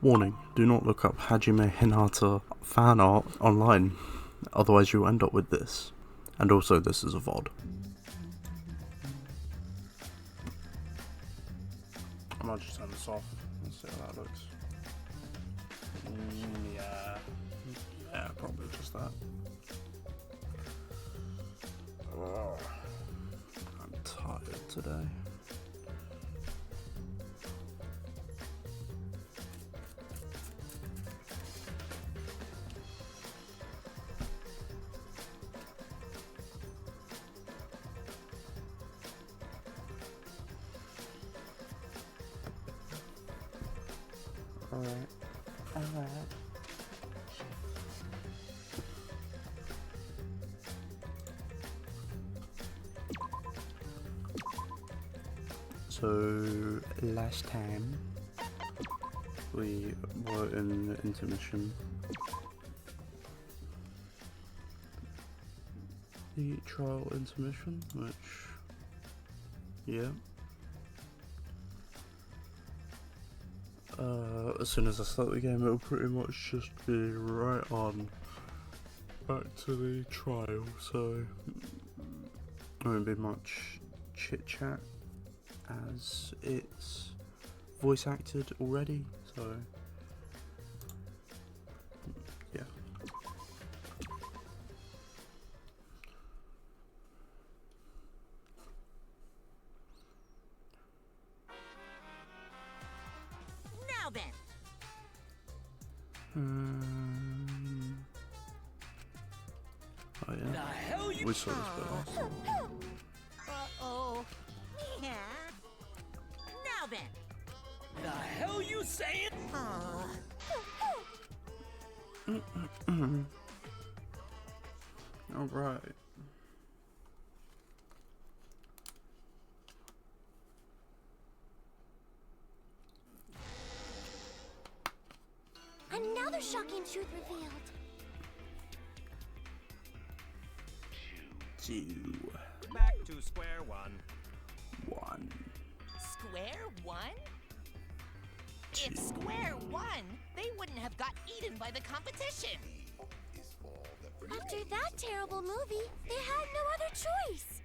Warning, do not look up Hajime Hinata fan art online, otherwise you'll end up with this. And also this is a VOD. I might just turn this off, let's see how that looks. Yeah, probably just that. Oh, I'm tired today. Alright. So, last time we were in the intermission. The trial intermission, which, yeah. As soon as I start the game, it'll pretty much just be right on back to the trial, so there won't be much chit chat as it's voice acted already, so yeah. Now then. Oh yeah. The hell you We saw this bit last. Uh-oh. Yeah. Now then. The hell you saying? All right. Another shocking truth revealed. 2, Back to square one. 1. Square one? Two. If square one, they wouldn't have got eaten by the competition. After that terrible movie, they had no other choice.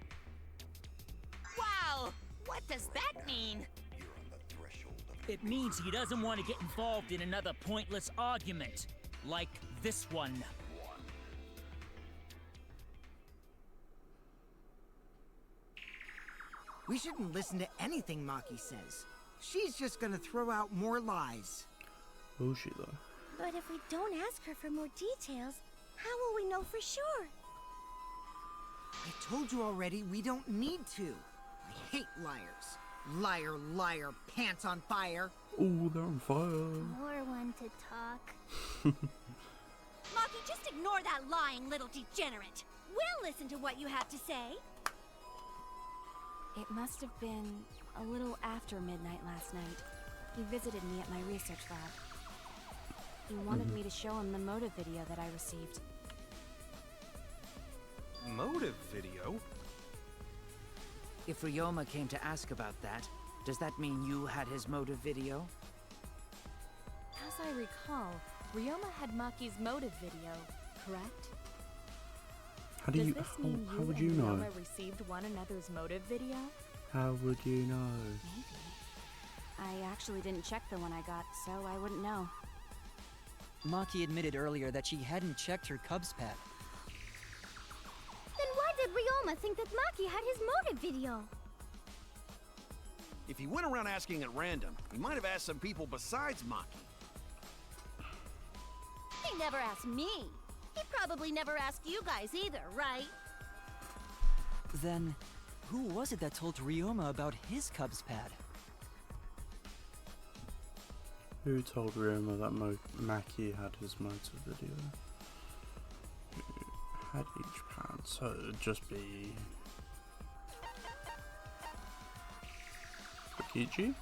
Wow! What does that mean? It means he doesn't want to get involved in another pointless argument, like this one. We shouldn't listen to anything Maki says. She's just gonna throw out more lies. Will she though? But if we don't ask her for more details, how will we know for sure? I told you already, we don't need to. I hate liars. Liar, liar, pants on fire. Oh, they're on fire. More one to talk. Maki, just ignore that lying little degenerate. We'll listen to what you have to say. It must have been a little after midnight last night. He visited me at my research lab. He wanted me to show him the motive video that I received. Motive video? If Ryoma came to ask about that, does that mean you had his motive video? As I recall, Ryoma had Maki's motive video, correct? How do Does you? this How, mean how you would and you know? Ryoma received one another's motive video? How would you know? Maybe. I actually didn't check the one I got, so I wouldn't know. Maki admitted earlier that she hadn't checked her Cubs pad. Then why did Ryoma think that Maki had his motive video? If he went around asking at random, he might have asked some people besides Maki. He never asked me. He probably never asked you guys either, right? Then, who was it that told Ryoma about his Cubs pad? Who told Ryoma that Maki had his motive video? Who had each pad? So it'd just be Kokichi?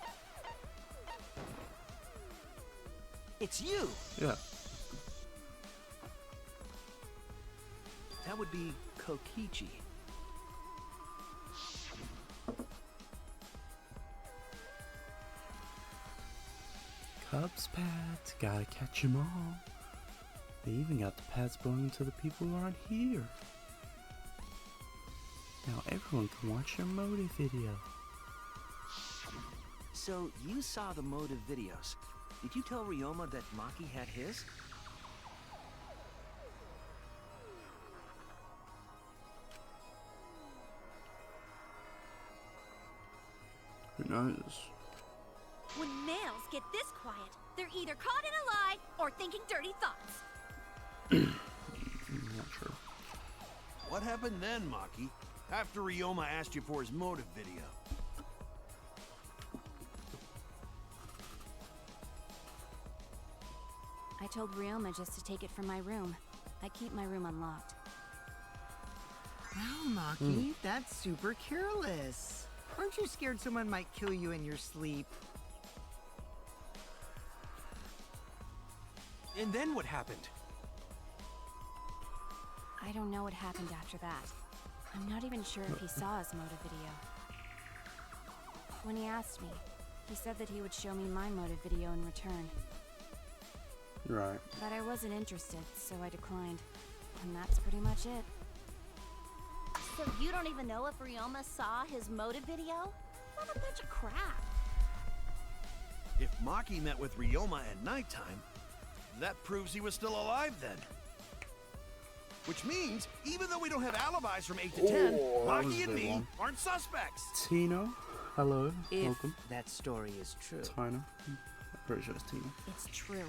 It's you! Yeah. That would be Kokichi. Cubs pads, gotta catch 'em all. They even got the pads belonging to the people who aren't here. Now everyone can watch your motive video. So, you saw the motive videos. Did you tell Ryoma that Maki had his? Who knows? When males get this quiet, they're either caught in a lie or thinking dirty thoughts. Not sure. What happened then, Maki? After Ryoma asked you for his motive video? I told Ryoma just to take it from my room. I keep my room unlocked. Wow, Maki, that's super careless. Aren't you scared someone might kill you in your sleep? And then what happened? I don't know what happened after that. I'm not even sure if he saw his motive video. When he asked me, he said that he would show me my motive video in return. Right. But I wasn't interested, so I declined. And that's pretty much it. So you don't even know if Ryoma saw his motive video? What a bunch of crap. If Maki met with Ryoma at nighttime, that proves he was still alive then. Which means, even though we don't have alibis from 8 to 10, that was Maki a and big me one. aren't suspects. Tina, hello, If welcome. that story is true. Tina, I'm pretty sure it's Tina. It's true.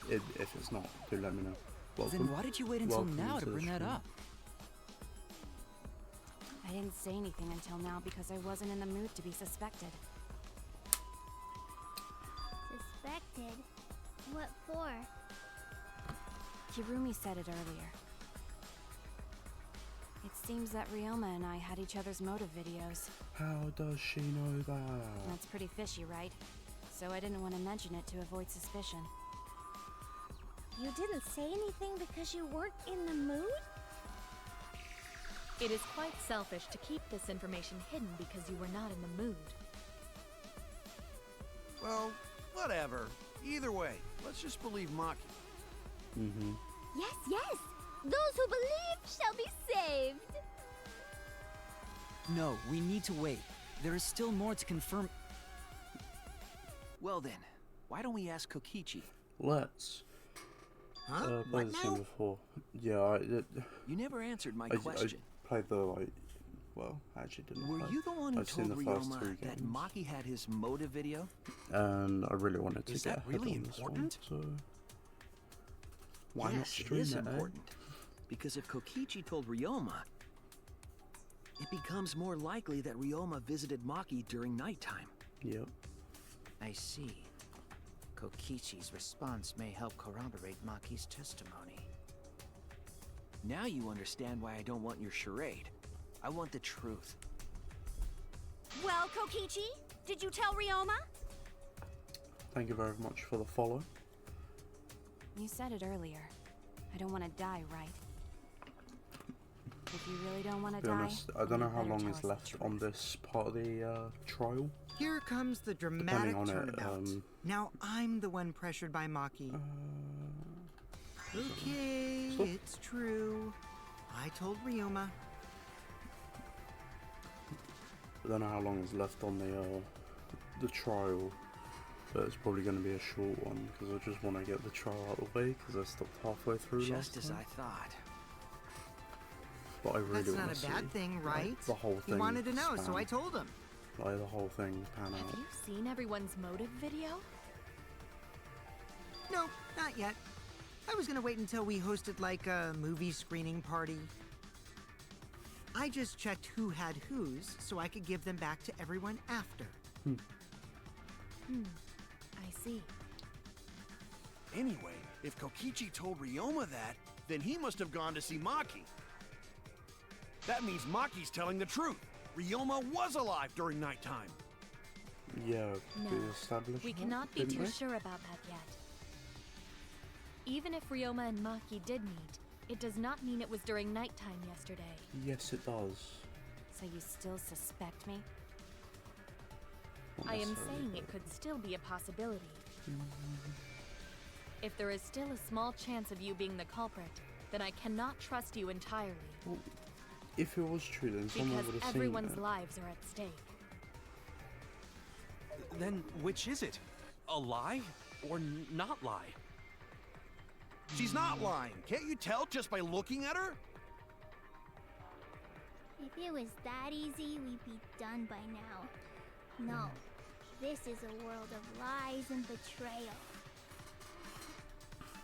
If it's not, do let me know. Welcome. Then why did you wait until Welcome now to the bring that stream. up? I didn't say anything until now because I wasn't in the mood to be suspected. Suspected? What for? Kirumi said it earlier. It seems that Ryoma and I had each other's motive videos. How does she know that? That's pretty fishy, right? So I didn't want to mention it to avoid suspicion. You didn't say anything because you weren't in the mood? It is quite selfish to keep this information hidden because you were not in the mood. Well, whatever. Either way, let's just believe Maki. Mm-hmm. Yes, yes! Those who believe shall be saved! No, we need to wait. There is still more to confirm. Well then, why don't we ask Kokichi? Let's. Huh? Played What this game now? before. Yeah, You never answered my I question. played the, like, well, I actually didn't Were play. you the one who I've seen told the first Ryoma 3 that games. Maki had his motive video? And I really wanted to Is get that ahead really on this important? one, so why not Yes, stream it is eh? important. Because if Kokichi told Ryoma, it becomes more likely that Ryoma visited Maki during nighttime. Yep. I see. Kokichi's response may help corroborate Maki's testimony. Now you understand why I don't want your charade. I want the truth. Well, Kokichi, did you tell Ryoma? Thank you very much for the follow. You said it earlier. I don't want to die, right? If you really don't want to To be die, honest, I don't know you how better long tell is us the left on truth. this part of the trial. Here comes the dramatic on it, turnabout. Now I'm the one pressured by Maki. Okay, Stop. it's true. I told Ryoma. I don't know how long is left on the trial, but it's probably going to be a short one because I just want to get the trial out of the way because I stopped halfway through Just last as time. I thought. But I really That's want not to a bad see, thing, like, right? the whole He thing. wanted to know, so span, I told him. like the whole thing pan Have out. you seen everyone's motive video? No, not yet. I was gonna wait until we hosted like a movie screening party. I just checked who had whose so I could give them back to everyone after. I see. Anyway, if Kokichi told Ryoma that, then he must have gone to see Maki. That means Maki's telling the truth. Ryoma was alive during nighttime. Yeah, No, we established We that, cannot be didn't too we? sure about that yet. Even if Ryoma and Maki did meet, it does not mean it was during nighttime yesterday. Yes, it does. So you still suspect me? Not I am necessarily, saying but- it could still be a possibility. If there is still a small chance of you being the culprit, then I cannot trust you entirely. Well, if it was true, then someone would Because have seen everyone's it. lives are at stake. Then which is it? A lie or not lie? She's not lying. Can't you tell just by looking at her? If it was that easy, we'd be done by now. No. This is a world of lies and betrayal.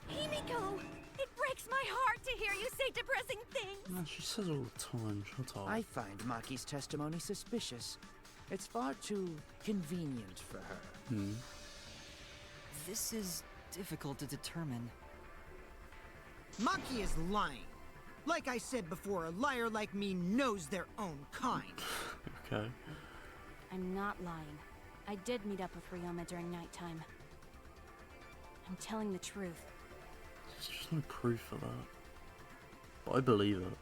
Himiko! It breaks my heart to hear you say depressing things! No, she says all the time, shut up. I find Maki's testimony suspicious. It's far too convenient for her. This is difficult to determine. Maki is lying. Like I said before, a liar like me knows their own kind. Okay. I'm not lying. I did meet up with Ryoma during nighttime. I'm telling the truth. There's just no proof for that. But I believe it.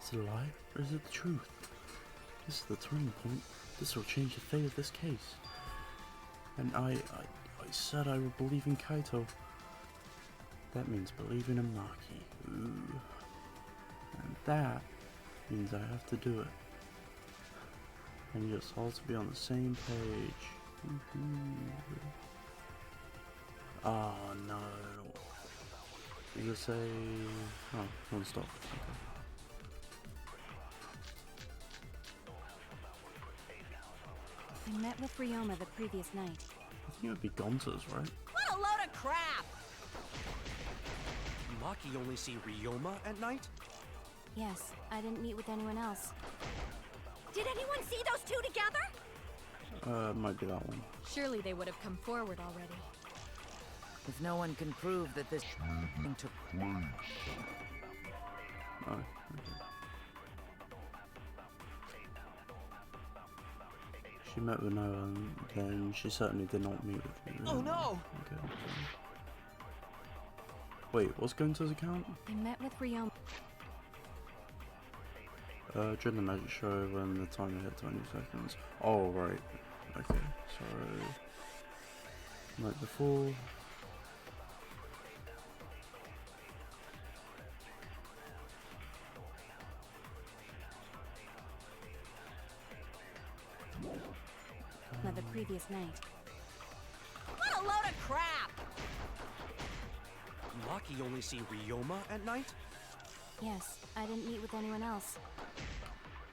Is it a lie, or is it the truth? This is the turning point. This will change the fate of this case. And I said I would believe in Kaito. That means believing in Maki. Ooh. And that means I have to do it. I need us all to be on the same page. Oh no. Does it say... Oh, non-stop. Okay. I met with Ryoma the previous night. I think it would be Gonta's, right? What a load of crap! Maki only see Ryoma at night? Yes, I didn't meet with anyone else. Did anyone see those two together? Might be that one. Surely they would have come forward already. If no one can prove that this thing took place. Oh, okay. She met with Noah, and then she certainly did not meet with me. Oh no! Okay. Wait, what's Gonta's account? I met with Ryoma. During the magic show when the timer hit 20 seconds. Oh, right. Okay, so... Night before... The previous night. What a load of crap! Maki only see Ryoma at night? Yes, I didn't meet with anyone else.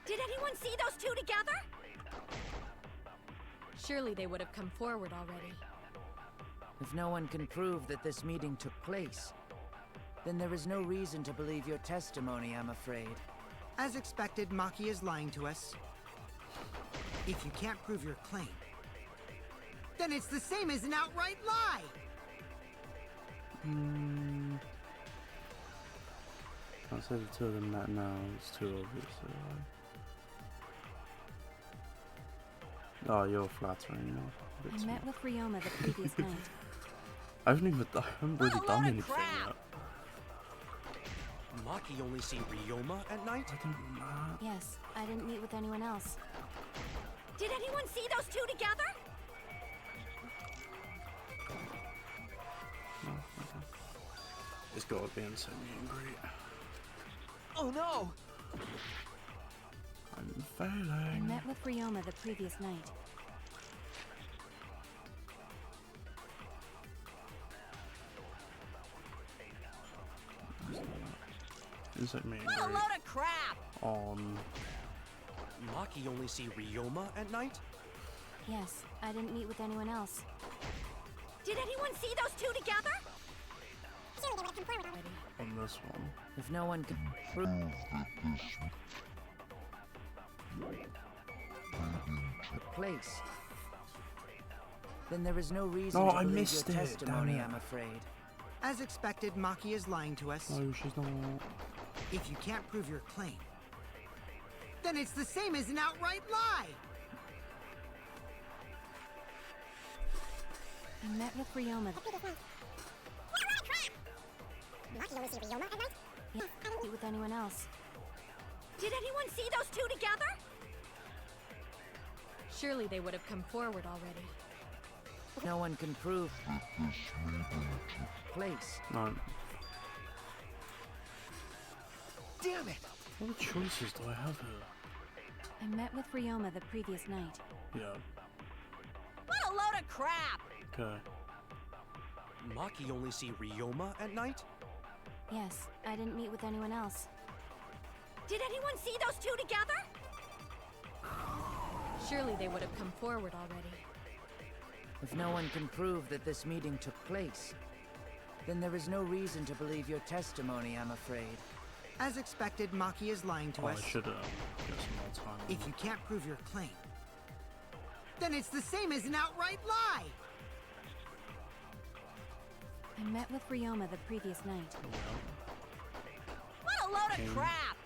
Did anyone see those two together? Surely they would have come forward already. If no one can prove that this meeting took place, then there is no reason to believe your testimony, I'm afraid. As expected, Maki is lying to us. If you can't prove your claim, then it's the same as an outright lie! Can't say the two of them met now, it's too obvious. Oh, you're flattering now. I met with Ryoma the previous night. I haven't really done anything yet. Maki only see Ryoma at night? I don't know. Yes, I didn't meet with anyone else. Did anyone see those two together? No, okay. It's gotta be insane meet and greet. Oh no! I'm I failing. met with Ryoma the previous night. Insane meet and What a greet. load of crap! On... Maki only see Ryoma at night? Yes, I didn't meet with anyone else. Did anyone see those two together? On this one. If no one can prove that this took place, then there is no reason No, to I believe missed your it, testimony, damn it. I'm afraid. As expected, Maki is lying to us. No, she's not. If you can't prove your claim, then it's the same as an outright lie! I met with Ryoma. Yes, I didn't meet with anyone else. Did anyone see those two together? Surely they would have come forward already. No one can prove that this meeting took place. No. Damn it! What choices do I have here? I met with Ryoma the previous night. Yeah. What a load of crap! Okay. Maki only see Ryoma at night? Yes, I didn't meet with anyone else. Did anyone see those two together? Surely they would have come forward already. If no one can prove that this meeting took place, then there is no reason to believe your testimony, I'm afraid. As expected, Maki is lying to Oh, us. I should get some more time. on If that. you can't prove your claim, then it's the same as an outright lie! I met with Ryoma the previous night. What a load of crap!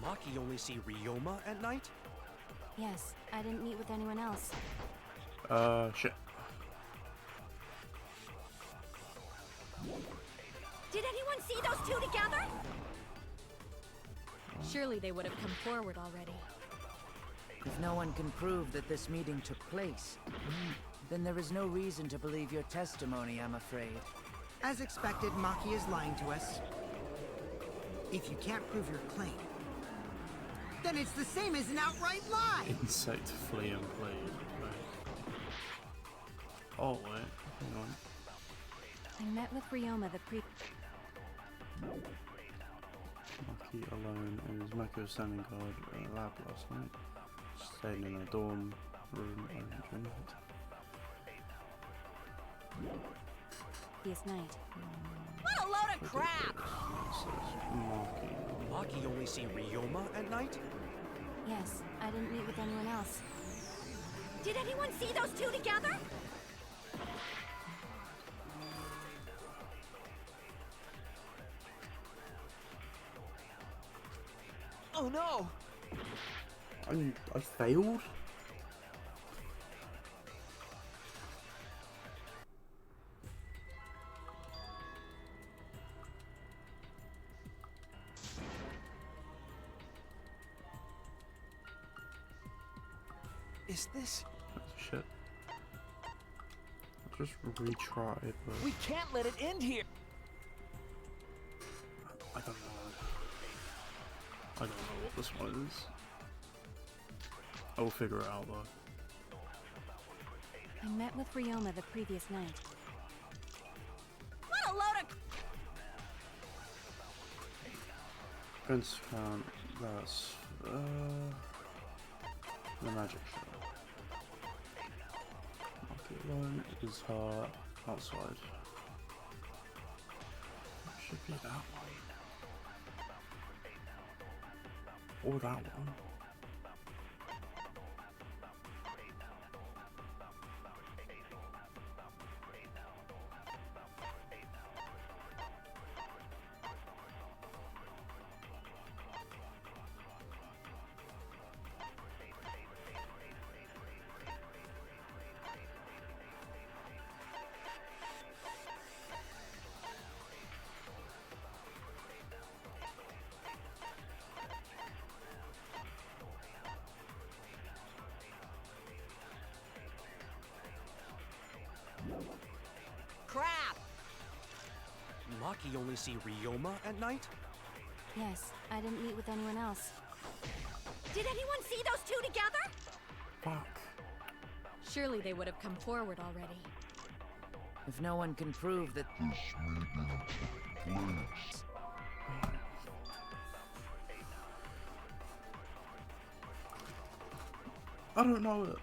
Maki only see Ryoma at night? Yes, I didn't meet with anyone else. Shit. Did anyone see those two together? Surely they would have come forward already. If no one can prove that this meeting took place, then there is no reason to believe your testimony, I'm afraid. As expected, Maki is lying to us. If you can't prove your claim, then it's the same as an outright lie! Insect flea and blade. Right. Oh, wait. Hang on. I met with Ryoma the Maki alone in his Mako standing guard lab last night. Staying in a dorm room and previous night. What a load of crap! Maki. Maki only see Ryoma at night? Yes, I didn't meet with anyone else. Did anyone see those two together? Oh no! I failed? Is this... Shit. I'll just retry, but We can't let it end here! I don't know. I don't know what this one is. I'll figure it out though. I met with Ryoma the previous night. What a load of... Prince count, that's the magic show. Market alone is her outside. Should be that one. Or that one. crap! Maki only see Ryoma at night? Yes, I didn't meet with anyone else. Did anyone see those two together? Fuck. Surely they would have come forward already. If no one can prove that this meeting took place, I don't know it.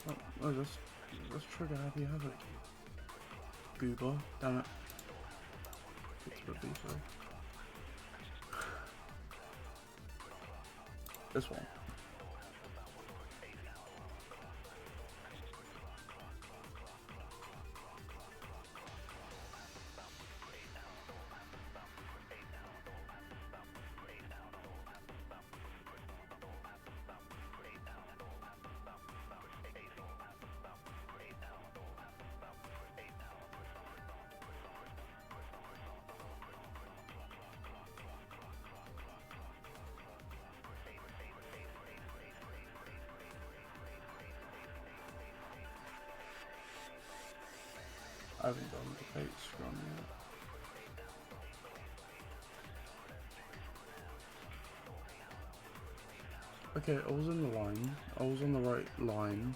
Oh, let's trigger Happy Havoc. Goober, damn it. It's a bit so. This one. I haven't done the debate scrum yet. Okay, I was in the line. I was on the right line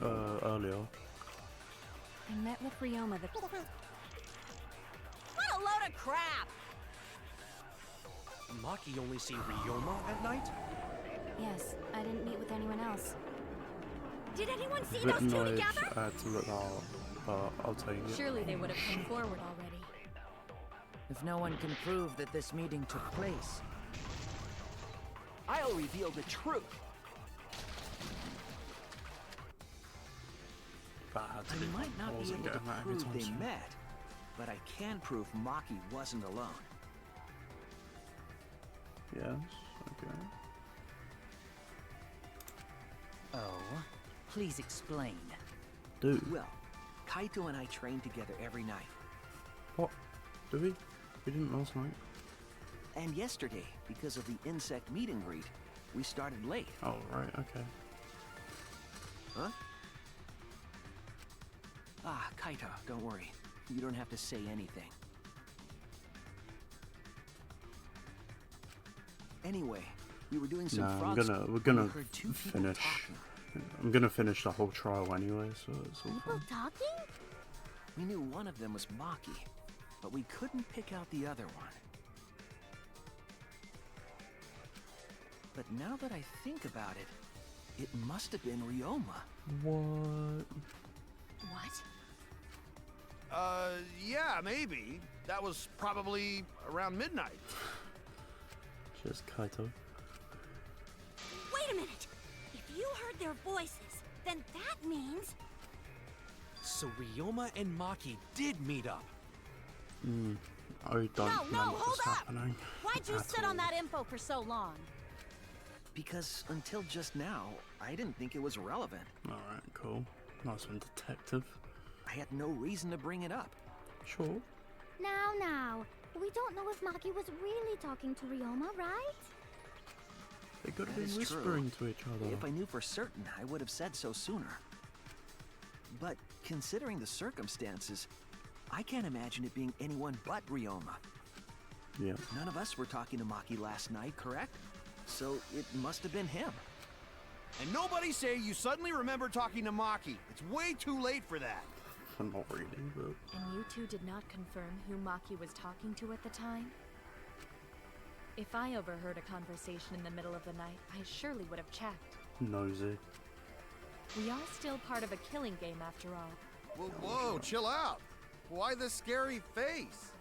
earlier. I met with Ryoma the... What a load of crap! Maki only seen Ryoma at night? Yes, I didn't meet with anyone else. Did anyone see Bit those two annoyed together? I had to look that up, but I'll take it. Surely they would have come forward already. If no one can prove that this meeting took place, I'll reveal the truth. But I had to I might not be wasn't able to getting that every prove time they soon. met, but I can prove Maki wasn't alone. Yes, okay. oh, please explain. Dude, Well, Kaito and I trained together every night. what? Did we? We didn't last night. And yesterday, because of the insect meet and greet, we started late. Oh, right, okay. Huh? Ah, Kaito, don't worry. You don't have to say anything. Anyway, we were doing some Nah, frog we're gonna we heard two people finish. talking. I'm gonna finish the whole trial anyway, so it's all People fine. talking? We knew one of them was Maki, but we couldn't pick out the other one. But now that I think about it, it must have been Ryoma. What? What? Yeah, maybe. That was probably around midnight. Just Kaito. Wait a minute! If you heard their voices, then that means... So Ryoma and Maki did meet up. I don't No, remember hold what's up! happening. Why'd you at sit on all. that info for so long? Because until just now, I didn't think it was relevant. Alright, cool. Nice one, detective. I had no reason to bring it up. Sure. Now. We don't know if Maki was really talking to Ryoma, right? They could have That been is whispering true. to each other. If I knew for certain, I would have said so sooner. But considering the circumstances, I can't imagine it being anyone but Ryoma. Yeah. None of us were talking to Maki last night, correct? So it must have been him. And nobody say you suddenly remember talking to Maki. It's way too late for that. Not really, but... And you two did not confirm who Maki was talking to at the time? If I overheard a conversation in the middle of the night, I surely would have checked. Nosy. We are still part of a killing game after all. Whoa, chill out. Why the scary face?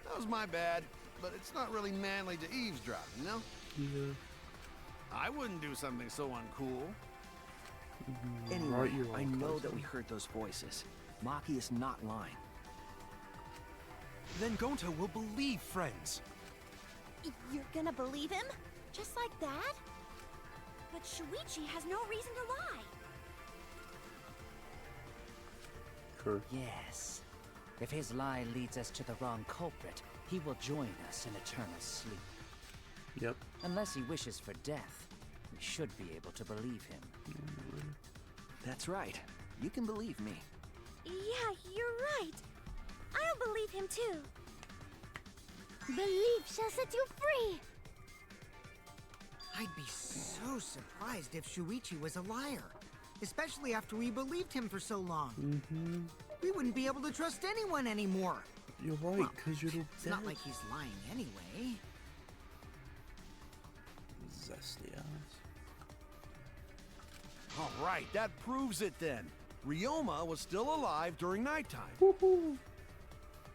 That was my bad, but it's not really manly to eavesdrop, you know? Yeah. I wouldn't do something so uncool. Anyway, Right, you are, I know Kaito. that we heard those voices. Maki is not lying. Then Gonta will believe friends. You're gonna believe him? Just like that? But Shuichi has no reason to lie. True. Yes. If his lie leads us to the wrong culprit, he will join us in eternal sleep. Yep. Unless he wishes for death, we should be able to believe him. That's right. You can believe me. Yeah, you're right. I'll believe him too. Belief shall set you free. I'd be so surprised if Shuichi was a liar. Especially after we believed him for so long. We wouldn't be able to trust anyone anymore. You're right, because you're all It's dead. not like he's lying anyway. Zesty ass. All right, that proves it then. Ryoma was still alive during nighttime.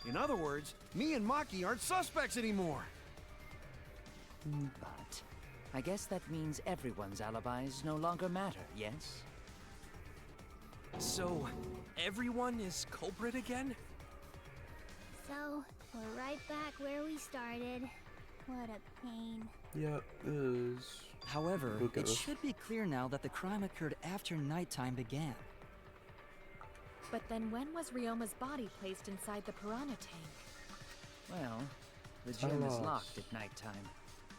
In other words, me and Maki aren't suspects anymore. But I guess that means everyone's alibis no longer matter, yes? So, everyone is culprit again? So, we're right back where we started. What a pain. Yeah, it is. However, We'll get it this. should be clear now that the crime occurred after nighttime began. But then when was Ryoma's body placed inside the piranha tank? Well, the gym is Alas. locked at nighttime,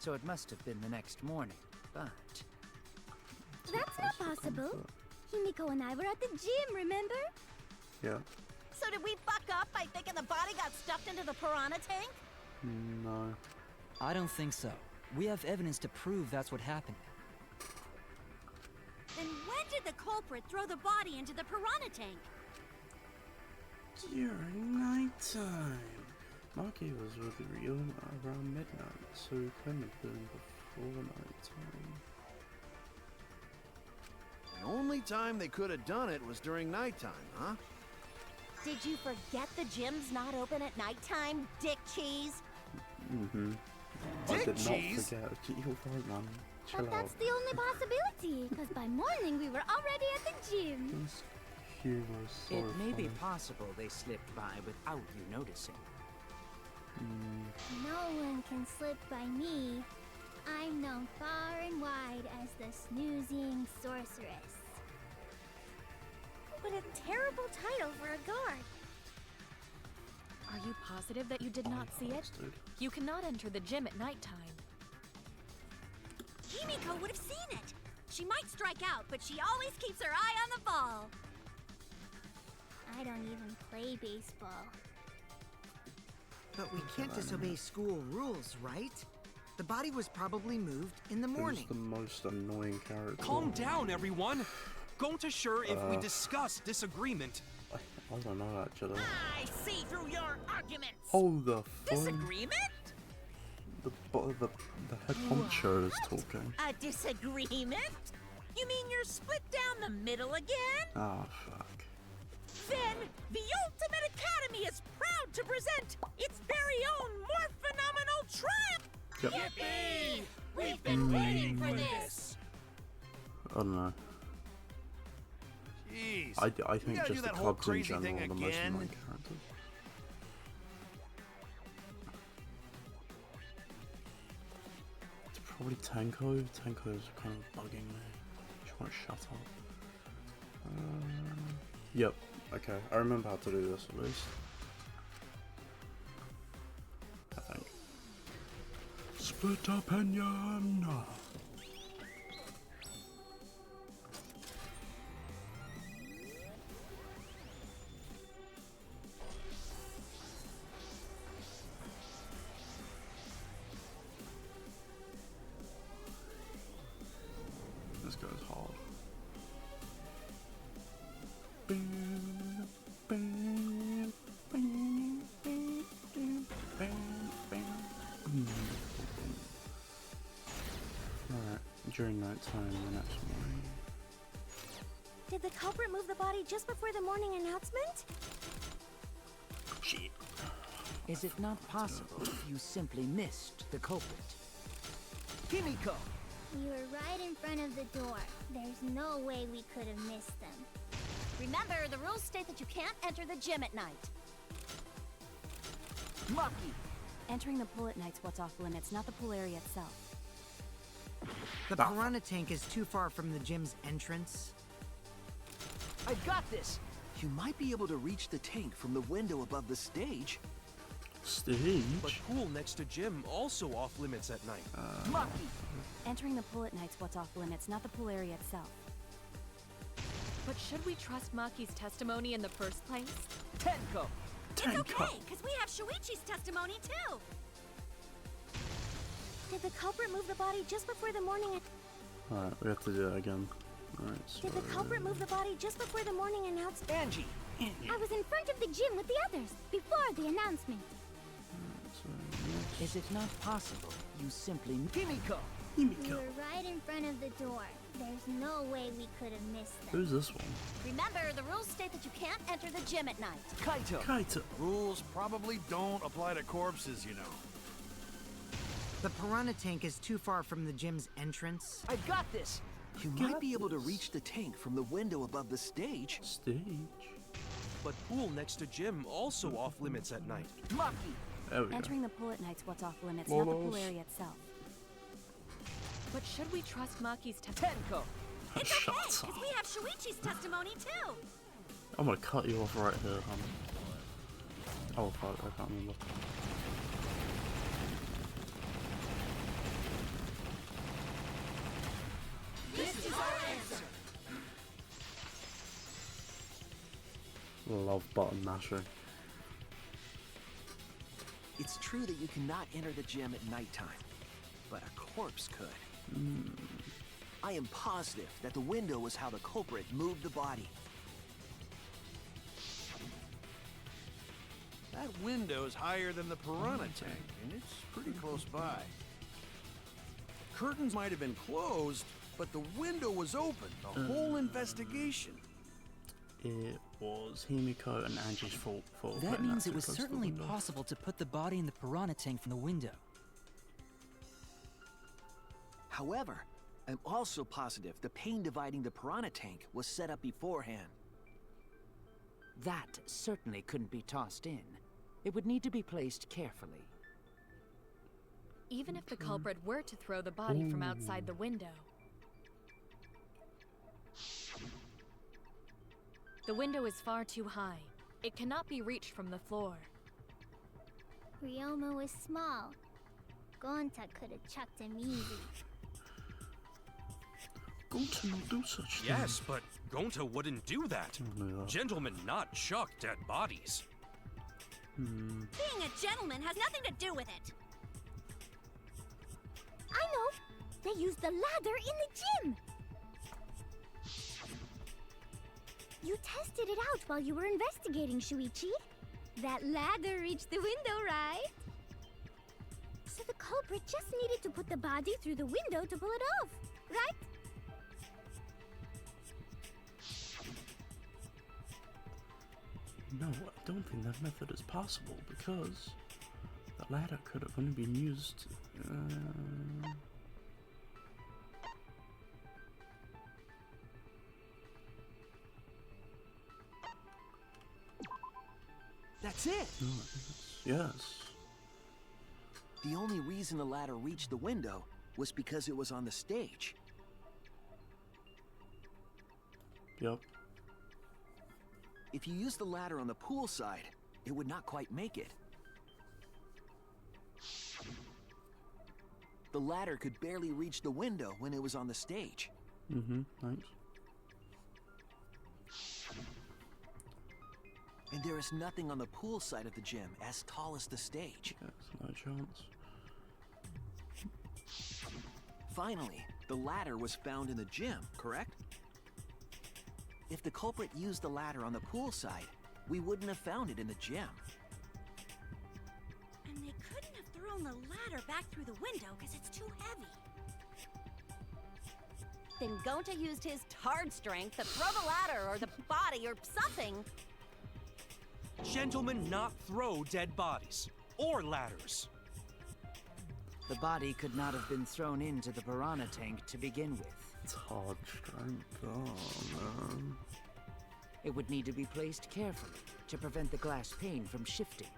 so it must have been the next morning. But That's not possible. Himiko and I were at the gym, remember? Yeah. So did we fuck up by thinking the body got stuffed into the piranha tank? No. I don't think so. We have evidence to prove that's what happened. Then when did the culprit throw the body into the piranha tank? During nighttime. Maki was with Ryoma around midnight, so it couldn't have been before nighttime. The only time they could have done it was during nighttime, huh? Did you forget the gym's not open at nighttime, dick cheese? Mm-hmm. I Dick did cheese? not forget. You're right, man. Chill But out. that's the only possibility, because by morning we were already at the gym. This humor is so it may be funny. possible they slipped by without you noticing. No one can slip by me. I'm known far and wide as the snoozing sorceress. What a terrible title for a guard. Are you positive that you did not see it? Bastard. You cannot enter the gym at nighttime. Himiko would have seen it. She might strike out, but she always keeps her eye on the ball. I don't even play baseball. But we can't disobey school rules, right? The body was probably moved in the morning. Who's the most annoying character? Calm down, everyone! Going to sure if we discuss disagreement. I don't know, actually. I see through your arguments. Hold the phone. Disagreement? The head honcho is talking. A disagreement? You mean you're split down the middle again? Ah, fuck. Then the Ultimate Academy is proud to present its very own more phenomenal triumph. Yep. Yippee! We've been waiting for this. I don't know. Jeez. I You think gotta do just the that whole clubs in crazy general thing are the most again. annoying characters. It's probably Tenko. Tenko's kind of bugging me. Just want to shut up. Yep. Okay, I remember how to do this at least. I think. Split opinion. This goes hard. Alright, during night time the next morning. Did the culprit move the body just before the morning announcement? Shit. Is it not possible you simply missed the culprit? Himiko! We were right in front of the door. There's no way we could have missed them. Remember, the rules state that you can't enter the gym at night. Maki! Entering the pool at night's what's off limits, not the pool area itself. The piranha tank is too far from the gym's entrance. I got this! You might be able to reach the tank from the window above the stage. Stage? But pool next to gym also off limits at night. Maki! Entering the pool at night's what's off limits, not the pool area itself. But should we trust Maki's testimony in the first place? Tenko! It's okay, because we have Shuichi's testimony too. Did the culprit move the body just before the morning? Alright, we have to do it again. Alright, so... Did the culprit move the body just before the morning announcement? Angie! I was in front of the gym with the others, before the announcement. Is it not possible you simply... Himiko! We were right in front of the door. There's no way we could have missed them. Who's this one? Remember, the rules state that you can't enter the gym at night. Kaito. Rules probably don't apply to corpses, you know. The piranha tank is too far from the gym's entrance. I've got this! You might be able to reach the tank from the window above the stage. But pool next to gym also off limits at night. Lucky! There we Entering go. the pool at night's what's off limits, not the pool Lolos. area itself. But should we trust Maki's testimony? Tenko! It's okay, because we have Shuichi's testimony too. I'm gonna cut you off right here, hon. Oh fuck, I can't remember. This is our answer. Love button mashing. It's true that you cannot enter the gym at nighttime, but a corpse could. I am positive that the window was how the culprit moved the body. That window's higher than the piranha tank, and it's pretty close by. Curtains might have been closed, but the window was open the whole investigation. It was Himiko and Angie's fault for That putting means too it was close to the certainly window. possible to put the body in the piranha tank from the window. However, I'm also positive the pane dividing the piranha tank was set up beforehand. That certainly couldn't be tossed in. It would need to be placed carefully. Even if the culprit were to throw the body from outside the window. The window is far too high. It cannot be reached from the floor. Ryoma was small. Gonta could have chucked him easy. Gonta not do such Yes, but Gonta wouldn't do that. Yeah. Gentlemen not chuck dead bodies. Being a gentleman has nothing to do with it. I know! They used the ladder in the gym! You tested it out while you were investigating, Shuichi. That ladder reached the window, right? So the culprit just needed to put the body through the window to pull it off, right? No, I don't think that method is possible because the ladder could have only been used. That's it! No, I think it's, yes. The only reason the ladder reached the window was because it was on the stage. Yep. If you use the ladder on the pool side, it would not quite make it. The ladder could barely reach the window when it was on the stage. Thanks. And there is nothing on the pool side of the gym as tall as the stage. Yes, no chance. Finally, the ladder was found in the gym, correct? If the culprit used the ladder on the pool side, we wouldn't have found it in the gym. And they couldn't have thrown the ladder back through the window because it's too heavy. Then Gonta used his tard strength to throw the ladder or the body or something. Gentlemen not throw dead bodies. Or ladders. The body could not have been thrown into the piranha tank to begin with. It's hard strength. Oh man. It would need to be placed carefully to prevent the glass pane from shifting.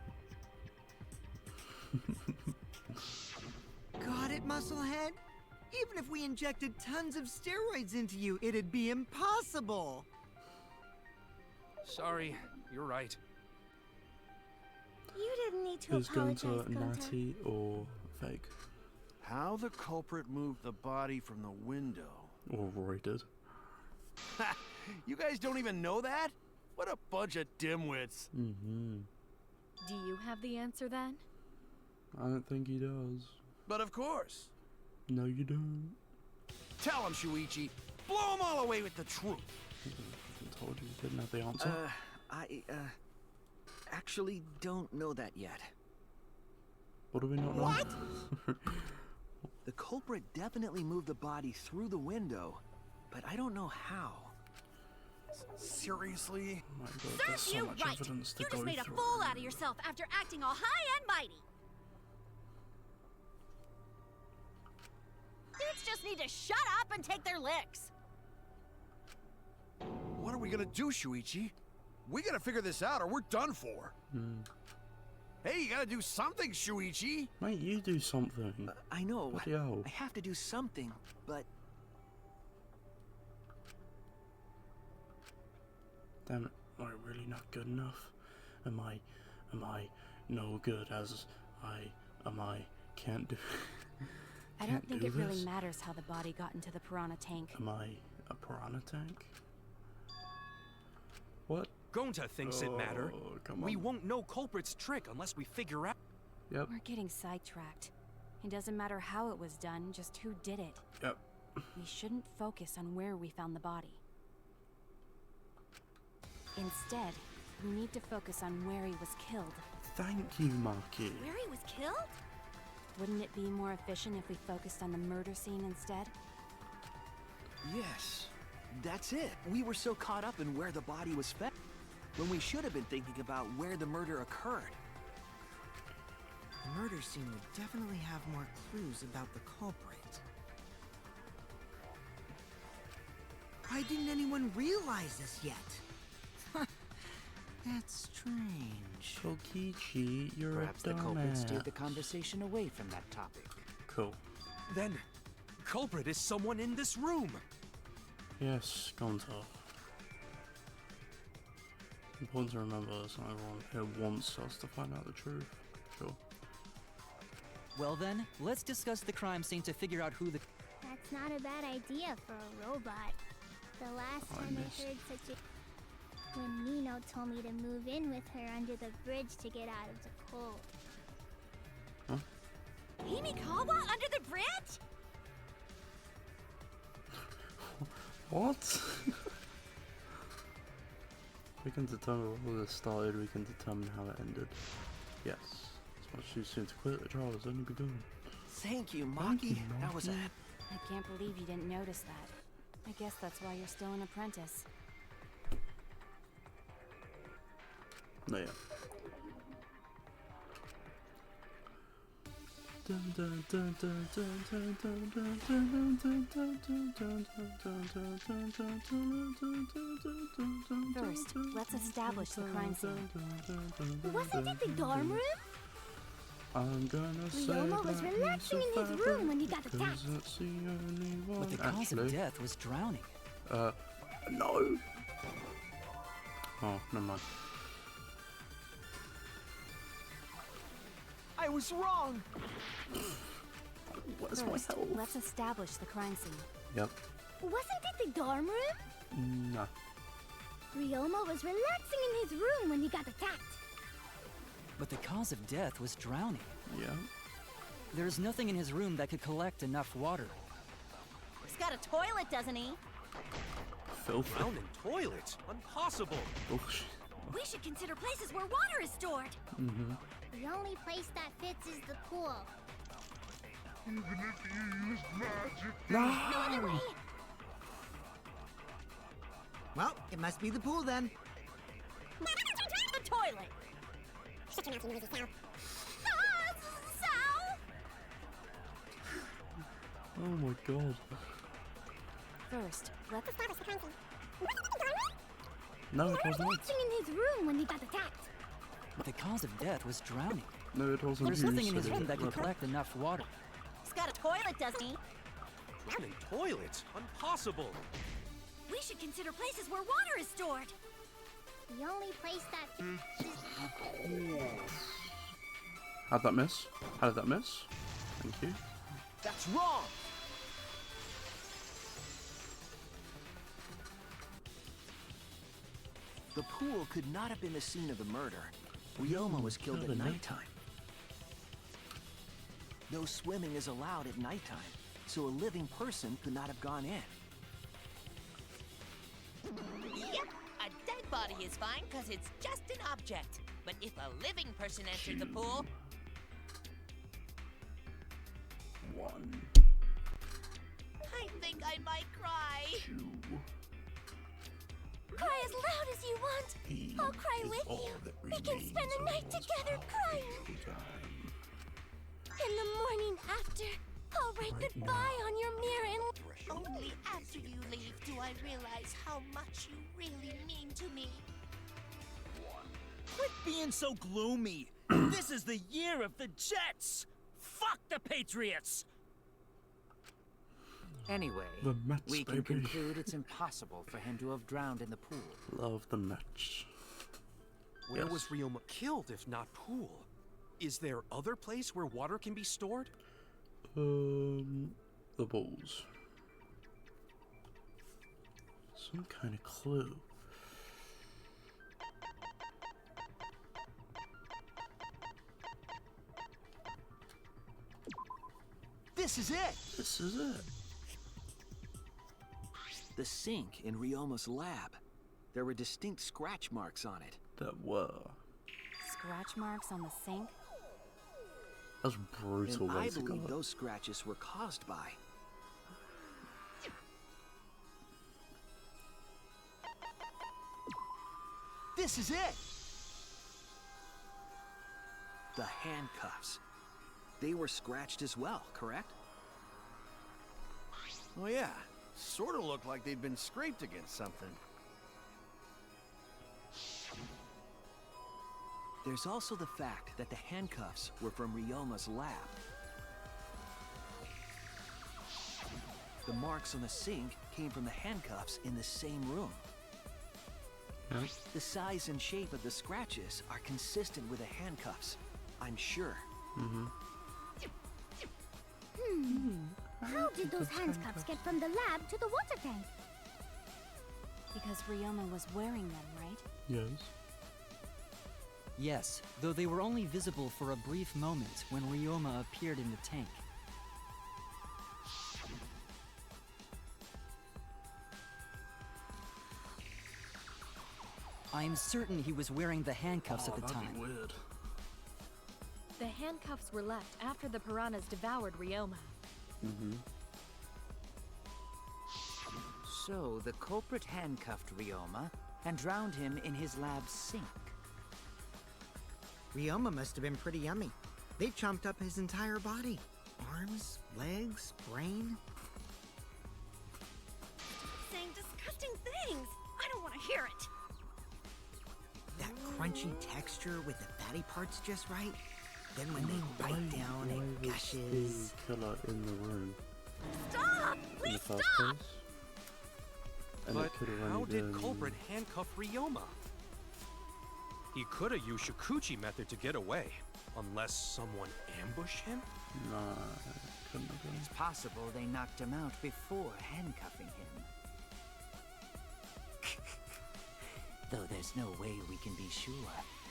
Got it, Musclehead? Even if we injected tons of steroids into you, it'd be impossible! Sorry, you're right. You didn't need to Is apologize, Gonta Gonta. natty or fake? How the culprit moved the body from the window. Or Roy did. Ha! You guys don't even know that? What a bunch of dimwits. Do you have the answer then? I don't think he does. But of course. No, you don't. Tell him, Shuichi. Blow him all away with the truth. I told you you didn't have the answer. I actually don't know that yet. What do we not know? What? The culprit definitely moved the body through the window, but I don't know how. Seriously? Oh my god, there's Serves so you much right! evidence to You go just made a through. fool out of yourself after acting all high and mighty! Dudes just need to shut up and take their licks! What are we gonna do, Shuichi? We gotta figure this out or we're done for. Hey, you gotta do something, Shuichi! Mate, you do something. I know. Bloody hell. I have to do something, but Damn it, am I really not good enough? Am I no good as I can't do I don't think it really matters how the body got into the piranha tank. Am I a piranha tank? What? Gonta thinks it matter. Come We on. won't know culprit's trick unless we figure out. Yep. We're getting sidetracked. It doesn't matter how it was done, just who did it. Yep. We shouldn't focus on where we found the body. Instead, we need to focus on where he was killed. Thank you, Marky. Where he was killed? Wouldn't it be more efficient if we focused on the murder scene instead? yes, that's it. We were so caught up in where the body was found, when we should have been thinking about where the murder occurred. The murder scene would definitely have more clues about the culprit. Why didn't anyone realize this yet? That's strange. Kokichi, you're Perhaps a the culprit steered dumbass. the conversation away from that topic. Cool. Then, culprit is someone in this room. Yes, Gonta. Important to remember there's not everyone here wants us to find out the truth. Sure. Well then, let's discuss the crime scene to figure out who the... That's not a bad idea for a robot. The last time I heard such a... When Nino told me to move in with her under the bridge to get out of the cold. Huh? Himikawa under the bridge? What? We can determine where this started, we can determine how it ended. Yes. It's much too soon to quit, the trial has only begun. Thank you, Thank Maki. you, That was a... Maki. I can't believe you didn't notice that. I guess that's why you're still an apprentice. No, yeah. First, let's establish the crime scene. Wasn't it the dorm room? I'm gonna say Ryoma was that relaxing he's in a his fabric, room when he got 'cause attacked. that's the only one. But the cause Actually, of death was drowning. no. Oh, never mind. I was wrong! Where's my First, health? let's establish the crime scene. Yep. Wasn't it the dorm room? No. Ryoma was relaxing in his room when he got attacked. But the cause of death was drowning. Yeah. There's nothing in his room that could collect enough water. He's got a toilet, doesn't he? Filthy. Drown in toilet? Impossible. Bullshit. We should consider places where water is stored. Mm-hmm. The only place that fits is the pool. Even if you use magic. No other way! Well, it must be the pool then. The toilet. Shut your mouth, you noisy sow. Sal! Oh my god. First, let's Establish the crime scene. No, it He was wasn't. relaxing in his room when he got attacked. But the cause of death was drowning. No, it wasn't. There's you, nothing in his silly room that could rabbit. collect enough water. He's got a toilet, doesn't he? Drown in toilet? Impossible. We should consider places where water is stored. The only place that fits is... How'd that miss? How did that miss? Thank you. That's wrong! The pool could not have been the scene of the murder. Ryoma was killed at nighttime. No swimming is allowed at nighttime, so a living person could not have gone in. Yep, a dead body is fine because it's just an object. But if a living person entered the pool, One. I think I might cry. Cry as loud as you want. I'll cry with you. We can spend the night together crying. In the morning after, I'll write goodbye on your mirror and... Only after you leave do I realize how much you really mean to me. Quit being so gloomy. This is the year of the Jets. Fuck the Patriots. Anyway, The Mets, we can baby. conclude it's impossible for him to have drowned in the pool. Love the Mets. Where Yes. was Ryoma killed if not pool? Is there other place where water can be stored? The balls. Some kind of clue. This is it! This is it. The sink in Ryoma's lab. There were distinct scratch marks on it. That were. Scratch marks on the sink? That's brutal And I way to believe go. those scratches were caused by... This is it! The handcuffs. They were scratched as well, correct? Oh yeah, sort of looked like they'd been scraped against something. There's also the fact that the handcuffs were from Ryoma's lab. The marks on the sink came from the handcuffs in the same room. The size and shape of the scratches are consistent with the handcuffs, I'm sure. How did those handcuffs get from the lab to the water tank? Because Ryoma was wearing them, right? Yes. Yes, though they were only visible for a brief moment when Ryoma appeared in the tank. I am certain he was wearing the handcuffs at the that'd time. be weird. The handcuffs were left after the piranhas devoured Ryoma. So, the culprit handcuffed Ryoma and drowned him in his lab sink. Ryoma must have been pretty yummy. They chomped up his entire body. Arms, legs, brain. Saying disgusting things. I don't want to hear it. That crunchy texture with the fatty parts just right. Then when they bite down, it Why was gushes. the killer in the room Stop! in the Please first stop! place? And But it could have how only did been... culprit handcuff Ryoma? He could have used Shikuchi method to get away, unless someone ambushed him? Nah, couldn't have been. It's possible they knocked him out before handcuffing him. Though there's no way we can be sure,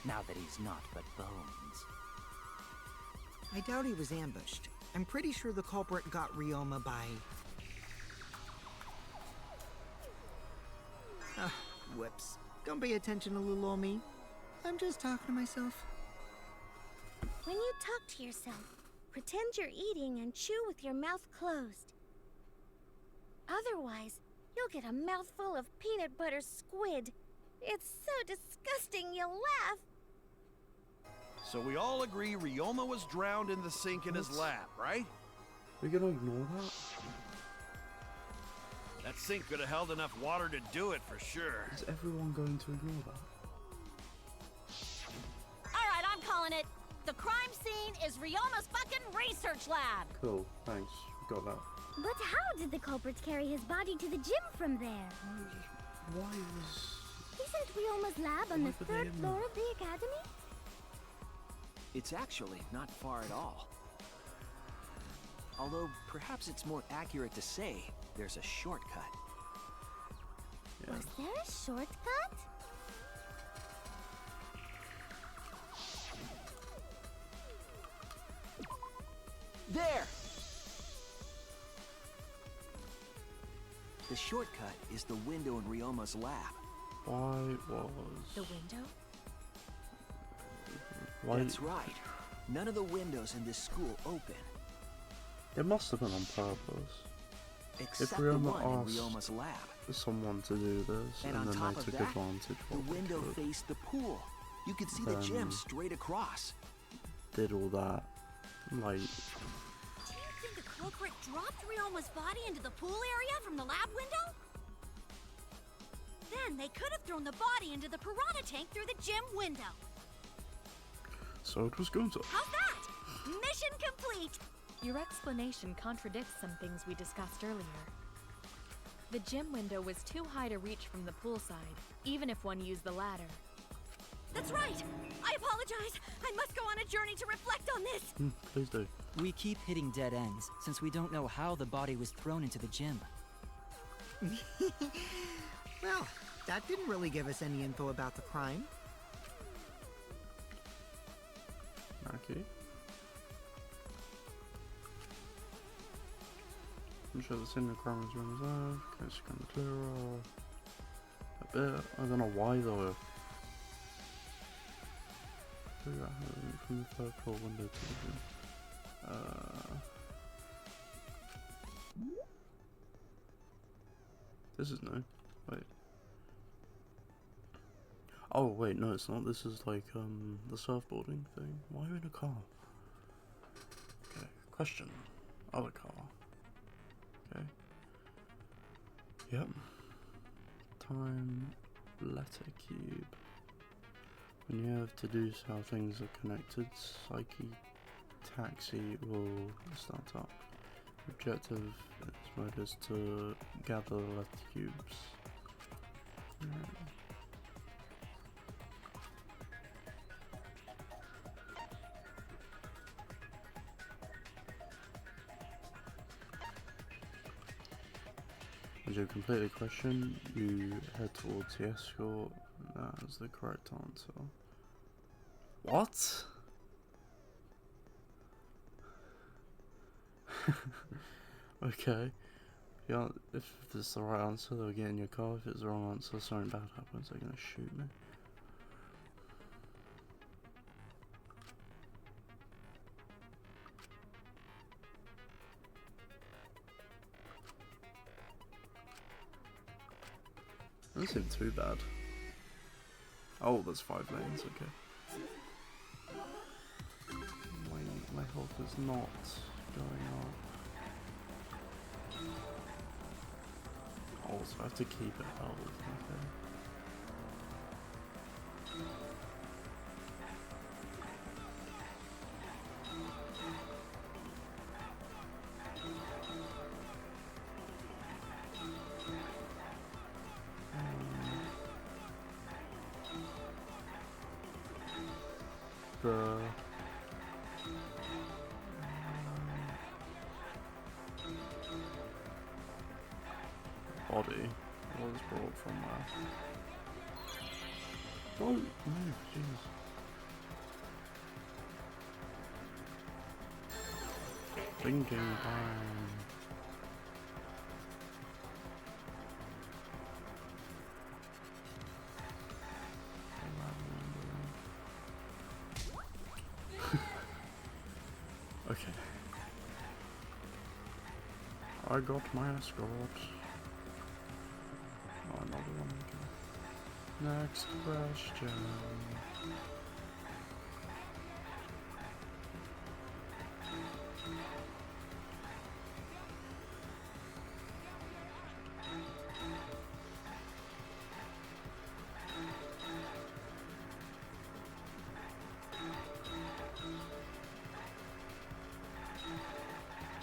now that he's not but bones. I doubt he was ambushed. I'm pretty sure the culprit got Ryoma by... Whoops. Don't pay attention to little old me. I'm just talking to myself. When you talk to yourself, pretend you're eating and chew with your mouth closed. Otherwise, you'll get a mouthful of peanut butter squid. It's so disgusting you'll laugh. So we all agree Ryoma was drowned in the sink in his lab, right? We're gonna ignore that? That sink could have held enough water to do it for sure. Is everyone going to ignore that? Alright, I'm calling it. The crime scene is Ryoma's fucking research lab. Cool, thanks. Got that. But how did the culprit carry his body to the gym from there? Why was... Isn't Ryoma's lab on the Why were they third in floor there? of the academy? It's actually not far at all. Although, perhaps it's more accurate to say there's a shortcut. Yeah. Was there a shortcut? There! The shortcut is the window in Ryoma's lab. Why was... The window? Why... That's right. None of the windows in this school open. It must have been on purpose. If except the one in Ryoma Ryoma's asked lab. someone to do this, And and on then top they of took that, advantage the of what window they could, faced the pool. You could see the gem straight across. did all that, like, Do you think the culprit dropped Ryoma's body into the pool area from the lab window? Then they could have thrown the body into the piranha tank through the gym window. so it was going to. How's that? Mission complete! Your explanation contradicts some things we discussed earlier. The gym window was too high to reach from the poolside, even if one used the ladder. That's right! I apologize! I must go on a journey to reflect on this! Please do. We keep hitting dead ends, since we don't know how the body was thrown into the gym. Well, that didn't really give us any info about the crime. Okay. I'm sure the single crime is running reserve. Okay, it's kind of clearer. A bit. I don't know why though. Figure out how from the third floor window to the room. This is no. Wait. Oh wait, no, it's not. This is like the surfboarding thing. Why are you in a car? Okay. Question. Other car. Okay. Yep. Time letter cube. When you have to do how things are connected, Psyche Taxi will start up. Objective is to gather the letter cubes. As you complete the question, you head towards the escort. That is the correct answer. What? Okay. Yeah, if this is the right answer, they'll get in your car. If it's the wrong answer, something bad happens, they're gonna shoot me. Doesn't seem too bad. Oh, there's 5 lanes, okay. My health is not going up. Oh, so I have to keep it held, okay. The body was brought from where? Don't move, jeez. Thinking time. Okay. I got my escort. Oh, another one again. Next question.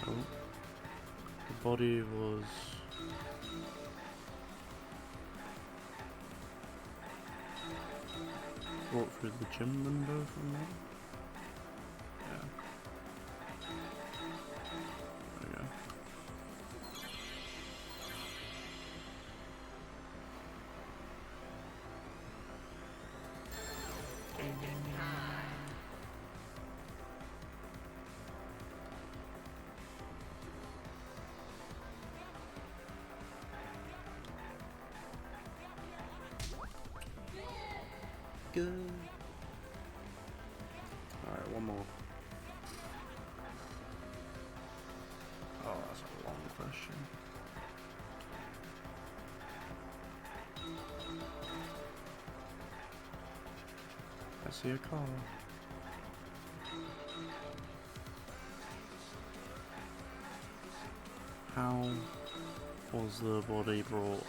Oh. The body was brought through the gym window from there. Yeah. There we go. Good. Alright, one more. Oh, that's a long question. I see a car. How was the body brought?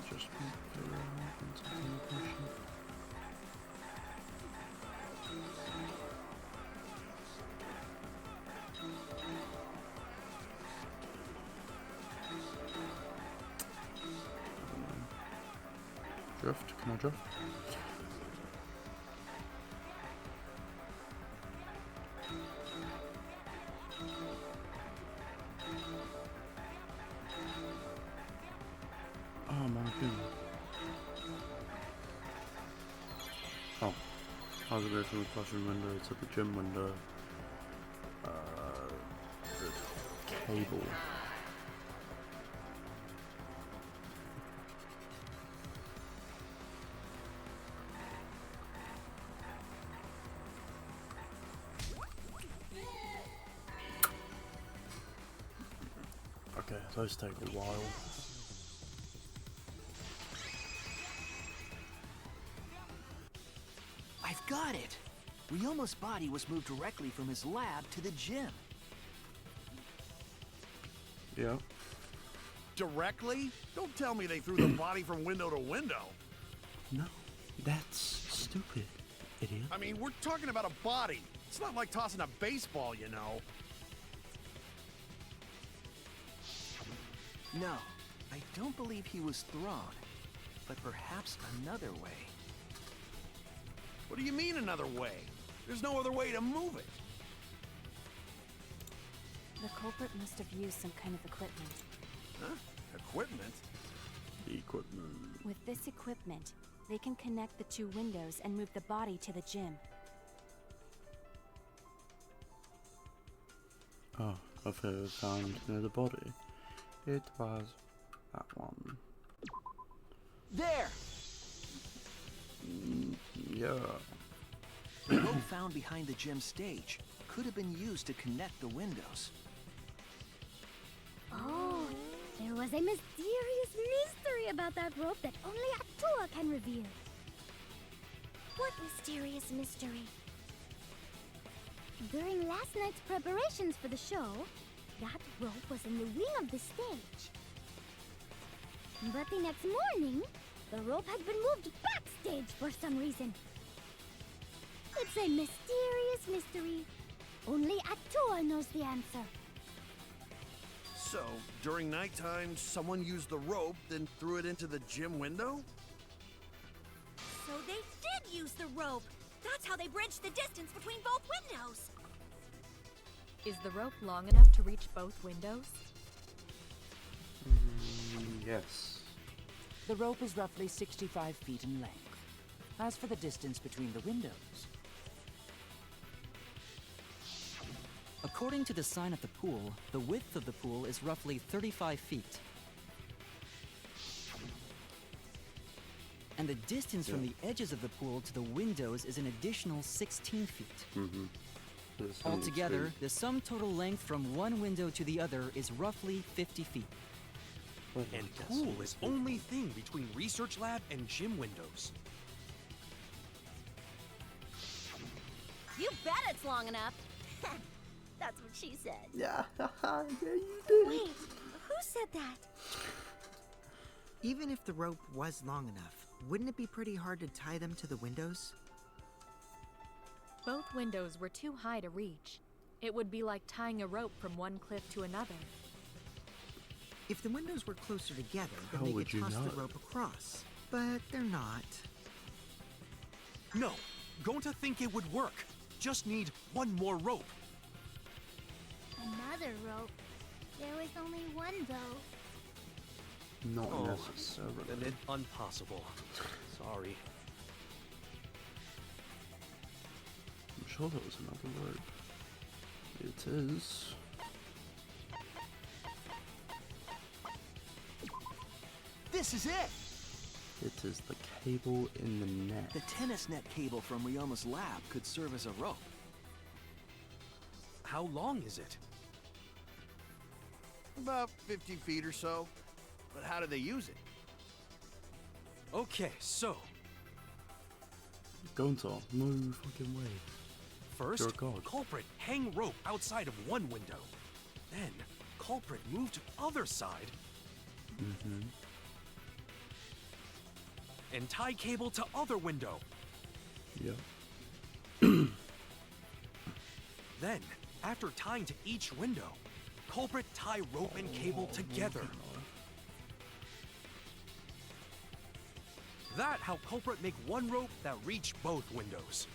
Just figure out into the question. Drift? Can I drift? Oh my goodness. Oh, I was going from the classroom window to the gym window. The cable. Okay, those take a while. I've got it! Ryoma's body was moved directly from his lab to the gym. Yeah. Directly? Don't tell me they threw the body from window to window. No, that's stupid, idiot. I mean, we're talking about a body. It's not like tossing a baseball, you know. No, I don't believe he was thrown, but perhaps another way. What do you mean another way? There's no other way to move it. The culprit must have used some kind of equipment. Huh? Equipment? Equipment. With this equipment, they can connect the two windows and move the body to the gym. Oh, I thought it was found near the body. It was that one. There! Yeah. The rope found behind the gym stage could have been used to connect the windows. Oh, there was a mysterious mystery about that rope that only Atua can reveal. What mysterious mystery? During last night's preparations for the show, that rope was in the wing of the stage. But the next morning, the rope had been moved backstage for some reason. It's a mysterious mystery. Only Atua knows the answer. So, during nighttime, someone used the rope, then threw it into the gym window? So they did use the rope. That's how they bridged the distance between both windows. Is the rope long enough to reach both windows? Yes. The rope is roughly 65 feet in length. As for the distance between the windows, According to the sign at the pool, the width of the pool is roughly 35 feet. And the distance from the edges of the pool to the windows is an additional 16 feet. Mm-hmm. Altogether, the sum total length from one window to the other is roughly 50 feet. And pool is only thing between research lab and gym windows. You bet it's long enough. That's what she said. Yeah, yeah, you did. Wait, who said that? Even if the rope was long enough, wouldn't it be pretty hard to tie them to the windows? Both windows were too high to reach. It would be like tying a rope from one cliff to another. If the windows were closer together, then How they would could you toss know? the rope across. But they're not. No, going to think it would work. Just need one more rope. Another rope. There was only one, though. Not necessarily. Then it's impossible. Sorry. I'm sure there was another rope. It is. This is it! It is the cable in the net. The tennis net cable from Ryoma's lab could serve as a rope. How long is it? About 50 feet or so. But how do they use it? Okay, so Gonta, no fucking way. First, You're a god. culprit hang rope outside of one window. Then, culprit move to other side. Mm-hmm. And tie cable to other window. Yeah. Then, after tying to each window, culprit tie rope and cable together. That how culprit make one rope that reach both windows.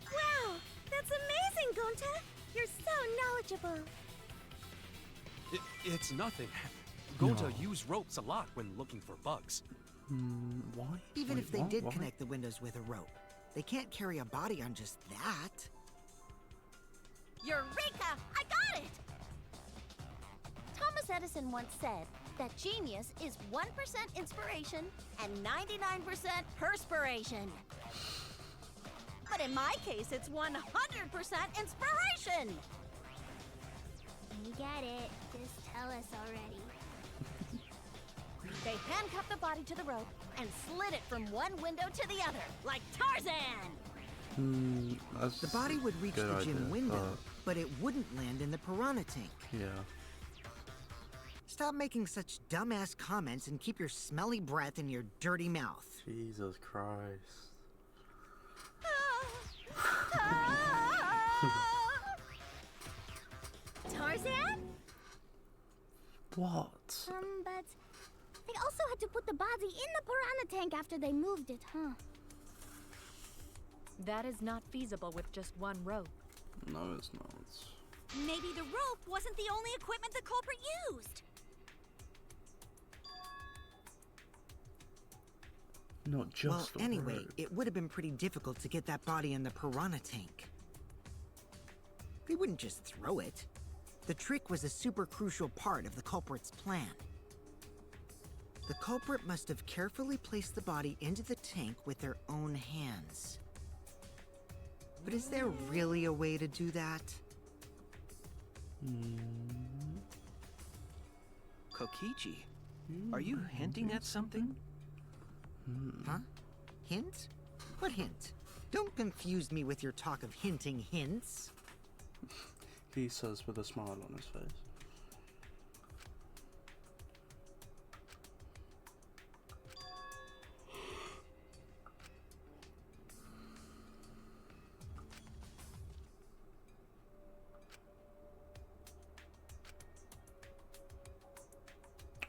Wow, that's amazing, Gonta. You're so knowledgeable. It's nothing. Gonta No. use ropes a lot when looking for bugs. Why? Even Wait, if they what? did Why? connect the windows with a rope, they can't carry a body on just that. Eureka! I got it! Thomas Edison once said that genius is 1% inspiration and 99% perspiration. But in my case, it's 100% inspiration! We get it. Just tell us already. They handcuffed the body to the rope and slid it from one window to the other, like Tarzan! That's The body would reach good the gym idea, window, but it wouldn't land in the piranha tank. Yeah. Stop making such dumbass comments and keep your smelly breath in your dirty mouth. Jesus Christ. Tarzan? What? But they also had to put the body in the piranha tank after they moved it, huh? That is not feasible with just one rope. No, it's not. Maybe the rope wasn't the only equipment the culprit used. Not just Well, the anyway, rope. it would have been pretty difficult to get that body in the piranha tank. They wouldn't just throw it. The trick was a super crucial part of the culprit's plan. The culprit must have carefully placed the body into the tank with their own hands. But is there really a way to do that? Kokichi, are you hinting at something? Huh? Hint? What hint? Don't confuse me with your talk of hinting hints. He says with a smile on his face.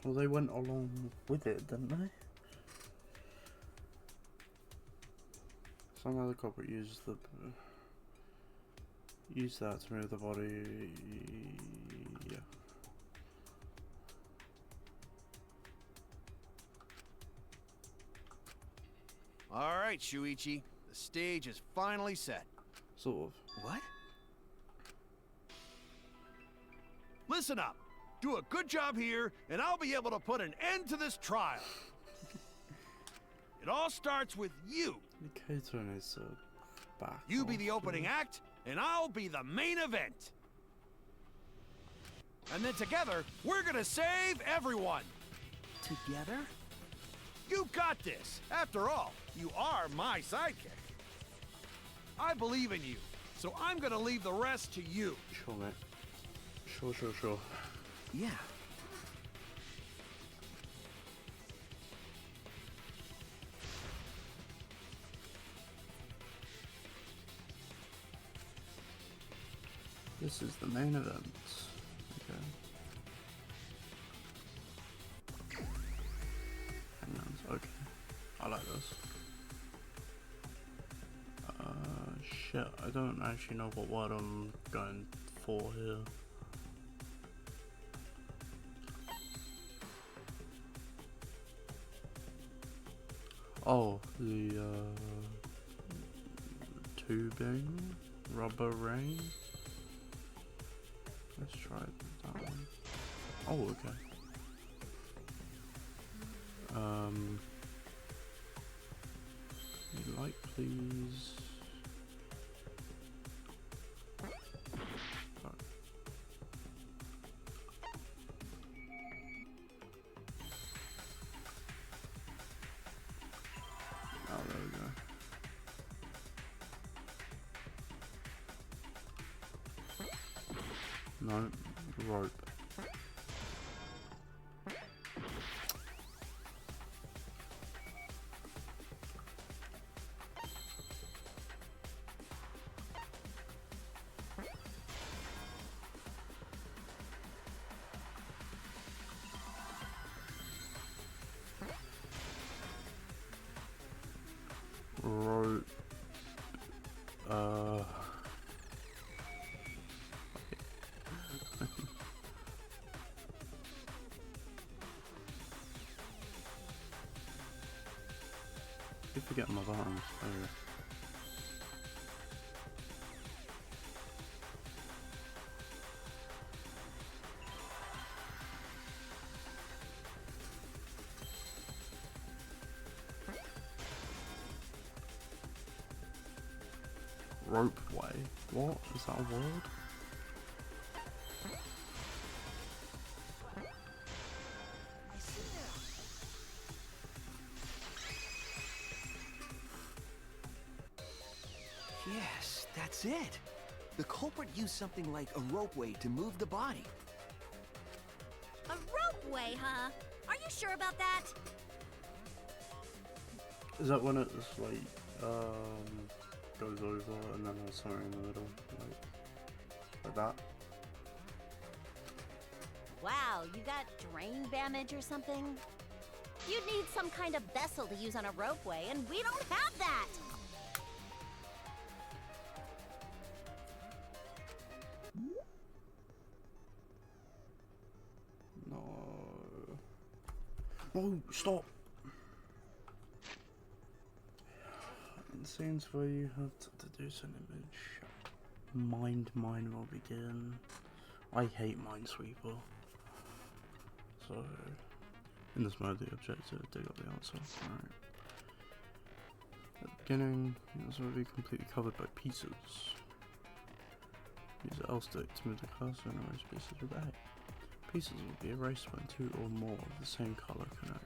Well, they went along with it, didn't they? Somehow the culprit used that to move the body. Yeah. All right, Shuichi. The stage is finally set. Sort of. What? Listen up. Do a good job here, and I'll be able to put an end to this trial. It all starts with you. Kato is back. You be the opening act, and I'll be the main event. And then together, we're gonna save everyone. Together? You got this. After all, you are my sidekick. I believe in you, so I'm gonna leave the rest to you. Sure, mate. Sure. Yeah. This is the main event. Okay. Hang on. Okay. I like this. Shit. I don't actually know what word I'm going for here. Oh, the tubing, rubber ring. Let's try that one. Oh, okay. Light, please. No, rope. Rope. I forget my buttons. Oh. Ropeway. What? Is that a word? Yes, that's it. The culprit used something like a ropeway to move the body. A ropeway, huh? Are you sure about that? Is that when it's like goes over and then there's something in the middle, like that? Wow, you got drain damage or something? You'd need some kind of vessel to use on a ropeway, and we don't have that! No. Oh, stop! In scenes where you have to deduce an image, mine will begin. I hate Minesweeper. So, in this mode, the objective is dig up the answer. Alright. At the beginning, the answer will be completely covered by pieces. Use the L stick to move the cursor and erase pieces with A. Pieces will be erased when two or more of the same color connect.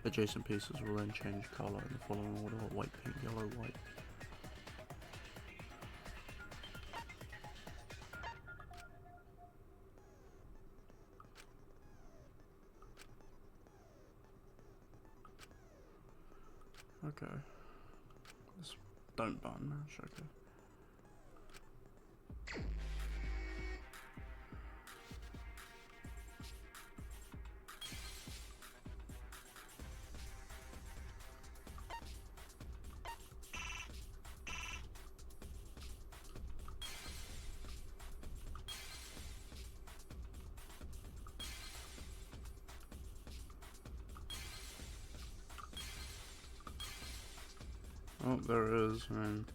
Adjacent pieces will then change color in the following order: white, pink, yellow, white. Okay. This don't button match, okay. Oh, there it is, man.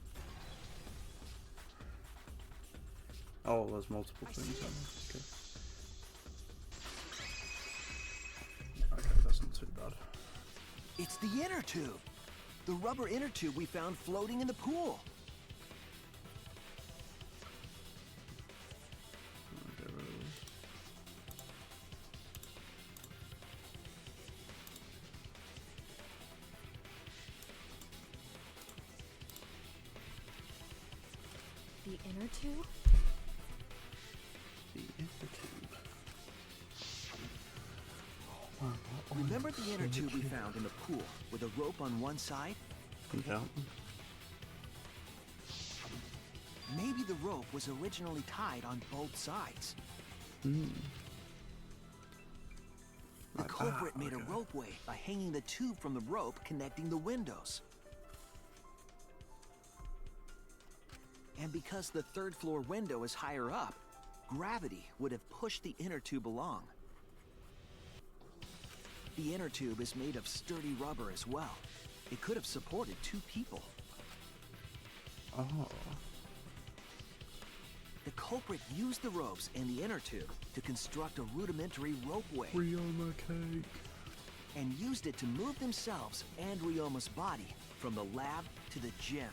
Oh, there's multiple things on it. Okay. Okay, that's not too bad. It's the inner tube. The rubber inner tube we found floating in the pool. Okay, there it is. The inner tube? The inner tube. Remember the inner tube we found in the pool with a rope on one side? Yeah. Maybe the rope was originally tied on both sides. Hmm. The culprit made a ropeway by hanging the tube from the rope connecting the windows. And because the third floor window is higher up, gravity would have pushed the inner tube along. The inner tube is made of sturdy rubber as well. It could have supported two people. Oh. The culprit used the ropes and the inner tube to construct a rudimentary ropeway. Ryoma cake. And used it to move themselves and Ryoma's body from the lab to the gym.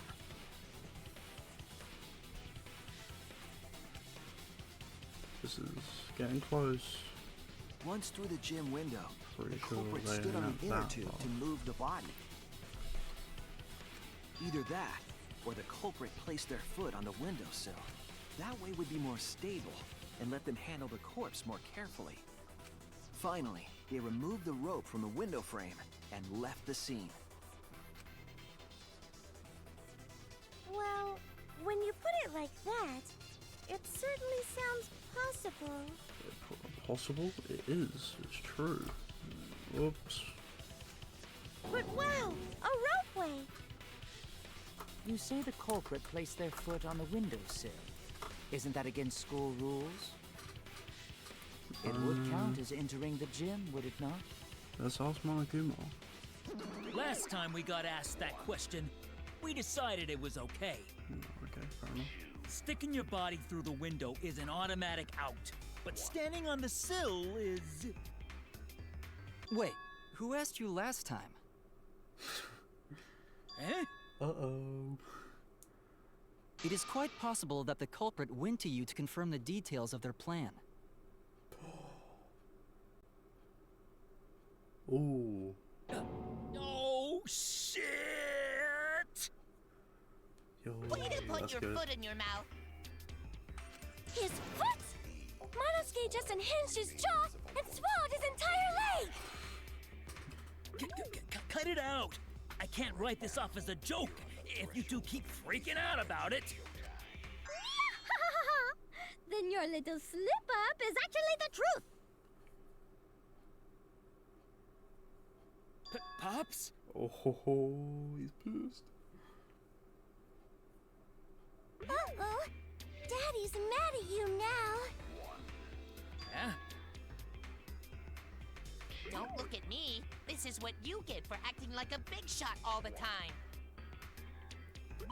This is getting close. Once through the gym window, Pretty the sure culprit they stood on have the inner that tube far. to move the body. Either that, or the culprit placed their foot on the windowsill. That way would be more stable and let them handle the corpse more carefully. Finally, they removed the rope from the window frame and left the scene. Well, when you put it like that, it certainly sounds possible. Possible? It is. It's true. Oops. But wow, a ropeway! You say the culprit placed their foot on the windowsill. Isn't that against school rules? It would count as entering the gym, would it not? Let's ask Monokuma. Last time we got asked that question, we decided it was okay. Okay, fair enough. Sticking your body through the window is an automatic out, but standing on the sill is... Wait, who asked you last time? Eh? Uh-oh. It is quite possible that the culprit went to you to confirm the details of their plan. Ooh. Oh, shit! Yo, Way to put that's your good. foot in your mouth. His foot! Monosuke just unhinged his jaw and swallowed his entire leg! Cut it out! I can't write this off as a joke if you two keep freaking out about it. Then your little slip-up is actually the truth! Pops? Oh, ho, ho, he's pissed. Uh-oh. Daddy's mad at you now. Yeah? Don't look at me. This is what you get for acting like a big shot all the time.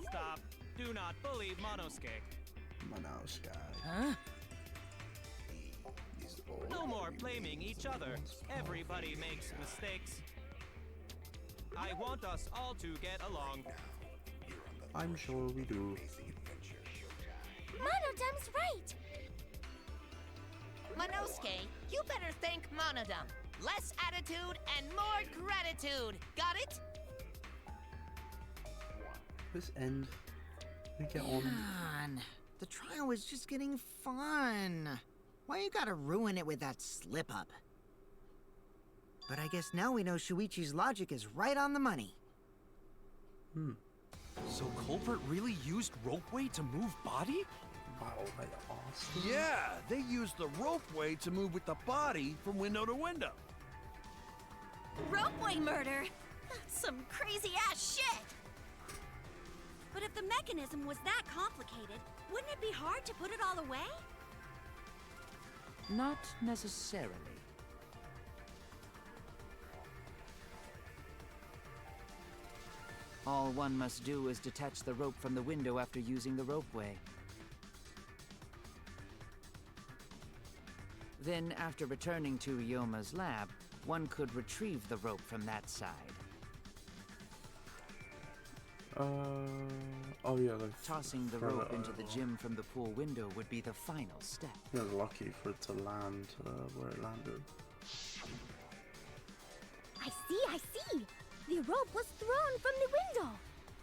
Stop. Do not bully Monosuke. Monosuke. Huh? No more blaming each other. Everybody makes mistakes. I want us all to get along. I'm sure we do. Monodum's right. Monosuke, you better thank Monodum. Less attitude and more gratitude. Got it? This end. We get on. Man, the trial was just getting fun. Why you gotta ruin it with that slip-up? But I guess now we know Shuichi's logic is right on the money. So culprit really used ropeway to move body? Wow, they asked him? Yeah, they used the ropeway to move with the body from window to window. Ropeway murder? That's some crazy-ass shit! But if the mechanism was that complicated, wouldn't it be hard to put it all away? Not necessarily. All one must do is detach the rope from the window after using the ropeway. Then, after returning to Ryoma's lab, one could retrieve the rope from that side. Oh yeah, they Tossing the rope into the gym from the pool window would be the final step. He was lucky for it to land where it landed. I see. The rope was thrown from the window.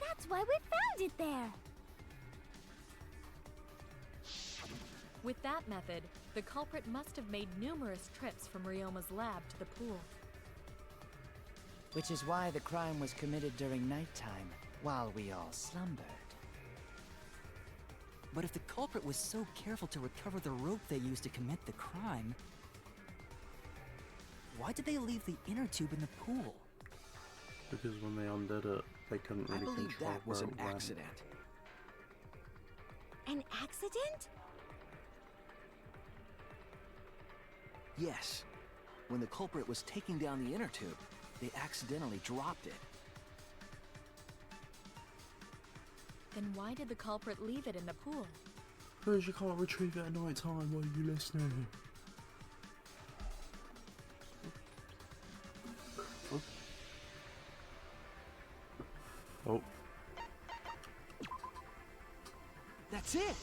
That's why we found it there. With that method, the culprit must have made numerous trips from Ryoma's lab to the pool. Which is why the crime was committed during nighttime, while we all slumbered. But if the culprit was so careful to recover the rope they used to commit the crime, why did they leave the inner tube in the pool? Because when they undid it, they couldn't I really believe control that was where an it went. accident. An accident? Yes. When the culprit was taking down the inner tube, they accidentally dropped it. Then why did the culprit leave it in the pool? Because you can't retrieve it at night time while you listening. Oh. That's it!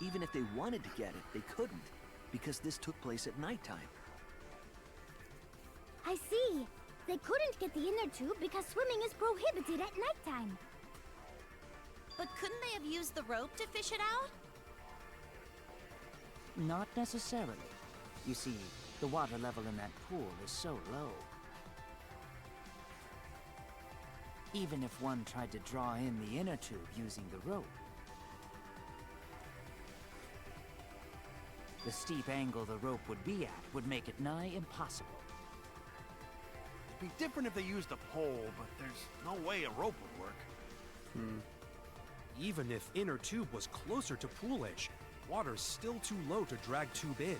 Even if they wanted to get it, they couldn't, because this took place at nighttime. I see. They couldn't get the inner tube because swimming is prohibited at nighttime. But couldn't they have used the rope to fish it out? Not necessarily. You see, the water level in that pool is so low. Even if one tried to draw in the inner tube using the rope, the steep angle the rope would be at would make it nigh impossible. It'd be different if they used a pole, but there's no way a rope would work. Even if inner tube was closer to pool edge, water's still too low to drag tube in.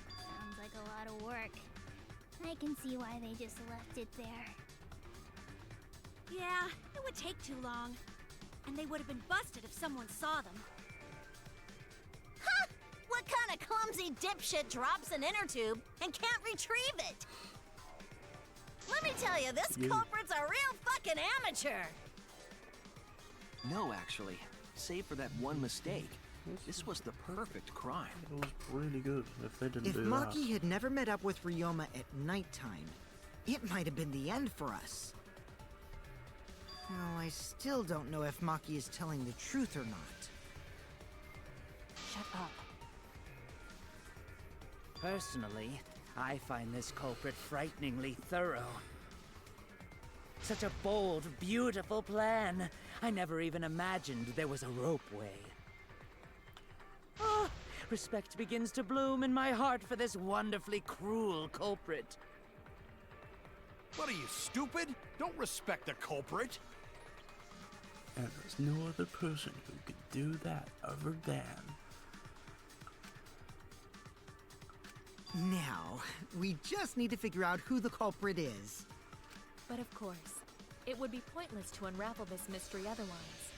Sounds like a lot of work. I can see why they just left it there. Yeah, it would take too long. And they would have been busted if someone saw them. Ha! What kind of clumsy dipshit drops an inner tube and can't retrieve it? Let me tell you, this culprit's a real fucking amateur! No, actually. Save for that one mistake. This was the perfect crime. It was really good if they didn't If do Maki had never met up with Ryoma at nighttime, it might have been the end for us. Now, I still don't know if Maki is telling the truth or not. Shut up. Personally, I find this culprit frighteningly thorough. Such a bold, beautiful plan. I never even imagined there was a ropeway. Oh, respect begins to bloom in my heart for this wonderfully cruel culprit. What are you, stupid? Don't respect the culprit. And there's no other person who could do that other than... Now, we just need to figure out who the culprit is. But of course, it would be pointless to unravel this mystery otherwise.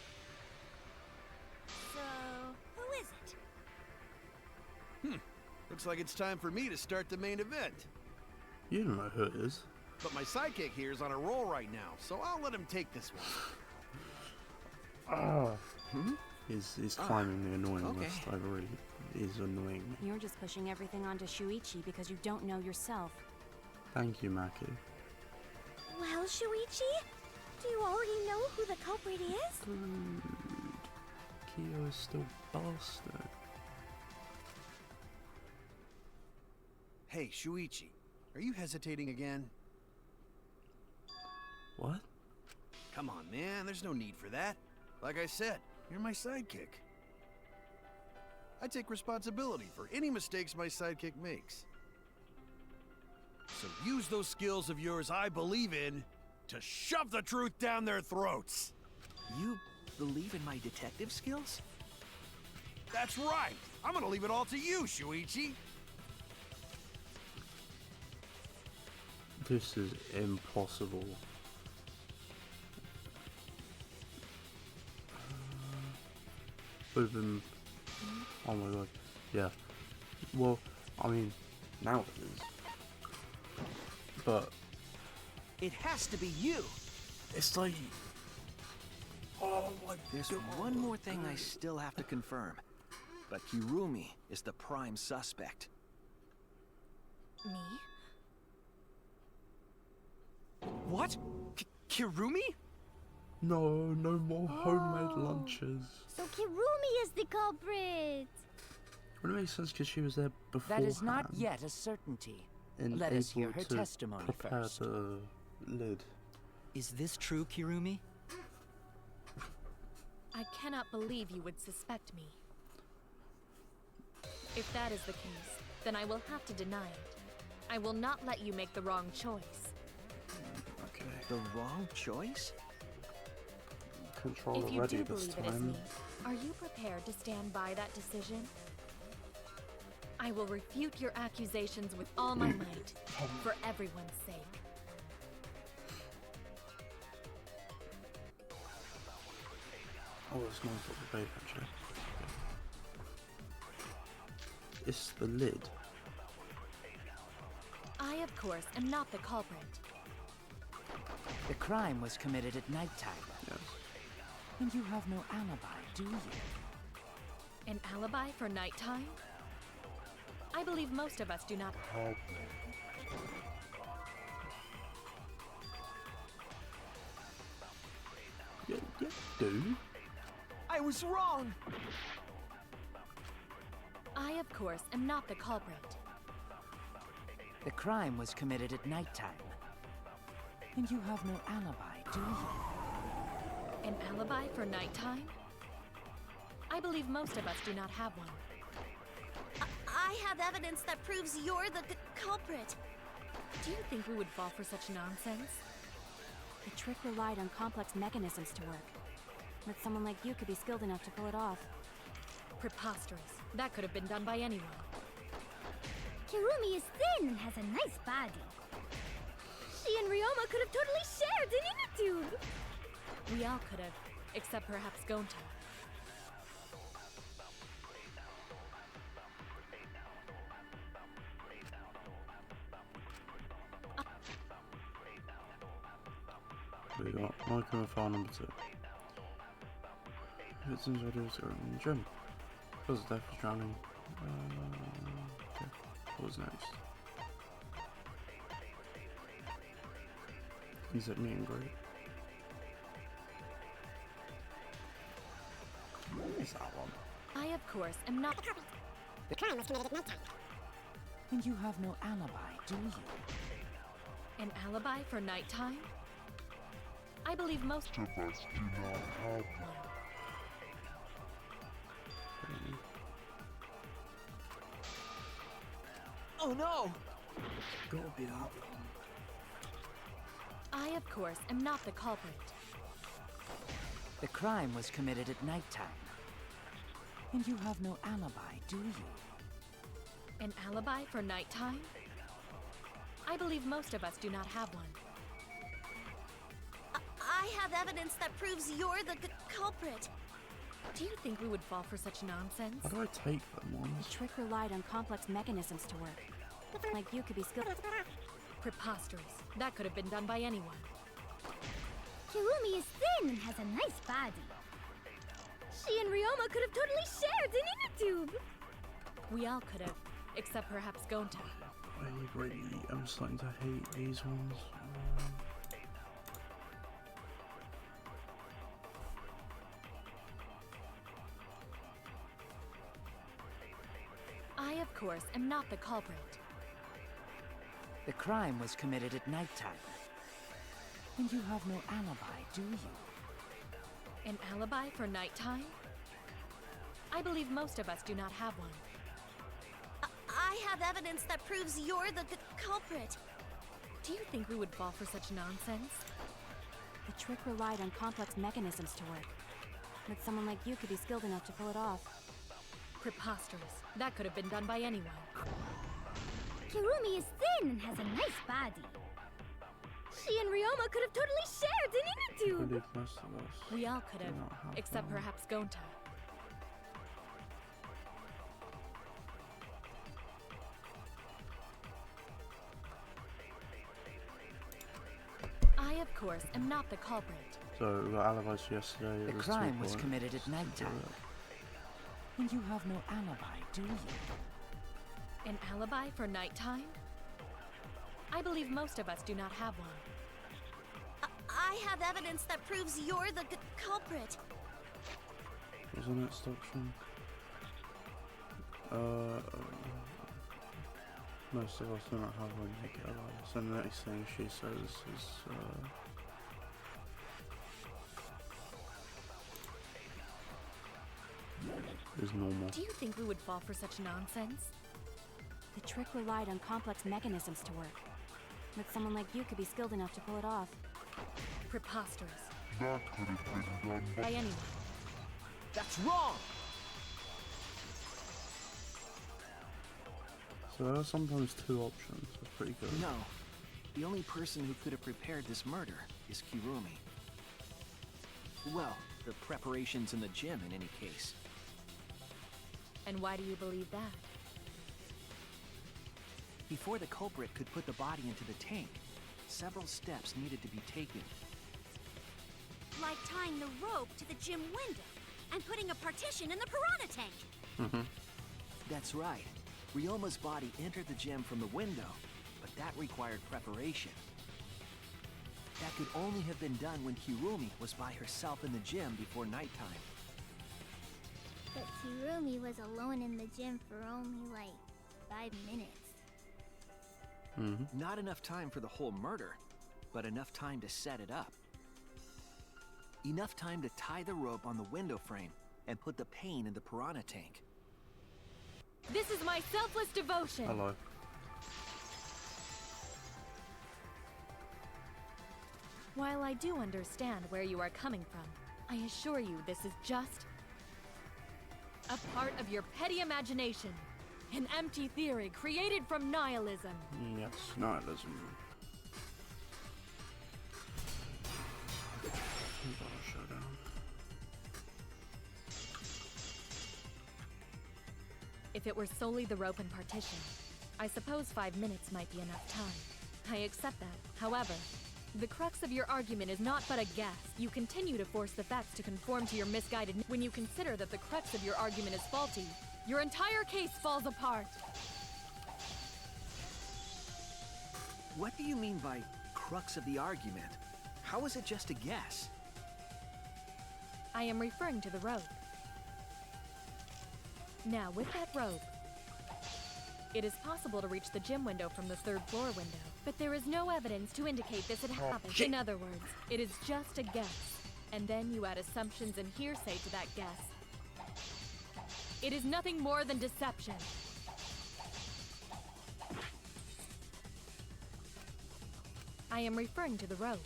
So, who is it? Looks like it's time for me to start the main event. You don't know who it is. But my sidekick here is on a roll right now, so I'll let him take this one. He's climbing the annoying okay. list. I really is annoying me. You're just pushing everything onto Shuichi because you don't know yourself. Thank you, Maki. Well, Shuichi, do you already know who the culprit is? Good. Kyo is still bastard. Hey, Shuichi, are you hesitating again? What? Come on, man, there's no need for that. Like I said, you're my sidekick. I take responsibility for any mistakes my sidekick makes. So use those skills of yours I believe in to shove the truth down their throats. You believe in my detective skills? That's right. I'm gonna leave it all to you, Shuichi. This is impossible. Open. Oh my god. Yeah. Well, I mean, now it is. But It has to be you. it's like. Oh my There's god. one more thing I still have to confirm. But Kirumi is the prime suspect. Me? What? Kirumi? No, no more homemade lunches. So Kirumi is the culprit. Would it make sense because she was there before? That is not yet a certainty. Let us hear her testimony first. The lid. Is this true, Kirumi? I cannot believe you would suspect me. If that is the case, then I will have to deny it. I will not let you make the wrong choice. Okay. The wrong choice? Controller If you ready do this believe it is time. me, are you prepared to stand by that decision? I will refute your accusations with all my might, for everyone's sake. Oh, it's not the bait actually. It's the lid. I, of course, am not the culprit. The crime was committed at nighttime. Yes. And you have no alibi, do you? An alibi for nighttime? I believe most of us do not. Yeah, do. I was wrong! I, of course, am not the culprit. The crime was committed at nighttime. And you have no alibi, do you? An alibi for nighttime? I believe most of us do not have one. I have evidence that proves you're the culprit. Do you think we would fall for such nonsense? The trick relied on complex mechanisms to work. But someone like you could be skilled enough to pull it off. Preposterous. That could have been done by anyone. Kirumi is thin and has a nice body. She and Ryoma could have totally shared an inner tube. We all could have, except perhaps Gonta. We got Michael and file number 2. Victims videos are in the gym. Cause of death is drowning. Okay. What was next? He's at meet and greet. It's that one. I, of course, am not. The crime was committed at nighttime. And you have no alibi, do you? An alibi for nighttime? I believe most of us do not have one. Oh no! Gotta be that one. I, of course, am not the culprit. The crime was committed at nighttime. And you have no alibi, do you? An alibi for nighttime? I believe most of us do not have one. I have evidence that proves you're the culprit. Do you think we would fall for such nonsense? How do I take them ones? The trick relied on complex mechanisms to work. Like you could be skilled. Preposterous. That could have been done by anyone. Kirumi is thin and has a nice body. She and Ryoma could have totally shared an inner tube. We all could have, except perhaps Gonta. I'm starting to hate these ones. I, of course, am not the culprit. The crime was committed at nighttime. And you have no alibi, do you? An alibi for nighttime? I believe most of us do not have one. I have evidence that proves you're the culprit. Do you think we would fall for such nonsense? The trick relied on complex mechanisms to work. But someone like you could be skilled enough to pull it off. Preposterous. That could have been done by anyone. Kirumi is thin and has a nice body. She and Ryoma could have totally shared an inner tube. I believe most of us. We all could have, do not have except one. perhaps Gonta. I, of course, am not the culprit. So we got alibis for yesterday. The there's crime 2 was points. committed at nighttime. And you have no alibi, do you? An alibi for nighttime? I believe most of us do not have one. I have evidence that proves you're the culprit. What's the next option? Most of us do not have one naked alibis. And the next thing she says is normal. Do you think we would fall for such nonsense? The trick relied on complex mechanisms to work. But someone like you could be skilled enough to pull it off. Preposterous. That could have been done By anyone. That's wrong! So there are sometimes 2 options. That's pretty good. No. The only person who could have prepared this murder is Kirumi. Well, the preparations in the gym in any case. And why do you believe that? Before the culprit could put the body into the tank, several steps needed to be taken. Like tying the rope to the gym window and putting a partition in the piranha tank. That's right. Ryoma's body entered the gym from the window, but that required preparation. That could only have been done when Kirumi was by herself in the gym before nighttime. But Kirumi was alone in the gym for only like 5 minutes. Not enough time for the whole murder, but enough time to set it up. Enough time to tie the rope on the window frame and put the pain in the piranha tank. This is my selfless devotion. Hello. While I do understand where you are coming from, I assure you this is just a part of your petty imagination. An empty theory created from nihilism. Yes, nihilism. Showdown. If it were solely the rope and partition, I suppose 5 minutes might be enough time. I accept that. However, the crux of your argument is not but a guess. You continue to force the facts to conform to your misguided... When you consider that the crux of your argument is faulty, your entire case falls apart. What do you mean by crux of the argument? How is it just a guess? I am referring to the rope. Now, with that rope, it is possible to reach the gym window from the 3rd floor window, but there is no evidence to indicate this had happened. In other words, it is just a guess, and then you add assumptions and hearsay to that guess. It is nothing more than deception. I am referring to the rope.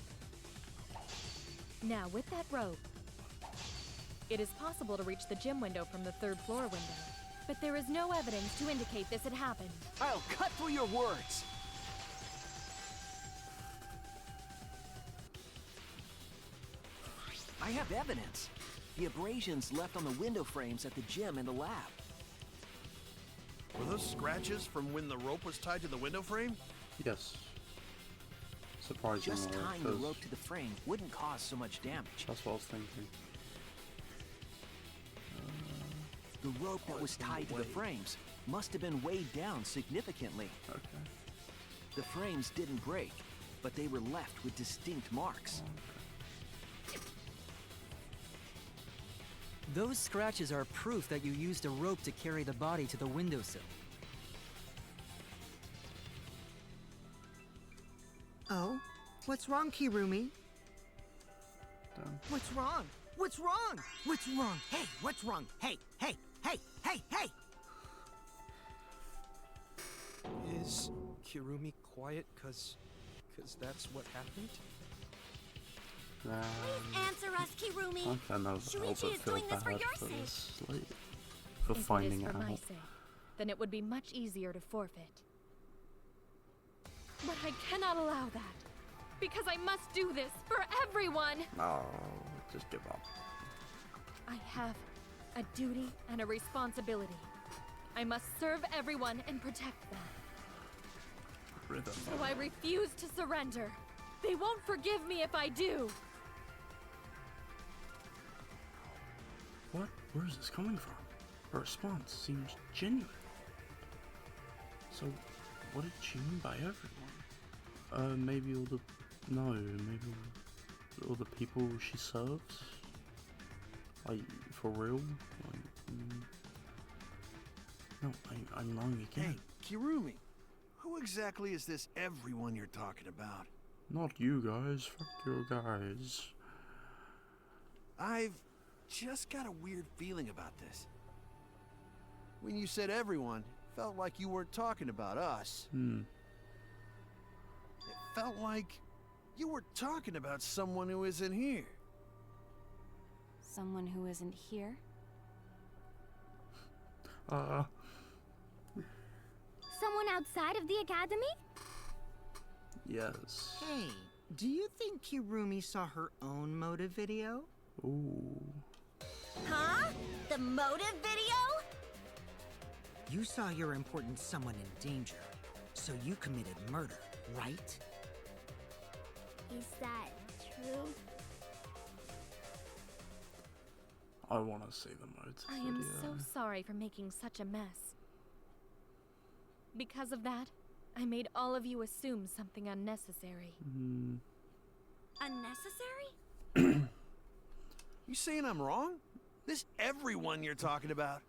Now, with that rope, it is possible to reach the gym window from the 3rd floor window, but there is no evidence to indicate this had happened. I'll cut through your words! I have evidence. The abrasions left on the window frames at the gym and the lab. Were those scratches from when the rope was tied to the window frame? Yes. Surprisingly. Just tying the rope to the frame wouldn't cause so much damage. That's what I was thinking. The rope that was tied to the frames must have been weighed down significantly. Okay. The frames didn't break, but they were left with distinct marks. Those scratches are proof that you used a rope to carry the body to the windowsill. Oh? What's wrong, Kirumi? Done. What's wrong? What's wrong? What's wrong? Hey, what's wrong? Hey, hey, hey, hey, hey! Is Kirumi quiet cause that's what happened? Please answer us, Kirumi. Okay, no, Shuichi is doing this for your sake. For If finding it is it for out. my sake, then it would be much easier to forfeit. But I cannot allow that, because I must do this for everyone. No, just give up. I have a duty and a responsibility. I must serve everyone and protect them. Rhythm. So I refuse to surrender. They won't forgive me if I do. What? Where is this coming from? Her response seems genuine. So, what did she mean by everyone? Maybe all the... No, maybe all the people she serves? Like, for real? Like, no, I'm lying again. Hey, Kirumi, who exactly is this everyone you're talking about? Not you guys, fuck you guys. I've just got a weird feeling about this. When you said everyone, it felt like you weren't talking about us. It felt like you were talking about someone who isn't here. Someone who isn't here? Someone outside of the academy? Yes. Hey, do you think Kirumi saw her own motive video? Ooh. Huh? The motive video? You saw your important someone in danger, so you committed murder, right? Is that true? I want to see the motive I video. am so sorry for making such a mess. Because of that, I made all of you assume something unnecessary. Unnecessary? You saying I'm wrong? This everyone you're talking about?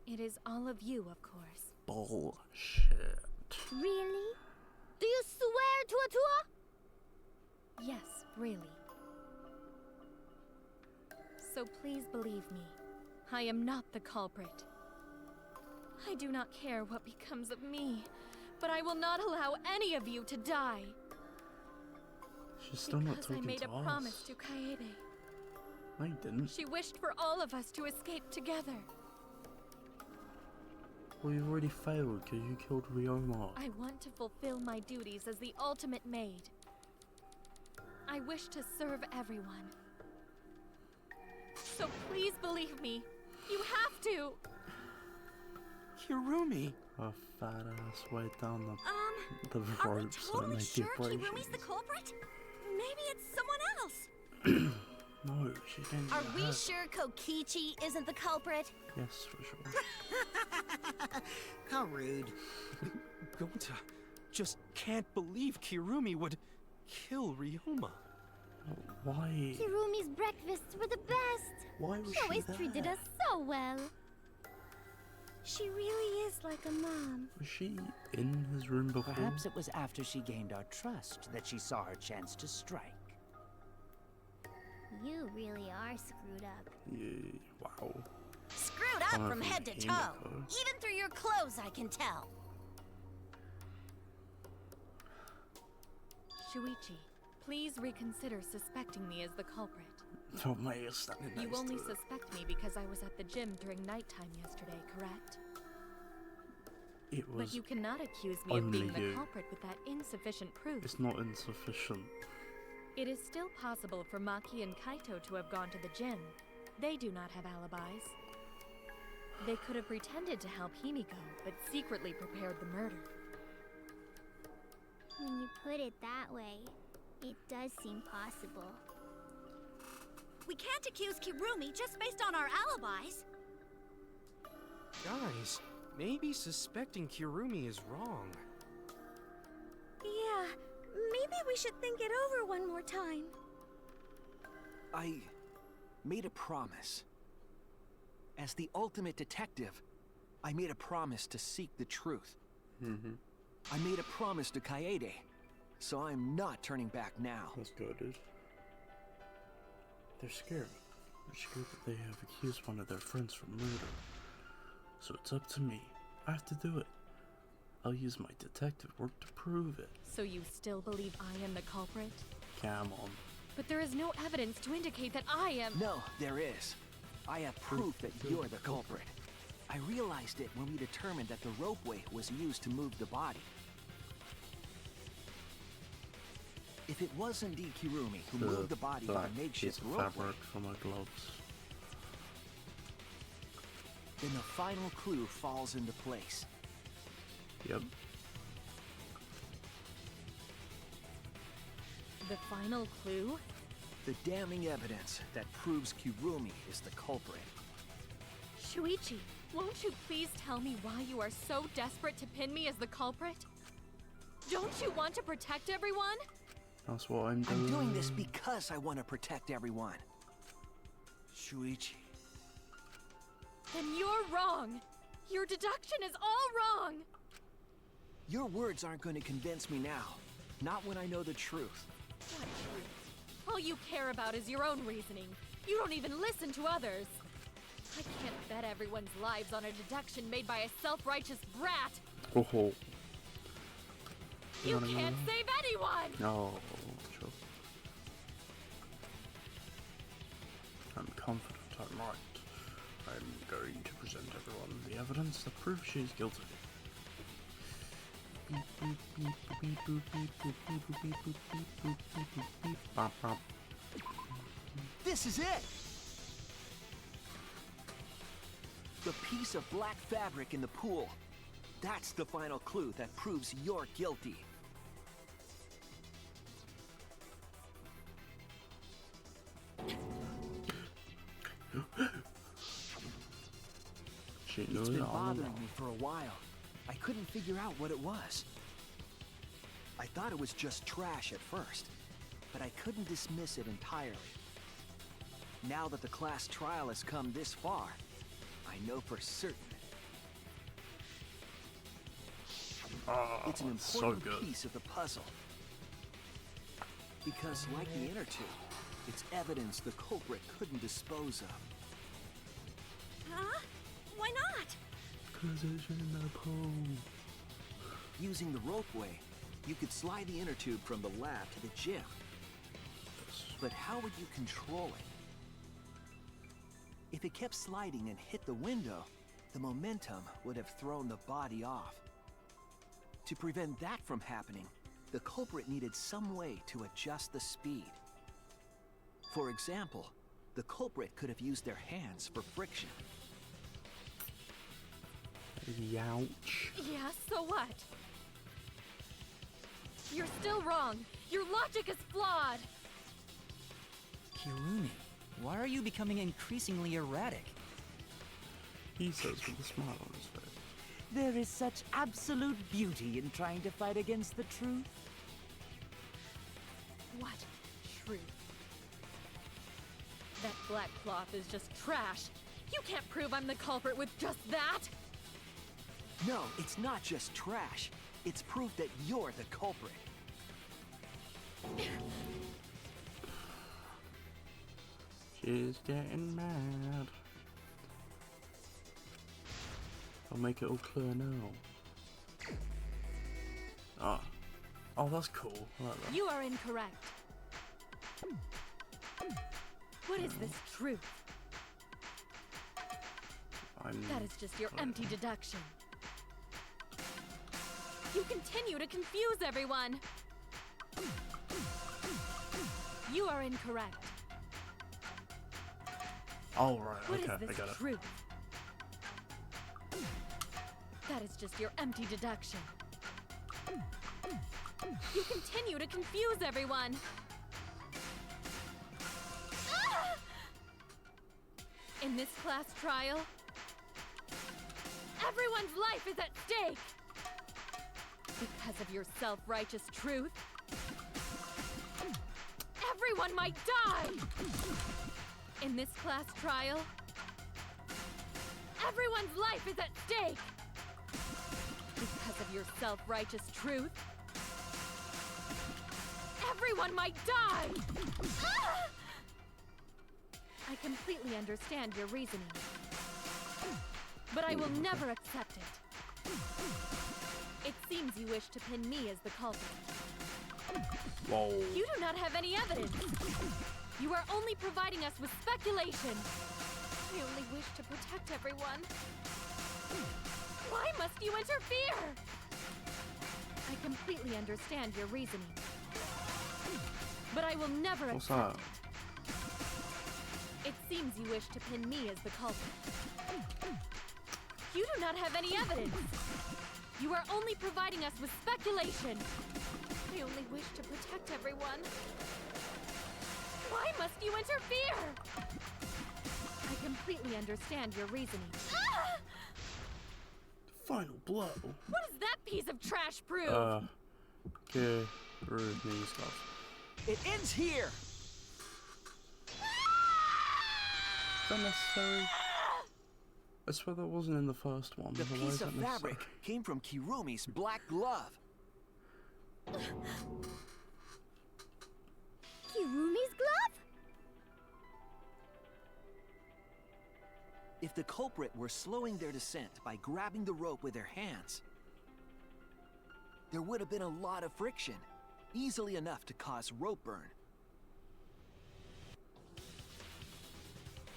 It is all of you, of course. Bullshit. Really? Do you swear to a tour? Yes, really. So please believe me, I am not the culprit. I do not care what becomes of me, but I will not allow any of you to die. She's still not Because talking I made to a us. promise to Kaede. No, you didn't. She wished for all of us to escape together. Well, you already failed because you killed Ryoma. I want to fulfill my duties as the ultimate maid. I wish to serve everyone. So please believe me. You have to. Kirumi! A fat ass way down the Are we ropes that totally make sure the Kirumi's the culprit? Maybe it's someone else. No, she didn't. Are get we hurt. sure Kokichi isn't the culprit? Yes, for sure. How rude. Gonta just can't believe Kirumi would kill Ryoma. Why? Kirumi's breakfasts were the best. Why was She always there? treated us so well. She really is like a mom. Was she in his room before? Perhaps it was after she gained our trust that she saw her chance to strike. You really are screwed up. Yeah, wow. Screwed up One from of head them to Himiko. toe. Even through your clothes, I can tell. Shuichi, please reconsider suspecting me as the culprit. Oh, mate, you're standing You next only to it. suspect me because I was at the gym during nighttime yesterday, correct? It was. But you cannot accuse me of only being the you. culprit with that insufficient proof. It's not insufficient. It is still possible for Maki and Kaito to have gone to the gym. They do not have alibis. They could have pretended to help Himiko, but secretly prepared the murder. When you put it that way, it does seem possible. We can't accuse Kirumi just based on our alibis. Guys, maybe suspecting Kirumi is wrong. Yeah, maybe we should think it over one more time. I made a promise. As the ultimate detective, I made a promise to seek the truth. I made a promise to Kaede, so I'm not turning back now. That's good, dude. They're scared. They're scared that they have accused one of their friends from murder. So it's up to me. I have to do it. I'll use my detective work to prove it. So you still believe I am the culprit? Come on. But there is no evidence to indicate that I am— No, there is. I have proof that you're the culprit. I realized it when we determined that the ropeway was used to move the body. If it was indeed Kirumi who moved the body by black makeshift piece of ropeway, fabric for my gloves. then the final clue falls into place. Yep. the final clue? The damning evidence that proves Kirumi is the culprit. Shuichi, won't you please tell me why you are so desperate to pin me as the culprit? Don't you want to protect everyone? That's what I'm doing. I'm doing this because I want to protect everyone. Shuichi. Then you're wrong. Your deduction is all wrong. Your words aren't going to convince me now. Not when I know the truth. What truth? All you care about is your own reasoning. You don't even listen to others. I can't bet everyone's lives on a deduction made by a self-righteous brat. Oh. You can't save anyone! No, sure. I'm confident I'm right. I'm going to present everyone the evidence that proves she's guilty. Beep, boop, beep, boop, beep, boop, beep, boop, beep, boop, beep, boop, beep, boop, beep, boop, beep, bop, bop. This is it! The piece of black fabric in the pool. That's the final clue that proves you're guilty. It's been bothering me for a while. I couldn't figure out what it was. I thought it was just trash at first, but I couldn't dismiss it entirely. Now that the class trial has come this far, I know for certain. It's an important piece of the puzzle. Because like the inner tube, it's evidence the culprit couldn't dispose of. Huh? Why not? 'Cause it's in the pool. Using the ropeway, you could slide the inner tube from the lab to the gym. But how would you control it? If it kept sliding and hit the window, the momentum would have thrown the body off. To prevent that from happening, the culprit needed some way to adjust the speed. For example, the culprit could have used their hands for friction. Youch. Yeah, so what? You're still wrong. Your logic is flawed. Kirumi, why are you becoming increasingly erratic? He says with a smile on his face. There is such absolute beauty in trying to fight against the truth. What truth? That black cloth is just trash. You can't prove I'm the culprit with just that. No, it's not just trash. It's proof that you're the culprit. She's getting mad. I'll make it all clear now. Ah. Oh, that's cool. I like that. You are incorrect. What is this truth? That is just your empty deduction. You continue to confuse everyone. You are incorrect. Oh, right. What Okay, is this I got it. truth? That is just your empty deduction. You continue to confuse everyone. Ah! In this class trial, everyone's life is at stake. Because of your self-righteous truth, everyone might die. In this class trial, everyone's life is at stake. Because of your self-righteous truth, everyone might die! Ah! I completely understand your reasoning, but I will never accept it. It seems you wish to pin me as the culprit. Whoa. You do not have any evidence. You are only providing us with speculation. I only wish to protect everyone. Why must you interfere? I completely understand your reasoning, but I will never What's accept that? it. It seems you wish to pin me as the culprit. You do not have any evidence. You are only providing us with speculation. I only wish to protect everyone. Why must you interfere? I completely understand your reasoning. Ah! Final blow. What does that piece of trash prove? Okay, rude me stuff. It ends here. Is that necessary? I swear that wasn't in the first one. The Why piece is of that necessary? fabric came from Kirumi's black glove. Kirumi's glove? If the culprit were slowing their descent by grabbing the rope with their hands, there would have been a lot of friction, easily enough to cause rope burn.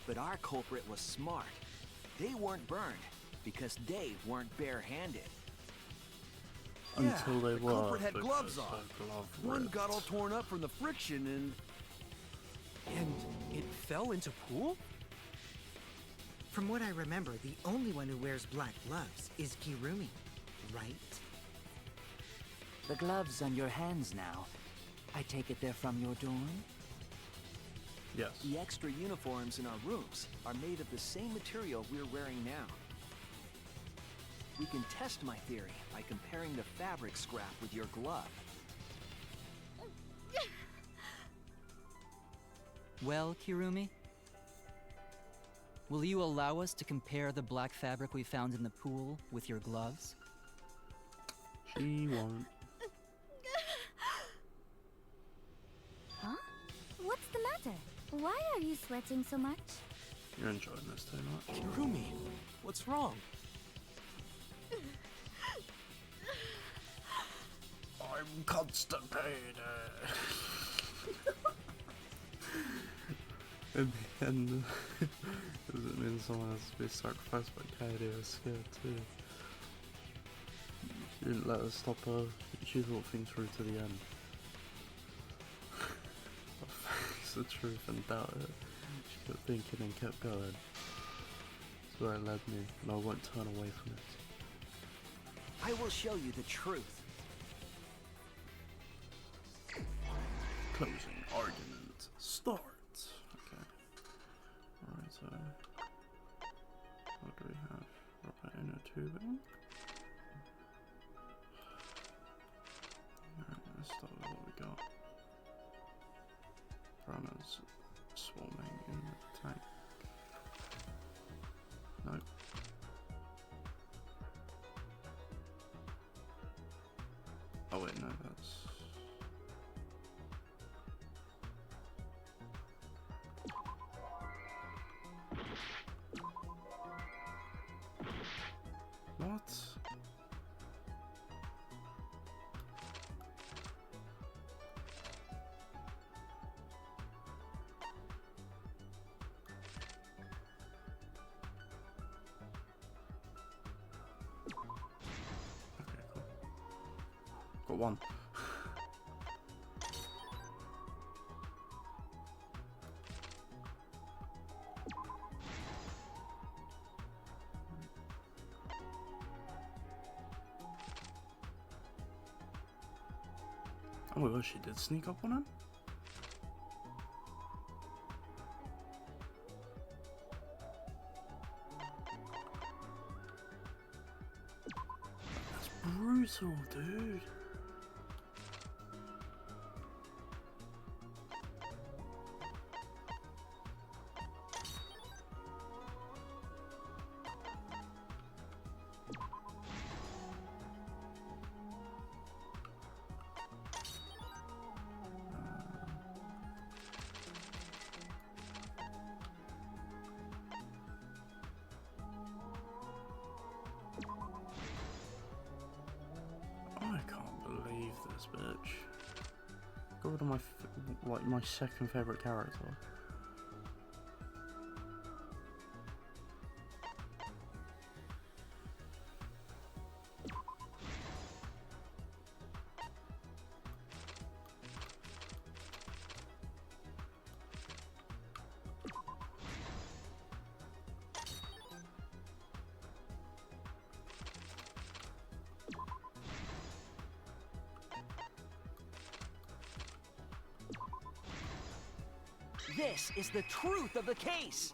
But our culprit was smart. They weren't burned because they weren't barehanded. Until they the were. culprit had because gloves on. the glove One ripped. got all torn up from the friction And it fell into pool? From what I remember, the only one who wears black gloves is Kirumi, right? The gloves on your hands now. I take it they're from your dorm? Yes. The extra uniforms in our rooms are made of the same material we're wearing now. We can test my theory by comparing the fabric scrap with your glove. Well, Kirumi? Will you allow us to compare the black fabric we found in the pool with your gloves? She won't. Huh? What's the matter? Why are you sweating so much? You're enjoying this too much. Kirumi, what's wrong? I'm constipated. In the end, does it mean someone has to be sacrificed by Katie? I was scared too. She didn't let us stop her. She thought things through to the end. I faced the truth and doubted it. She kept thinking and kept going. That's where it led me, and I won't turn away from it. I will show you the truth. Closing argument start. Okay. Alright, so what do we have? Rubber inner tubing. Alright, let's start with what we got. Piranhas swarming in the tank. Nope. Oh wait, no, that's... What? Okay, cool. Got one. Oh my gosh, she did sneak up on him? That's brutal, dude. I can't believe this bitch. Got rid of my second favorite character. This is the truth of the case.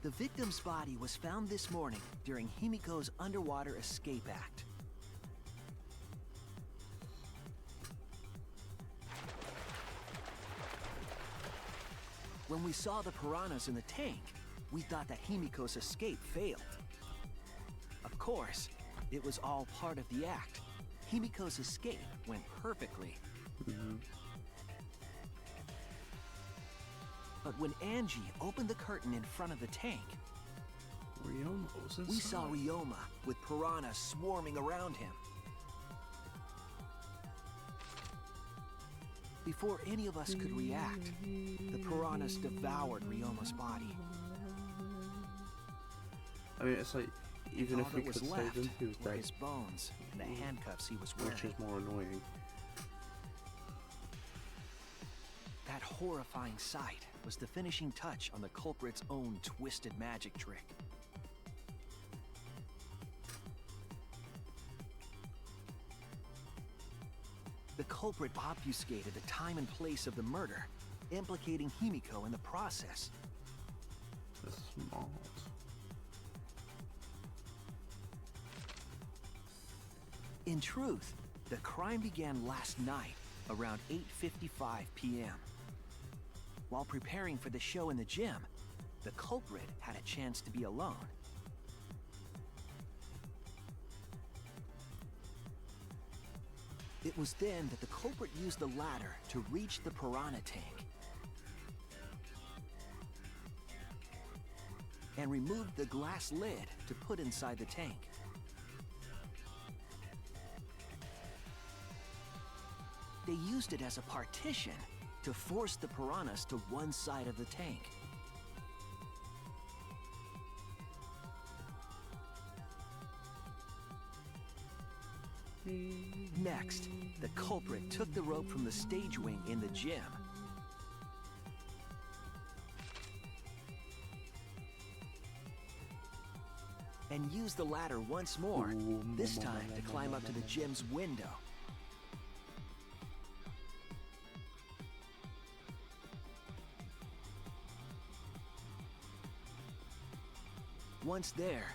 The victim's body was found this morning during Himiko's underwater escape act. When we saw the piranhas in the tank, we thought that Himiko's escape failed. Of course, it was all part of the act. Himiko's escape went perfectly. But when Angie opened the curtain in front of the tank, Ryoma was inside. we saw Ryoma with piranhas swarming around him. Before any of us could react, the piranhas devoured Ryoma's body. I mean, it's like, even All if we that could was save left him, he was were dead. his bones and the handcuffs he was wearing. Which is more annoying. That horrifying sight was the finishing touch on the culprit's own twisted magic trick. The culprit obfuscated the time and place of the murder, implicating Himiko in the process. That's smart. In truth, the crime began last night, around 8:55 p.m. While preparing for the show in the gym, the culprit had a chance to be alone. It was then that the culprit used the ladder to reach the piranha tank and removed the glass lid to put inside the tank. They used it as a partition to force the piranhas to one side of the tank. Next, the culprit took the rope from the stage wing in the gym and used the ladder once more, this time to climb up to the gym's window. Once there,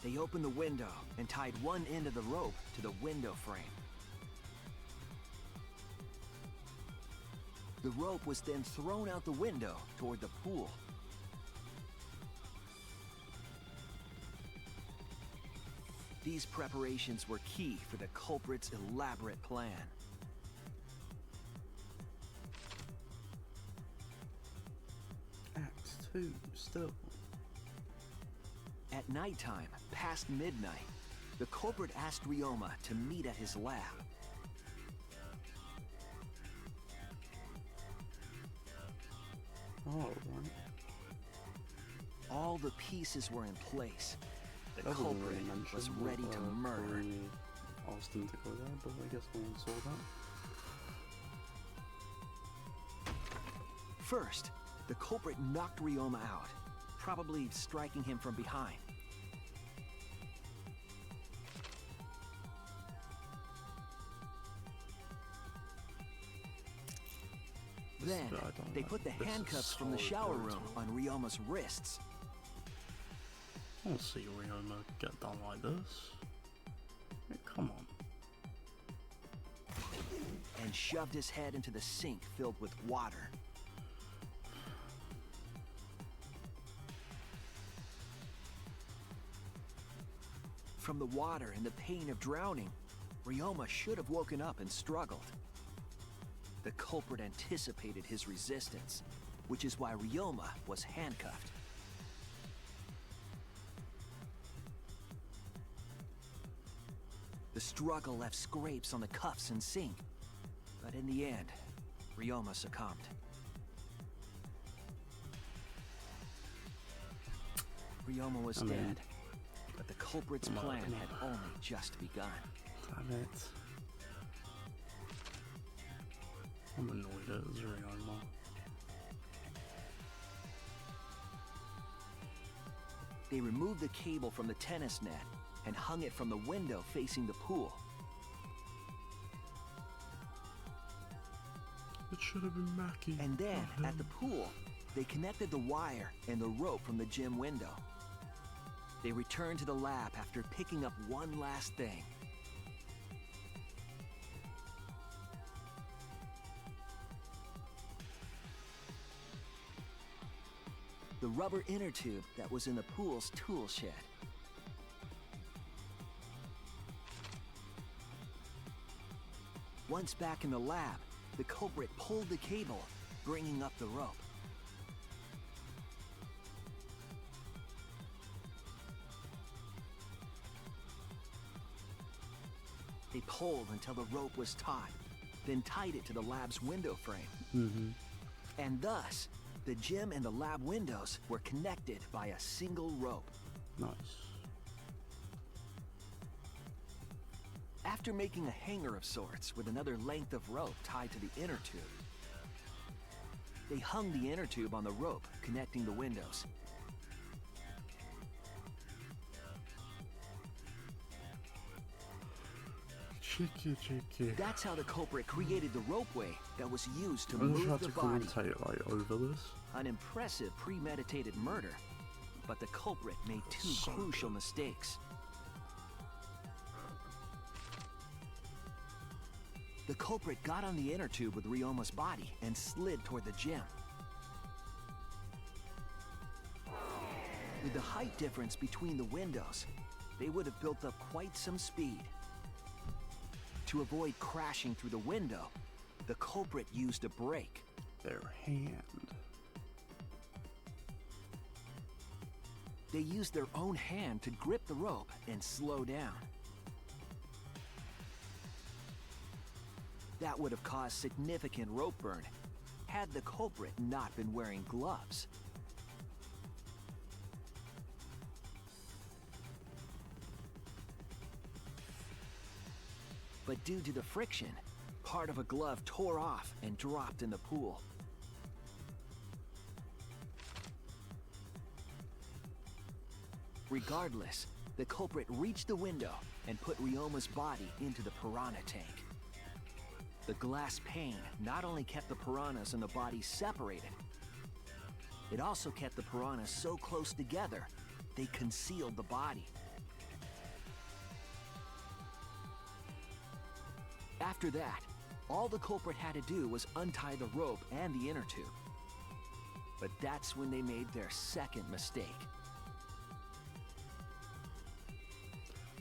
they opened the window and tied one end of the rope to the window frame. The rope was then thrown out the window toward the pool. These preparations were key for the culprit's elaborate plan. Act 2, still. At nighttime, past midnight, the culprit asked Ryoma to meet at his lab. Oh, right. All the pieces were in place. The culprit was ready to murder. Asked him to go there, but I guess no one saw that. First, the culprit knocked Ryoma out, probably striking him from behind. Then, they put the handcuffs from the shower room on Ryoma's wrists. I don't see Ryoma get done like this. Hey, come on. And shoved his head into the sink filled with water. From the water and the pain of drowning, Ryoma should have woken up and struggled. The culprit anticipated his resistance, which is why Ryoma was handcuffed. The struggle left scrapes on the cuffs and sink, but in the end, Ryoma succumbed. Ryoma was dead, but the culprit's plan had only just begun. Damn it. I'm annoyed at Ryoma. They removed the cable from the tennis net and hung it from the window facing the pool. It should have been Mackie. And then, at the pool, they connected the wire and the rope from the gym window. They returned to the lab after picking up one last thing. The rubber inner tube that was in the pool's tool shed. Once back in the lab, the culprit pulled the cable, bringing up the rope. They pulled until the rope was taut, then tied it to the lab's window frame. And thus, the gym and the lab windows were connected by a single rope. Nice. After making a hanger of sorts with another length of rope tied to the inner tube, they hung the inner tube on the rope connecting the windows. Cheeky. That's how the culprit created the ropeway that was used to I'm gonna try move the to body. commentate like over this. An impressive premeditated murder, but the culprit made two crucial mistakes. The culprit got on the inner tube with Ryoma's body and slid toward the gym. With the height difference between the windows, they would have built up quite some speed. To avoid crashing through the window, the culprit used a brake. Their hand. They used their own hand to grip the rope and slow down. That would have caused significant rope burn had the culprit not been wearing gloves. But due to the friction, part of a glove tore off and dropped in the pool. Regardless, the culprit reached the window and put Ryoma's body into the piranha tank. The glass pane not only kept the piranhas and the body separated, it also kept the piranhas so close together, they concealed the body. After that, all the culprit had to do was untie the rope and the inner tube. But that's when they made their second mistake.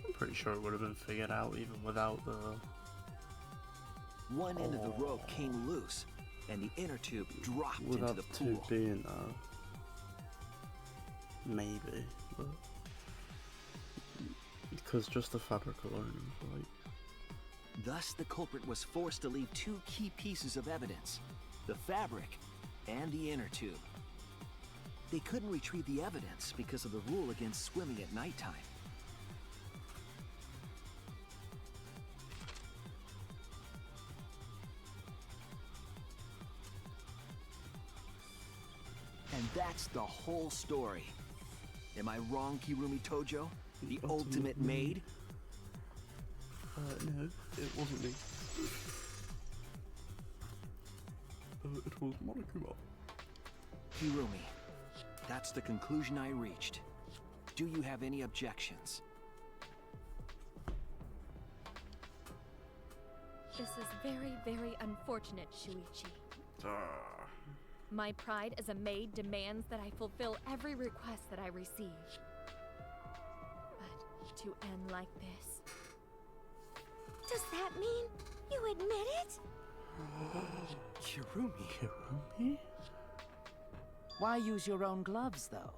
I'm pretty sure it would have been figured out even without the... One end of the rope came loose, and the inner tube dropped without into the the tube pool. being maybe, but because just the fabric alone, like. Thus, the culprit was forced to leave two key pieces of evidence: the fabric and the inner tube. They couldn't retrieve the evidence because of the rule against swimming at nighttime. And that's the whole story. Am I wrong, Kirumi Tojo? The ultimate maid? No, it wasn't me. It was Monokuma. Kirumi, that's the conclusion I reached. Do you have any objections? This is very, very unfortunate, Shuichi. My pride as a maid demands that I fulfill every request that I receive. But to end like this... Does that mean you admit it? Kirumi? Why use your own gloves, though?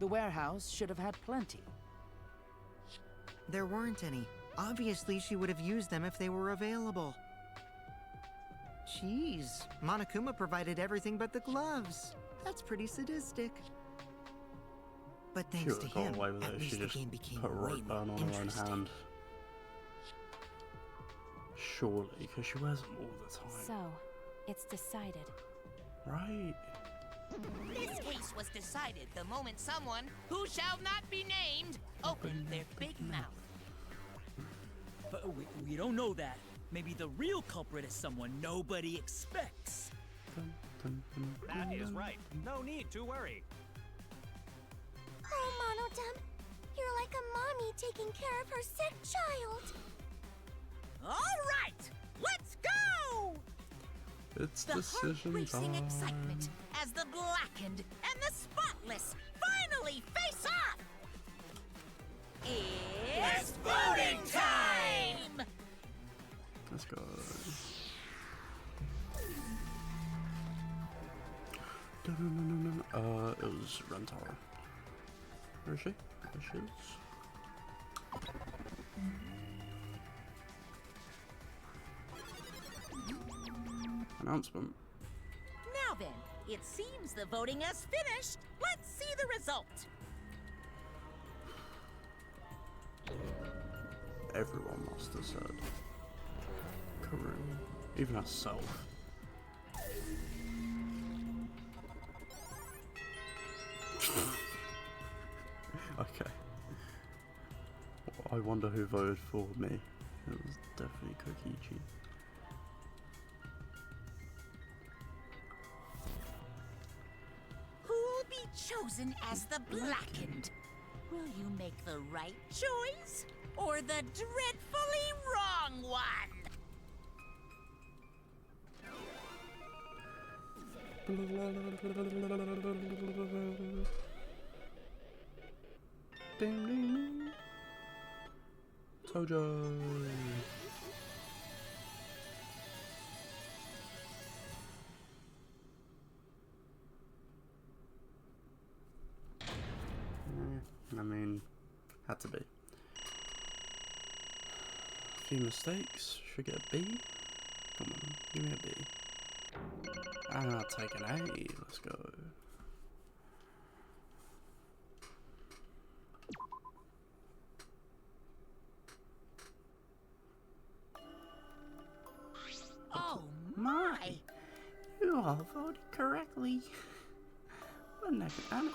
The warehouse should have had plenty. There weren't any. Obviously, she would have used them if they were available. Jeez, Monokuma provided everything but the gloves. That's pretty sadistic. But thanks to him, at least the game became way more on her own interesting. hand. Surely, because she wears them all the time. So, it's decided. Right. This case was decided the moment someone, who shall not be named, opened their big mouth. But we don't know that. Maybe the real culprit is someone nobody expects. That is right. No need to worry. Oh, Monodam, you're like a mommy taking care of her sick child. All right, let's go! It's The decision heart-racing time. excitement as the blackened and the spotless finally face off! It's voting time! Let's go. It was Rentaro. Where is she? There she is. Announcement. Now then, it seems the voting has finished. Let's see the result. Everyone must have said. Karun. Even herself. Okay. I wonder who voted for me. It was definitely Kokichi. Who'll be chosen as the blackened? Will you make the right choice or the dreadfully wrong one? Ding, ding, ding. Tojo. I mean, had to be. A few mistakes. Should get a B. Come on, give me a B. I'll take an A. Let's go. Oh my! You all voted correctly. What next? Oh,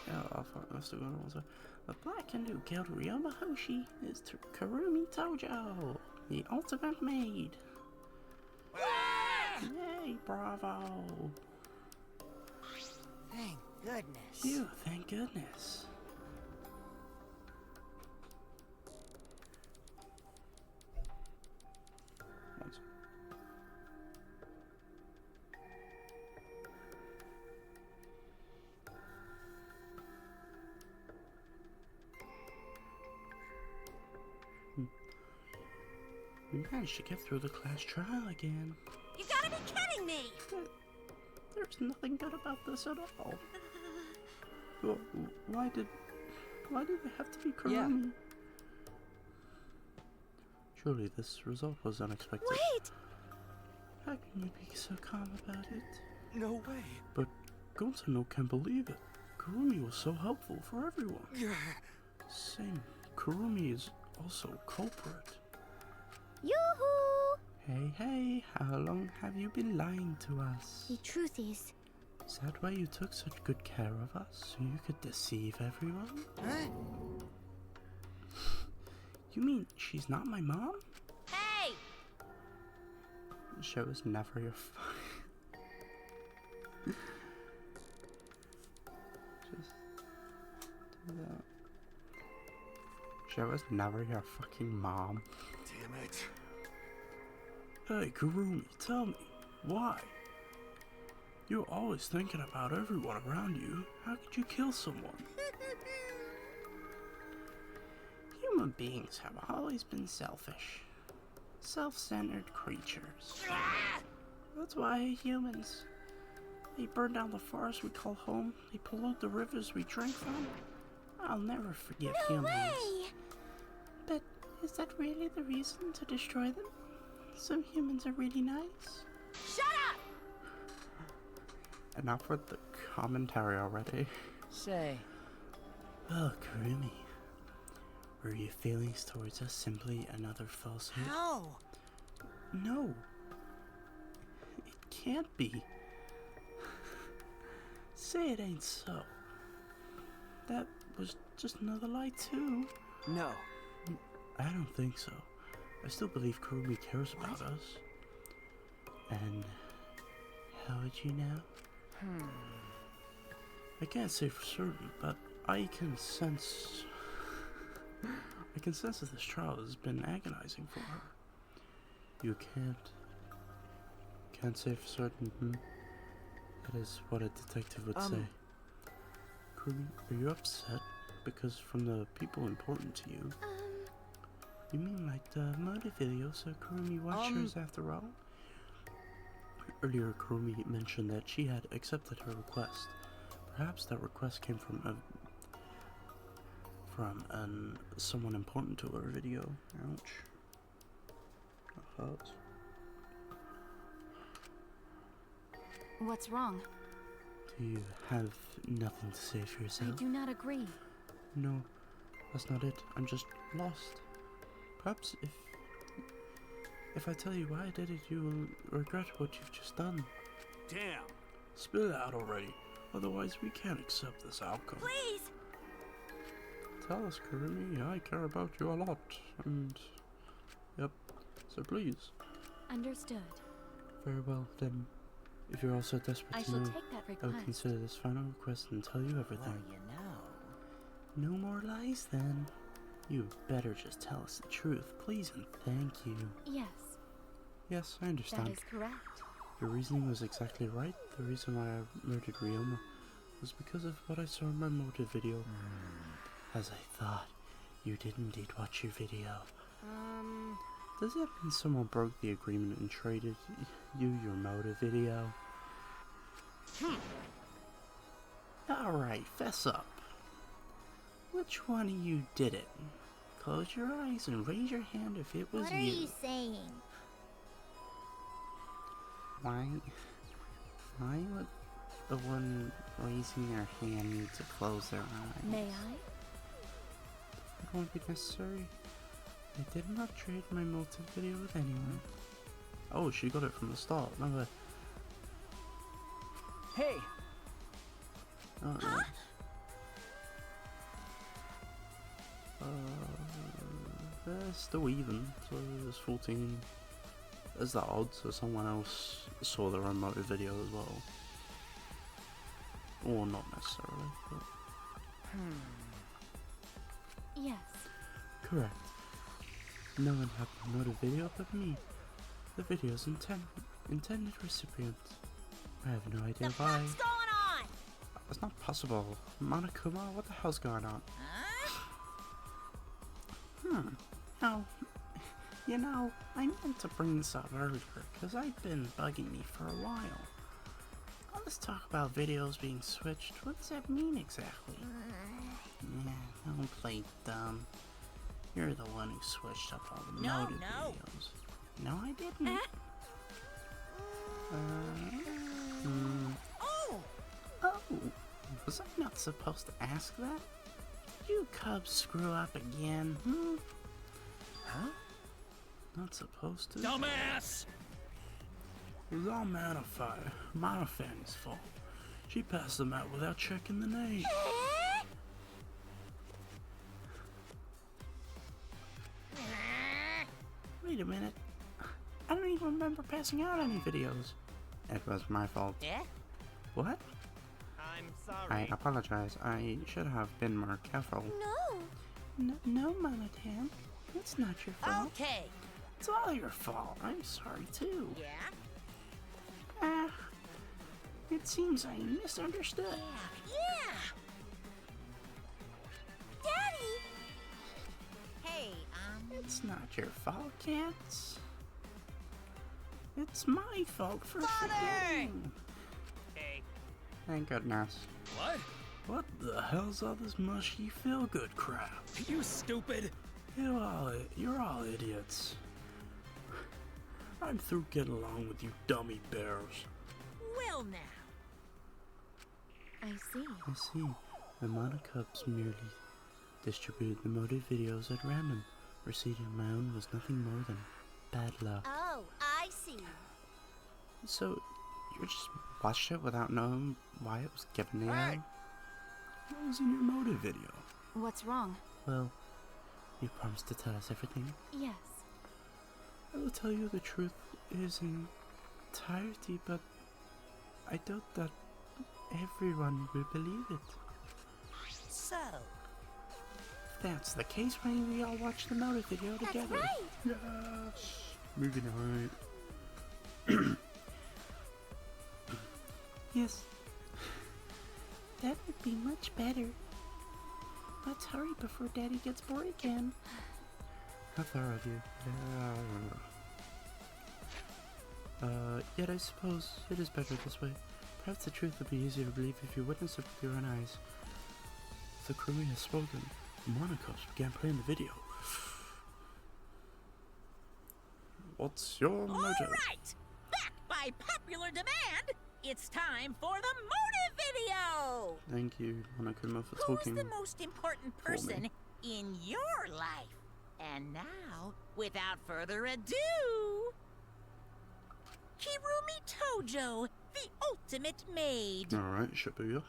fuck, let's do it also. The Black Hindu killed Ryoma Hoshi is Kurumi Tojo, the ultimate maid. Yay, bravo! Thank goodness. Phew, thank goodness. We managed to get through the class trial again. You gotta be kidding me! There's nothing good about this at all. Well, why did they have to be Kurumi? Yeah. Surely this result was unexpected. Wait! How can you be so calm about it? No way. But Gonzalo can't believe it. Kurumi was so helpful for everyone. Same. Kurumi is also culprit. Yoo-hoo! Hey, hey, how long have you been lying to us? The truth is, that why you took such good care of us? So you could deceive everyone? Huh? You mean she's not my mom? Hey! Show was never your Just do that. Show was never your fucking mom. Damn it. Hey, Kurumi, tell me, why? You're always thinking about everyone around you. How could you kill someone? Human beings have always been selfish. Self-centered creatures. That's why I hate humans. They burn down the forest we call home. They pollute the rivers we drink from. I'll never forgive humans. way! But is that really the reason to destroy them? Some humans are really nice. Shut up! Enough with the commentary already. Say, Well, Kurumi, were your feelings towards us simply another falsehood? How? No. It can't be. Say it ain't so. That was just another lie too. No. I don't think so. I still believe Kurumi cares about us. And how would you know? I can't say for certain, but I can sense that this trial has been agonizing for her. You can't say for certain, That is what a detective would say. Kurumi, are you upset? Because from the people important to you. You mean like the motive video, so Kurumi watched yours after all? Earlier, Kurumi mentioned that she had accepted her request. Perhaps that request came from someone important to her video. Ouch. That hurts. What's wrong? Do you have nothing to say for yourself? I do not agree. No, that's not it. I'm just lost. Perhaps if I tell you why I did it, you will regret what you've just done. Damn. Spill it out already. Otherwise, we can't accept this outcome. Please! Tell us, Kurumi. I care about you a lot. And, yep. So please. Understood. Very well, then. If you're also desperate I to shall know, take that I will request. consider this final request and tell you everything. Well, you know. No more lies, then. You better just tell us the truth, please and thank you. Yes, Yes, I understand. that is correct. Your reasoning was exactly right. The reason why I murdered Ryoma was because of what I saw in my motive video. As I thought, you did indeed watch your video. Does that mean someone broke the agreement and traded you your motive video? Alright, fess up. Which one of you did it? Close your eyes and raise your hand if it was you. What are you saying? Why would the one raising their hand need to close their eyes? May I? It won't be necessary. I did not trade my motive video with anyone. Oh, she got it from the start. Remember? Hey! Oh, Huh? They're still even, so there's 14. There's that odd, so someone else saw their own motive video as well. Or not necessarily, but... Yes. Correct. No one had the motive video but me. The video's intended recipient. I have no idea why. What's going on? It's not possible. Monokuma, what the hell's going on? Now, you know, I meant to bring this up earlier, because I've been bugging me for a while. All this talk about videos being switched, what does that mean exactly? Yeah, don't play dumb. You're the one who switched up all the motive videos. No, I didn't. Oh, was I not supposed to ask that? Did you cubs screw up again, Huh? Not supposed to? Dumbass! It was all Manafan's fault. She passed them out without checking the name. Wait a minute. I don't even remember passing out any videos. It was my fault. Yeah? What? I'm sorry. I apologize. I should have been more careful. No, Mama Tam. It's not your fault. Okay. It's all your fault. I'm sorry too. Yeah? It seems I misunderstood. Yeah! Daddy! Hey, It's not your fault, cats. It's my fault for forgetting. Hey. Thank goodness. What? What the hell's all this mushy feel-good crap? You stupid! You're all idiots. I'm through getting along with you dummy bears. Well now. I see. I see. The Monocubs merely distributed the motive videos at random. Receiving my own was nothing more than bad luck. Oh, I see. So, you just watched it without knowing why it was given to you? What was in your motive video? What's wrong? Well, you promised to tell us everything. Yes. I will tell you the truth is in entirety, but I doubt that everyone will believe it. So, If that's the case, why don't we all watch the motive video together? That's right. Yes! Movie night. Yes. That would be much better. Let's hurry before Daddy gets bored again. How far of you? Yet I suppose it is better this way. Perhaps the truth would be easier to believe if you witness it with your own eyes. The crewmate has spoken. The Monocubs began playing the video. What's your motive? alright! Backed by popular demand, it's time for the motive video! Thank you, Monokuma, for Who's talking. the most important for me. person in your life? And now, without further ado, Kirumi Tojo, the ultimate maid. Alright, Shibuya.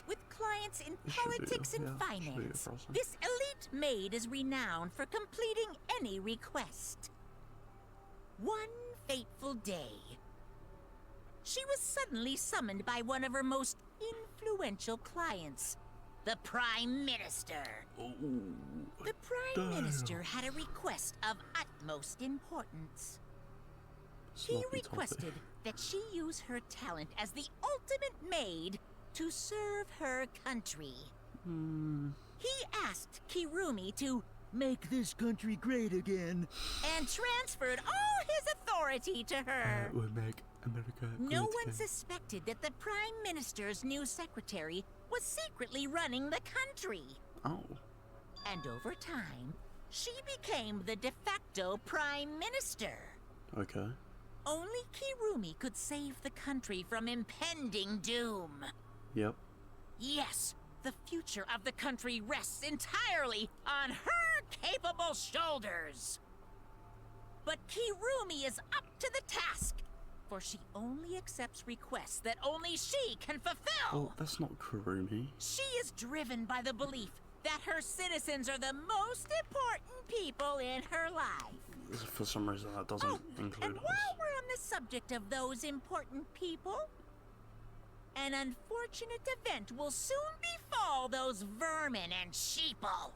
With clients in It should be, politics and yeah, it should be finance, across them. this elite maid is renowned for completing any request. One fateful day, she was suddenly summoned by one of her most influential clients, the Prime Minister. The Prime Minister had a request of utmost importance. He Sloppy toffee. requested that she use her talent as the ultimate maid to serve her country. He asked Kirumi to make this country great again and transferred all his authority to her. We'll make America No great one again. suspected that the Prime Minister's new secretary was secretly running the country. Oh. And over time, she became the de facto Prime Minister. Okay. Only Kirumi could save the country from impending doom. Yep. Yes, the future of the country rests entirely on her capable shoulders. But Kirumi is up to the task, for she only accepts requests that only she can fulfill. Oh, that's not Kurumi. She is driven by the belief that her citizens are the most important people in her life. For some reason, that doesn't include And us. while we're on the subject of those important people, an unfortunate event will soon befall those vermin and sheeple.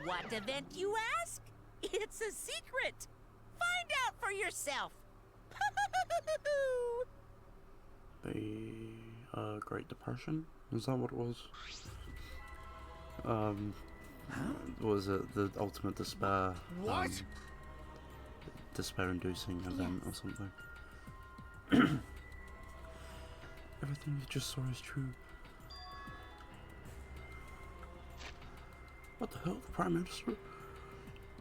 What event, you ask? It's a secret. Find out for yourself. The Great Depression? Is that what it was? Was it the ultimate despair? What? Despair-inducing event or something? Everything you just saw is true. What the hell? The Prime Minister?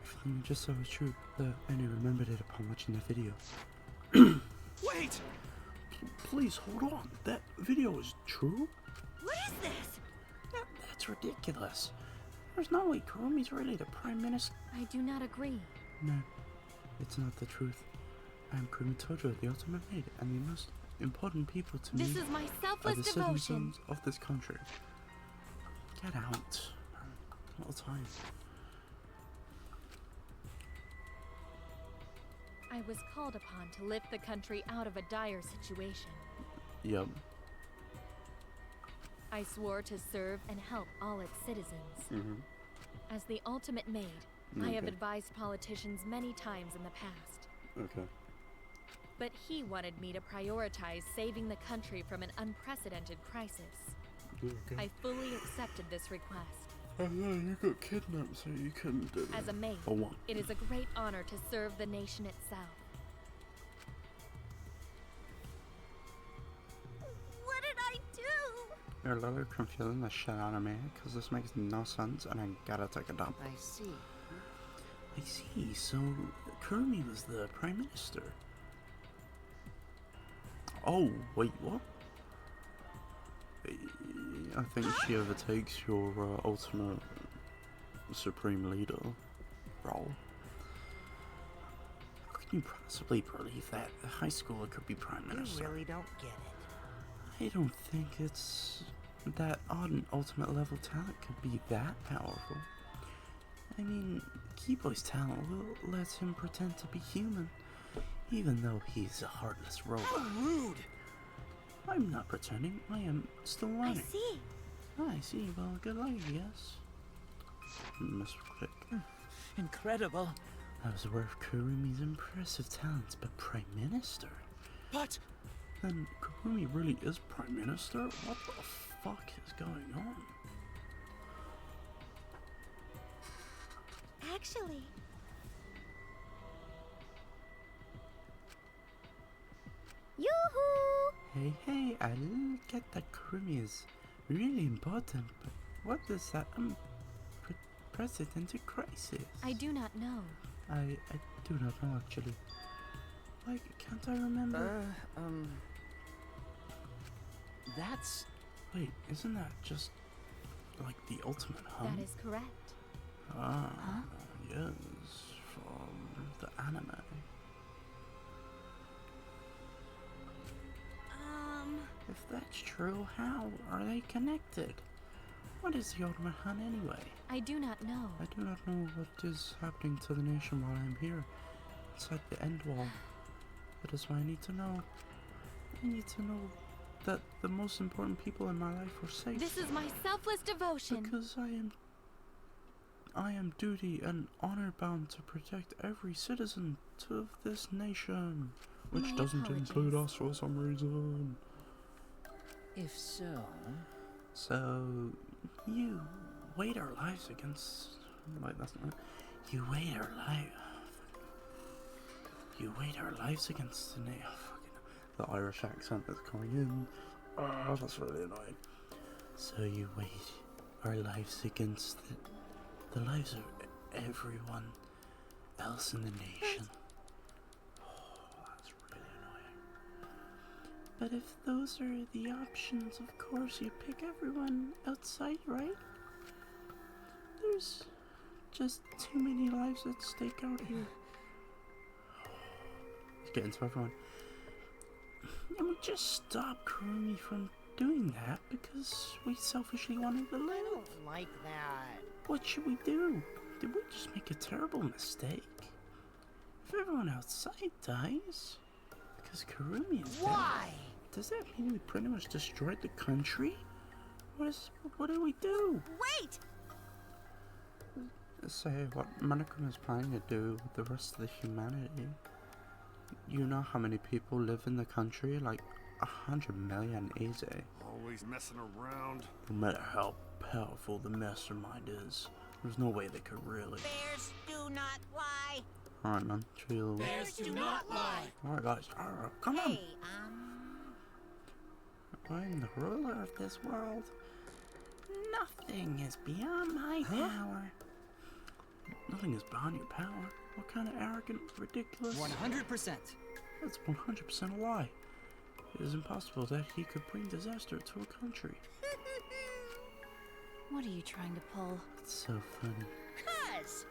Everything you just saw is true. I only remembered it upon watching the video. Wait! Please hold on. That video is true? What is this? That's ridiculous. There's no way Kurumi's really the Prime Minister. I do not agree. No, it's not the truth. I am Kurumi Tojo, the ultimate maid, and the most important people to me This is my are selfless the devotion. citizens of this country. Get out. Not the time. I was called upon to lift the country out of a dire situation. Yep. I swore to serve and help all its citizens. As the ultimate maid, I have Okay. advised politicians many times in the past. Okay. But he wanted me to prioritize saving the country from an unprecedented crisis. Okay. I fully accepted this request. Oh yeah, you got kidnapped, so you couldn't do that. As a maid, For what? it is a great honor to serve the nation itself. What did I do? You're a little confusing the shit out of me, because this makes no sense, and I gotta take a dump. I see. I see, so Kurumi was the Prime Minister. Oh, wait, what? I think she overtakes your ultimate supreme leader role. How can you possibly believe that a high schooler could be Prime Minister? You really don't get it. I don't think it's that odd an ultimate level talent could be that powerful. I mean, Kibo's talent will let him pretend to be human, even though he's a heartless robot. How rude! I'm not pretending, I am still learning. I see. I see, well, good luck, I guess. Miss Quick. Incredible. I was aware of Kurumi's impressive talents, but Prime Minister? But Then Kurumi really is Prime Minister? What the fuck is going on? Actually, yoo-hoo! Hey, I get that Kurumi is really important, but what is that unprecedented crisis? I do not know. I do not know, actually. Like, can't I remember? That's... Wait, isn't that just, like, the ultimate hum? That is correct. Ah, yes, from the anime. If that's true, how are they connected? What is the ultimate hunt anyway? I do not know. I do not know what is happening to the nation while I'm here, inside the end wall. That is why I need to know. I need to know that the most important people in my life are safe. This is my selfless devotion. Because I I am duty and honor bound to protect every citizen of this nation, which My doesn't include us for some reason. If so... So, you weighed our lives against... Wait, that's not... You weighed our lives against the Irish accent is coming in. Oh, that's really annoying. So you weighed our lives against the lives of everyone else in the nation. Oh, that's really annoying. But if those are the options, of course you pick everyone outside, right? There's just too many lives at stake out here. Let's get into everyone. And we just stopped Kurumi from doing that because we selfishly wanted to live. I don't like that. What should we do? Did we just make a terrible mistake? If everyone outside dies because Kurumi is Why? dead, does that mean we pretty much destroyed the country? What do we do? Wait! Say what Manakuma is planning to do with the rest of the humanity. You know how many people live in the country? Like 100 million easy. Always messing around. No matter how powerful the mastermind is, there's no way they could really. Bears do not lie. Alright, man, chill. Bears do not lie. Alright, guys, come on. Hey, I'm the ruler of this world. Nothing is beyond my power. Nothing is beyond your power. What kind of arrogant, ridiculous... 100%. That's 100% a lie. It is impossible that he could bring disaster to a country. What are you trying to pull? It's so funny. cuz.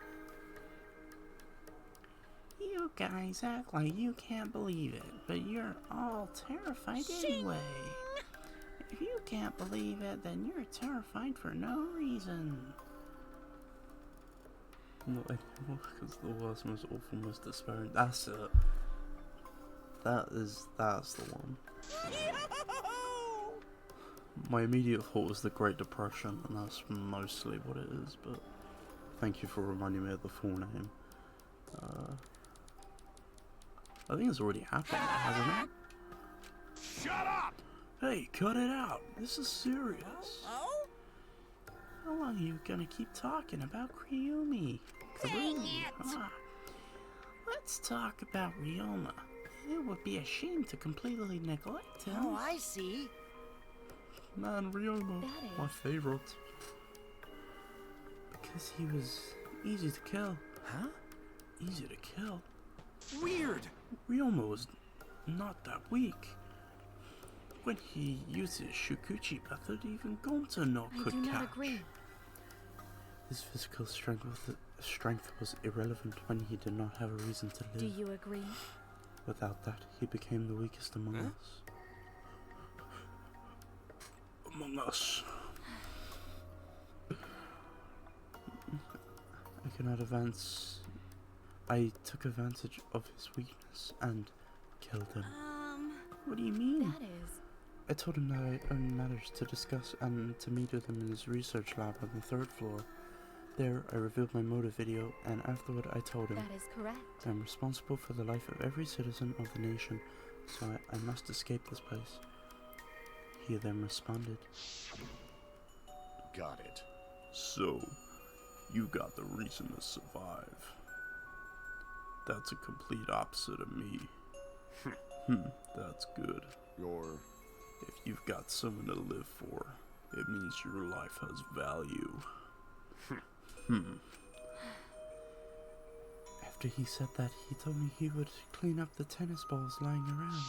You guys act like you can't believe it, but you're all terrified anyway. If you can't believe it, then you're terrified for no reason. Not anymore, because the worst, most awful, most despairing. That's it. That's the one. My immediate thought was the Great Depression, and that's mostly what it is, but thank you for reminding me of the full name. I think it's already happened, hasn't it? Shut up! Hey, cut it out. This is serious. Oh? How long are you gonna keep talking about Ryumi? Dang it! Let's talk about Ryoma. It would be a shame to completely neglect him. Oh, I see. Man, Ryoma, That my is- favorite. Because he was easy to kill. Huh? Easy to kill. Weird! Ryoma was not that weak. When he used his Shukuchi method, even Gonta no I could do catch. not agree. His physical strength was irrelevant when he did not have a reason to live. Do you agree? Without that, he became the weakest among us. Among us. I took advantage of his weakness and killed him. What do you mean? That is... I told him that I owned matters to discuss and to meet with him in his research lab on the 3rd floor. There, I revealed my motive video, and afterward I told him That is correct. I'm responsible for the life of every citizen of the nation, so I must escape this place. He then responded, Got it. So, you got the reason to survive. That's a complete opposite of me. That's good. If you've got someone to live for, it means your life has value. After he said that, he told me he would clean up the tennis balls lying around.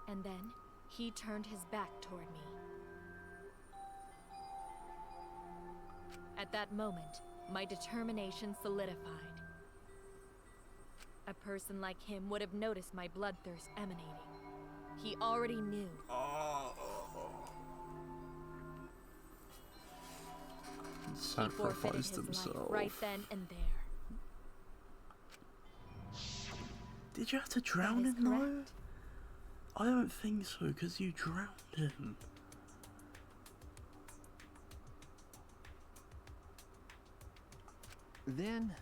And then, he turned his back toward me. At that moment, my determination solidified. A person like him would have noticed my bloodthirst emanating. He already knew. He forfeited his life right then and there. Did you have to drown him, though? I don't think so, because you drowned him. Then...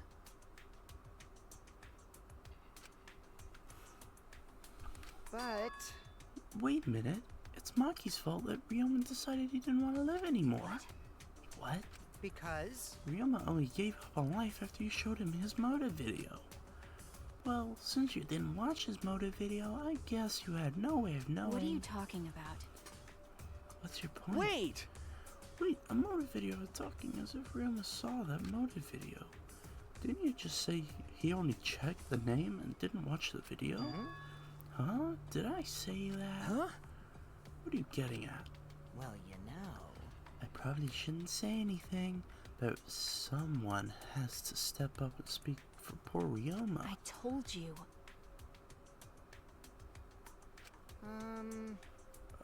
But... Wait a minute. It's Maki's fault that Ryoma decided he didn't want to live anymore. What? Because... Ryoma only gave up on life after you showed him his motive video. Well, since you didn't watch his motive video, I guess you had no way of knowing... What are you talking about? What's your point? Wait! Wait, a motive video, talking as if Ryoma saw that motive video. Didn't you just say he only checked the name and didn't watch the video? Huh? Did I say that? Huh? What are you getting at? Well, you know... I probably shouldn't say anything, but someone has to step up and speak for poor Ryoma. I told you.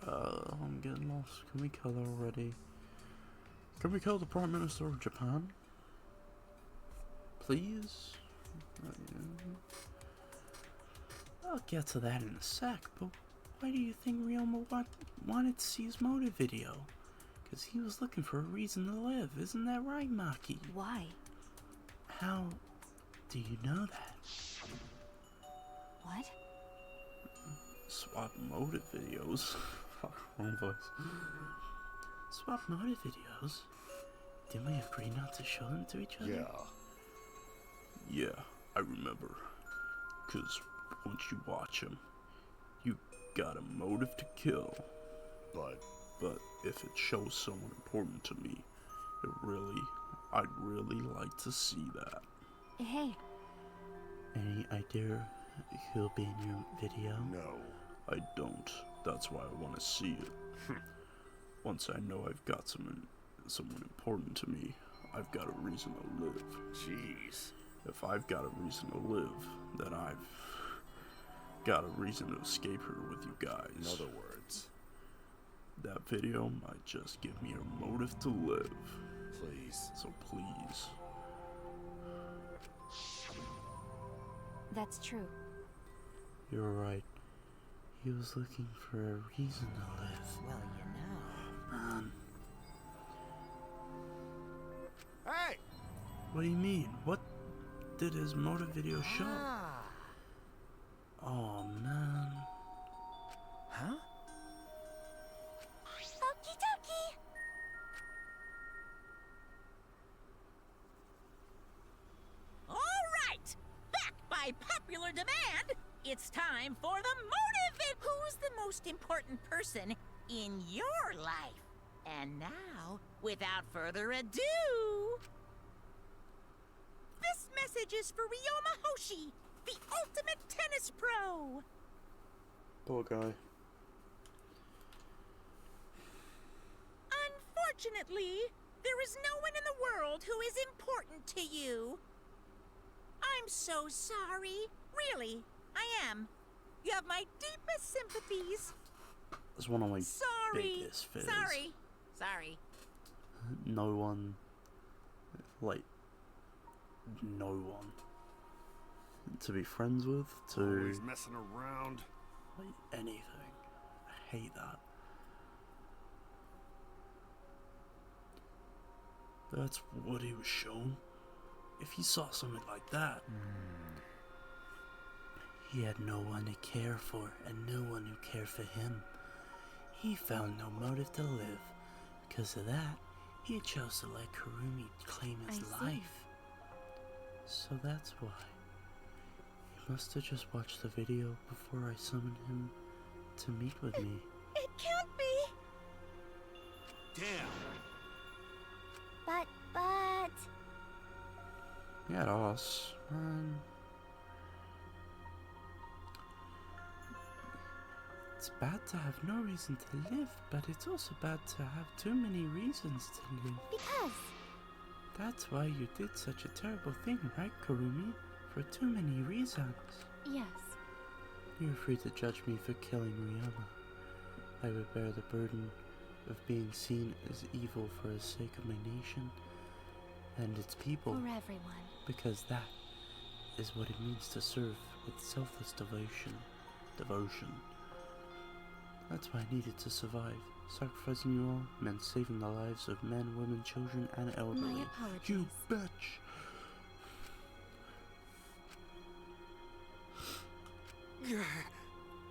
I'm getting lost. Can we kill her already? Can we kill the Prime Minister of Japan? Please? I'll get to that in a sec, but why do you think Ryoma wanted to see his motive video? Because he was looking for a reason to live, isn't that right, Maki? Why? How do you know that? What? Swap motive videos? Wrong voice. Swap motive videos? Didn't we agree not to show them to each other? Yeah, I remember. 'Cause once you watch them, you got a motive to kill. But if it shows someone important to me, I'd really like to see that. Hey. Any idea who'll be in your video? No. I don't. That's why I want to see it. Once I know I've got someone important to me, I've got a reason to live. Jeez. If I've got a reason to live, then I've got a reason to escape here with you guys. In other words, that video might just give me a motive to live. Please. So please. That's true. You're right. He was looking for a reason to live. Well, you know... Man. Hey! What do you mean? What did his motive video show? Oh, man. Huh? Okie dokie. All right! Back by popular demand, it's time for the motive. Who's the most important person in your life? And now, without further ado, this message is for Ryoma Hoshi, the ultimate tennis pro. Poor guy. Unfortunately, there is no one in the world who is important to you. I'm so sorry. Really, I am. You have my deepest sympathies. That's one of my Sorry. biggest fears. Sorry. No one, like, no one to be friends with, to always messing around. like anything. I hate that. That's what he was shown. If he saw something like that, he had no one to care for and no one who cared for him. He found no motive to live. Because of that, he chose to let Kurumi claim his life. So that's why. He must have just watched the video before I summoned him to meet with me. It can't be. Damn. But... Yeah, us, man. It's bad to have no reason to live, but it's also bad to have too many reasons to live. Because... That's why you did such a terrible thing, right, Kurumi? For too many reasons. Yes. You're free to judge me for killing Ryoma. I would bear the burden of being seen as evil for the sake of my nation and its people. For everyone. Because that is what it means to serve with selfless devotion. That's why I needed to survive. Sacrificing you all meant saving the lives of men, women, children, and elderly. My apologies. You bitch!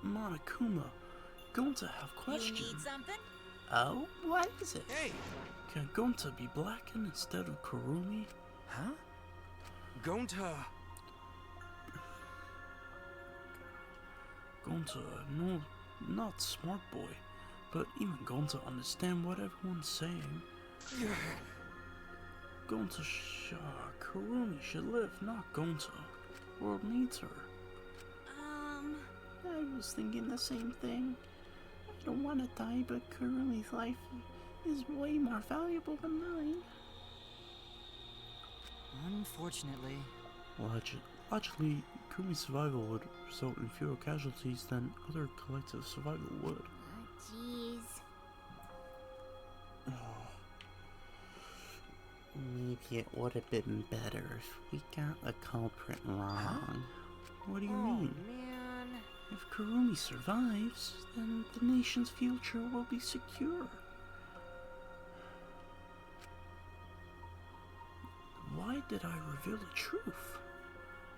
Monokuma, Gonta have questions. You need something? Oh, what is it? Hey! Can Gonta be blackened instead of Kurumi? Huh? Gonta... Gonta, no, not smart boy, but even Gonta understand what everyone's saying. Gonta Kurumi should live, not Gonta. World needs her. I was thinking the same thing. I don't want to die, but Kurumi's life is way more valuable than mine. Unfortunately. Logically, Kurumi's survival would result in fewer casualties than other collective survival would. Jeez. Maybe it would have been better if we got the culprit wrong. What do you mean? Man. If Kurumi survives, then the nation's future will be secure. Why did I reveal the truth?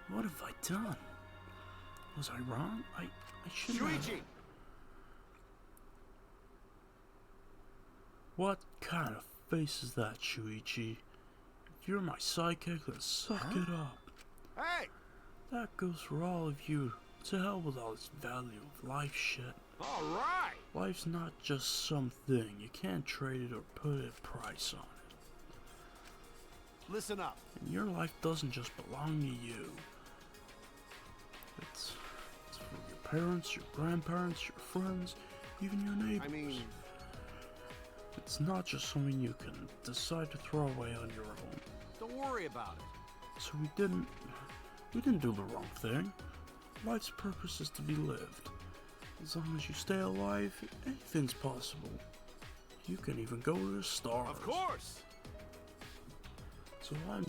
What have I done? Was I wrong? I shouldn't have. What kind of face is that, Shuichi? If you're my sidekick, then suck it up. Hey! That goes for all of you. To hell with all this value of life shit. Alright! Life's not just something. You can't trade it or put a price on it. Listen up. And your life doesn't just belong to you. It's for your parents, your grandparents, your friends, even your neighbors. I mean... It's not just something you can decide to throw away on your own. Don't worry about it. So we didn't do the wrong thing. Life's purpose is to be lived. As long as you stay alive, anything's possible. You can even go to the stars. Of course! So I'm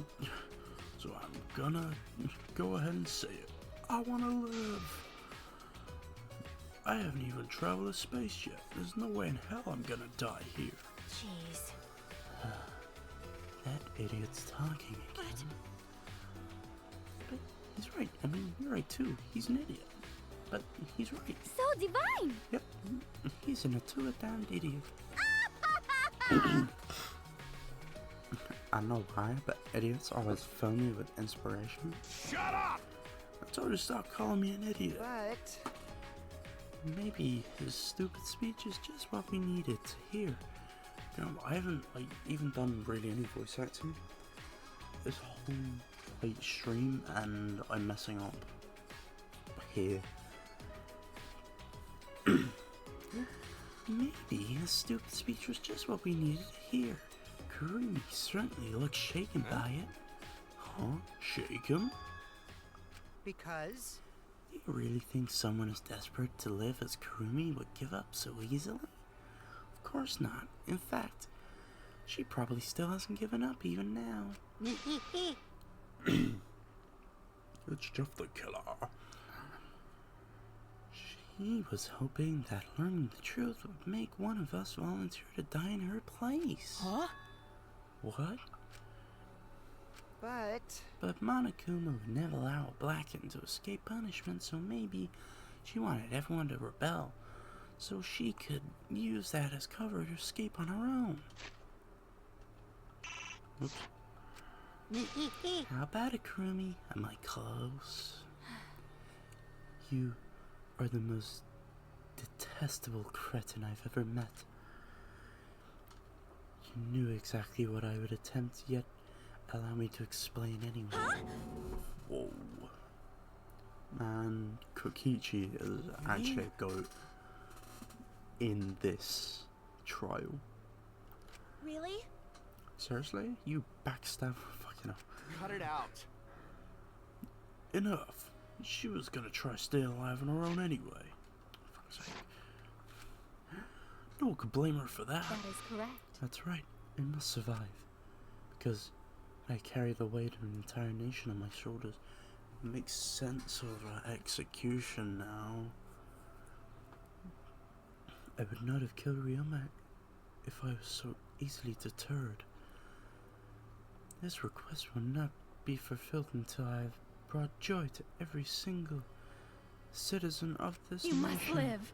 gonna go ahead and say it. I wanna live. I haven't even traveled to space yet. There's no way in hell I'm gonna die here. Jeez. That idiot's talking again. But he's right. I mean, you're right too. He's an idiot. But he's right. So divine! Yep. He's an a damned idiot. I know why, but idiots always fill me with inspiration. Shut up! I told you to stop calling me an idiot. But Maybe his stupid speech is just what we needed to hear. You know, I haven't even done really any voice acting this whole stream, and I'm messing up here. Maybe his stupid speech was just what we needed to hear. Kurumi certainly looks shaken by it. Huh? Shaken? because Do you really think someone as desperate to live as Kurumi would give up so easily? Of course not. In fact, she probably still hasn't given up even now. It's Jeff the Killer. She was hoping that learning the truth would make one of us volunteer to die in her place. Huh? What? But Monokuma would never allow a Blacken to escape punishment, so maybe she wanted everyone to rebel, so she could use that as cover to escape on her own. Oops. How about it, Kurumi? Am I close? You are the most detestable cretin I've ever met. You knew exactly what I would attempt, yet allow me to explain anyway. Huh? Whoa. Man, Kokichi is actually a goat in this trial. Really? Seriously? You backstab fucking up. Cut it out. Enough. She was gonna try to stay alive on her own anyway. For fuck's sake. No one could blame her for that. That is correct. That's right. I must survive. Because I carry the weight of an entire nation on my shoulders. It makes sense of her execution now. I would not have killed Ryoma if I was so easily deterred. This request will not be fulfilled until I have brought joy to every single citizen of this You nation. must live.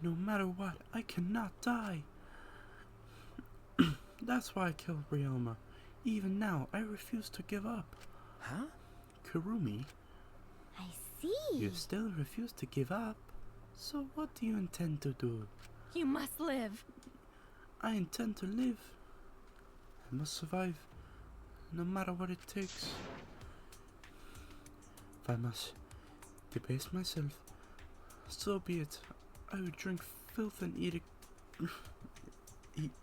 No matter what, I cannot die. That's why I killed Ryoma. Even now, I refuse to give up. Huh? Kurumi, I see. you still refuse to give up. So what do you intend to do? You must live. I intend to live. I must survive, no matter what it takes. If I must debase myself, so be it. I would drink filth and eat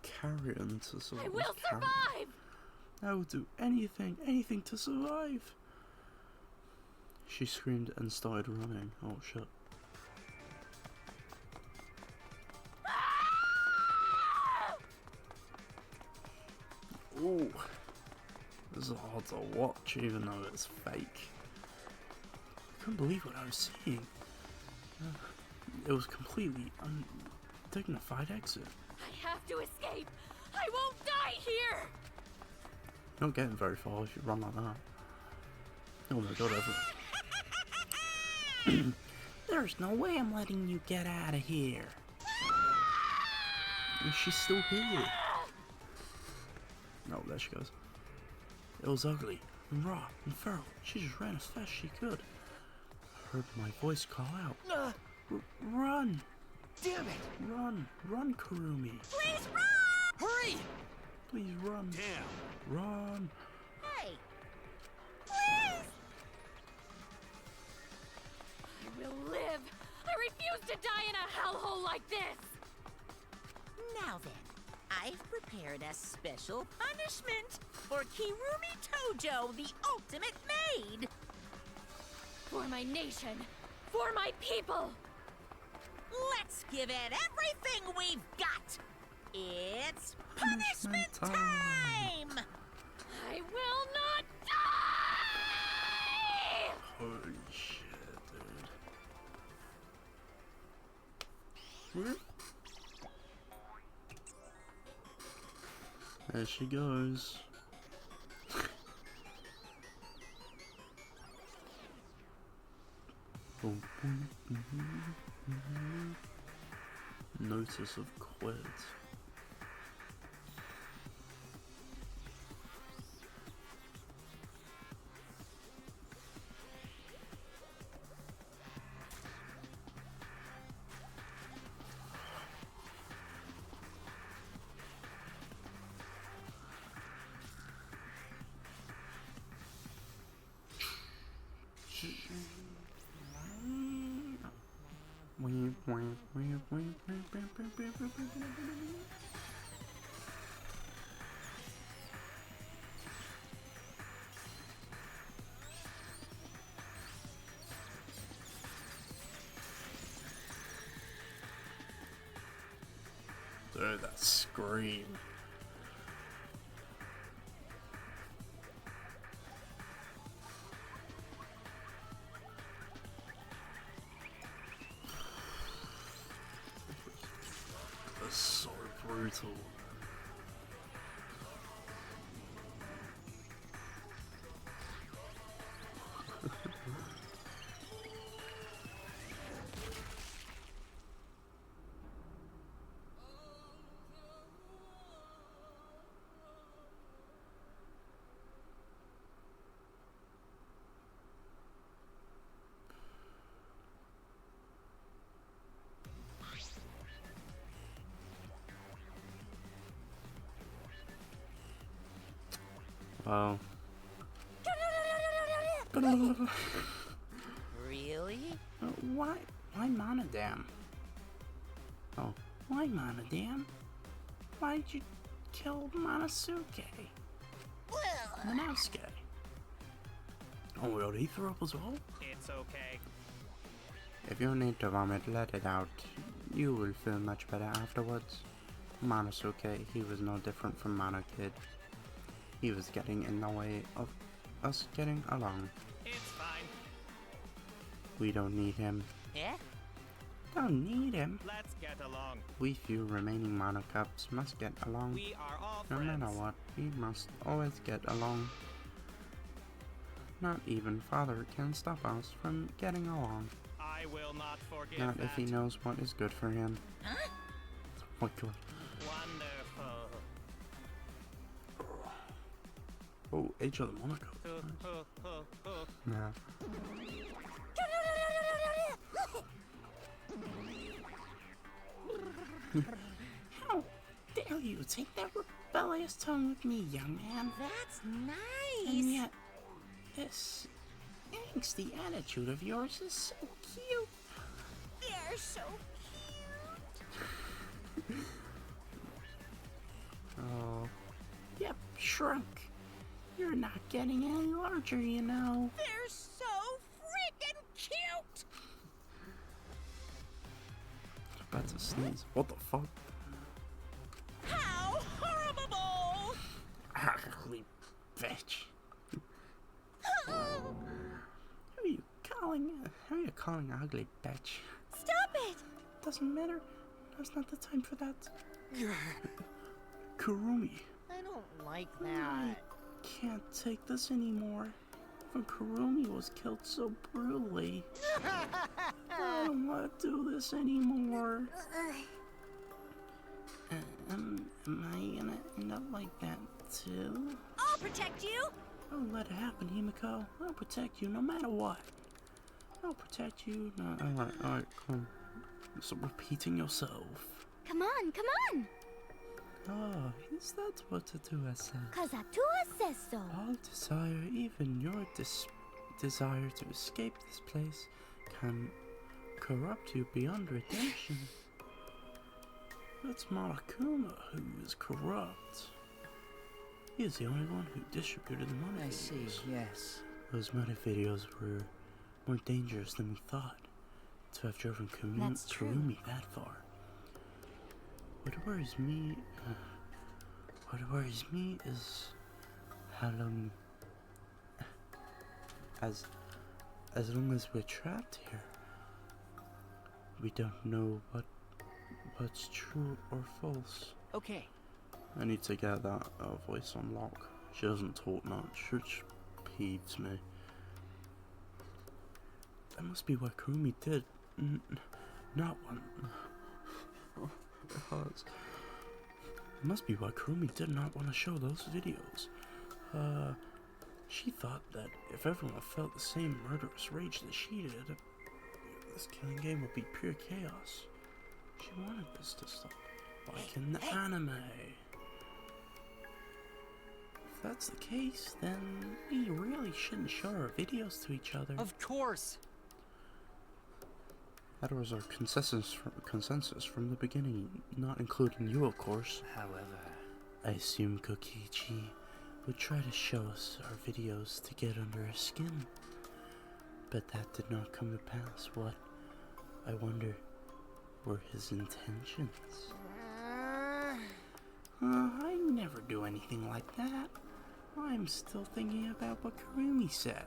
carrion to survive. I will survive! I will do anything to survive. She screamed and started running. Oh shit. Ooh. This is hard to watch even though it's fake. I couldn't believe what I was seeing. It was completely undignified exit. I have to escape. I won't die here. You don't get very far if you run like that. Oh my god, everyone. There's no way I'm letting you get out of here. And she's still here. No, there she goes. It was ugly and raw and feral. She just ran as fast as she could. I heard my voice call out. Run! Damn it! Run, Kurumi. Please run! Hurry! Please run. Damn! Run. Hey! Please! I will live. I refuse to die in a hellhole like this. Now then, I've prepared a special punishment for Kirumi Tojo, the ultimate maid. For my nation. For my people. Let's give it everything we've got. It's punishment time! I will not die! Holy shit, dude. There she goes. Notice of quit. Dude, that scream. That's so brutal. Wow. Really? Why Monodam? Oh, why Monodam? Why'd you kill Monosuke? Well, Monosuke? Oh my god, he threw up as well? It's okay. If you need to vomit, let it out. You will feel much better afterwards. Monosuke, he was no different from Mono Kid. He was getting in the way of us getting along. It's fine. We don't need him. yeah? Don't need him. Let's get along. We few remaining Mono Cups must get along. We are all No friends. matter what, we must always get along. Not even Father can stop us from getting along. I I will not forgive Not that. if he knows what is good for him. Huh? Oh my god. Wonderful. Oh, Age of the Monaco. Nah. How dare you take that rebellious tone with me, young man? That's nice. And yet, this angsty attitude of yours is so cute. They're so cute. Oh. Yep, shrunk. You're not getting any larger, you know. They're so freaking cute. About to sneeze. What the fuck? How horrible! Ugly bitch. Who are you calling ugly bitch? Stop it! Doesn't matter. Now's not the time for that. Kurumi. I don't like I that. can't take this anymore. Even Kurumi was killed so brutally. I don't want to do this anymore. Am I gonna end up like that too? I'll protect you! Don't let it happen, Himiko. I'll protect you no matter what. I'll protect you. No, alright, come on. Stop repeating yourself. Come on, come on! Oh, is that what Atua said? Cause Atua says so. All desire, even your desire to escape this place, can corrupt you beyond redemption. It's Marakuma who is corrupt. He is the only one who distributed the motive I videos. see, yes. Those motive videos were more dangerous than we thought. To have driven That's true. Kurumi that far. What worries me is how long, as long as we're trapped here, we don't know what's true or false. Okay. I need to get that voice on lock. She doesn't talk much, which peeves me. That must be what Kurumi did. Not one. It hurts. It must be why Kurumi did not want to show those videos. She thought that if everyone felt the same murderous rage that she did, this killing game would be pure chaos. She wanted this to stop, like in the anime. If that's the case, then we really shouldn't show our videos to each other. Of course! That was our consensus from the beginning, not including you, of course. However, I assume Kokichi would try to show us our videos to get under our skin. But that did not come to pass. What, I wonder, were his intentions? I never do anything like that. I'm still thinking about what Kurumi said.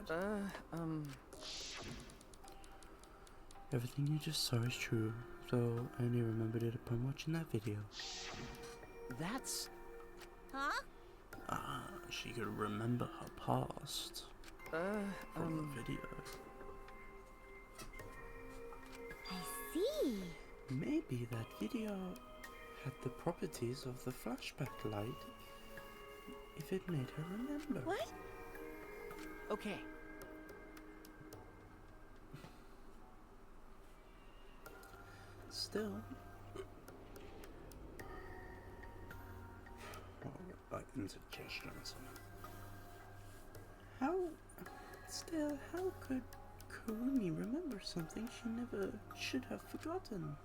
Everything you just saw is true, so I only remembered it upon watching that video. that's... Huh? She could remember her past from the video. I see. Maybe that video had the properties of the flashback light if it made her remember. What? Okay. Still, like indigestions. How could Kurumi remember something she never should have forgotten?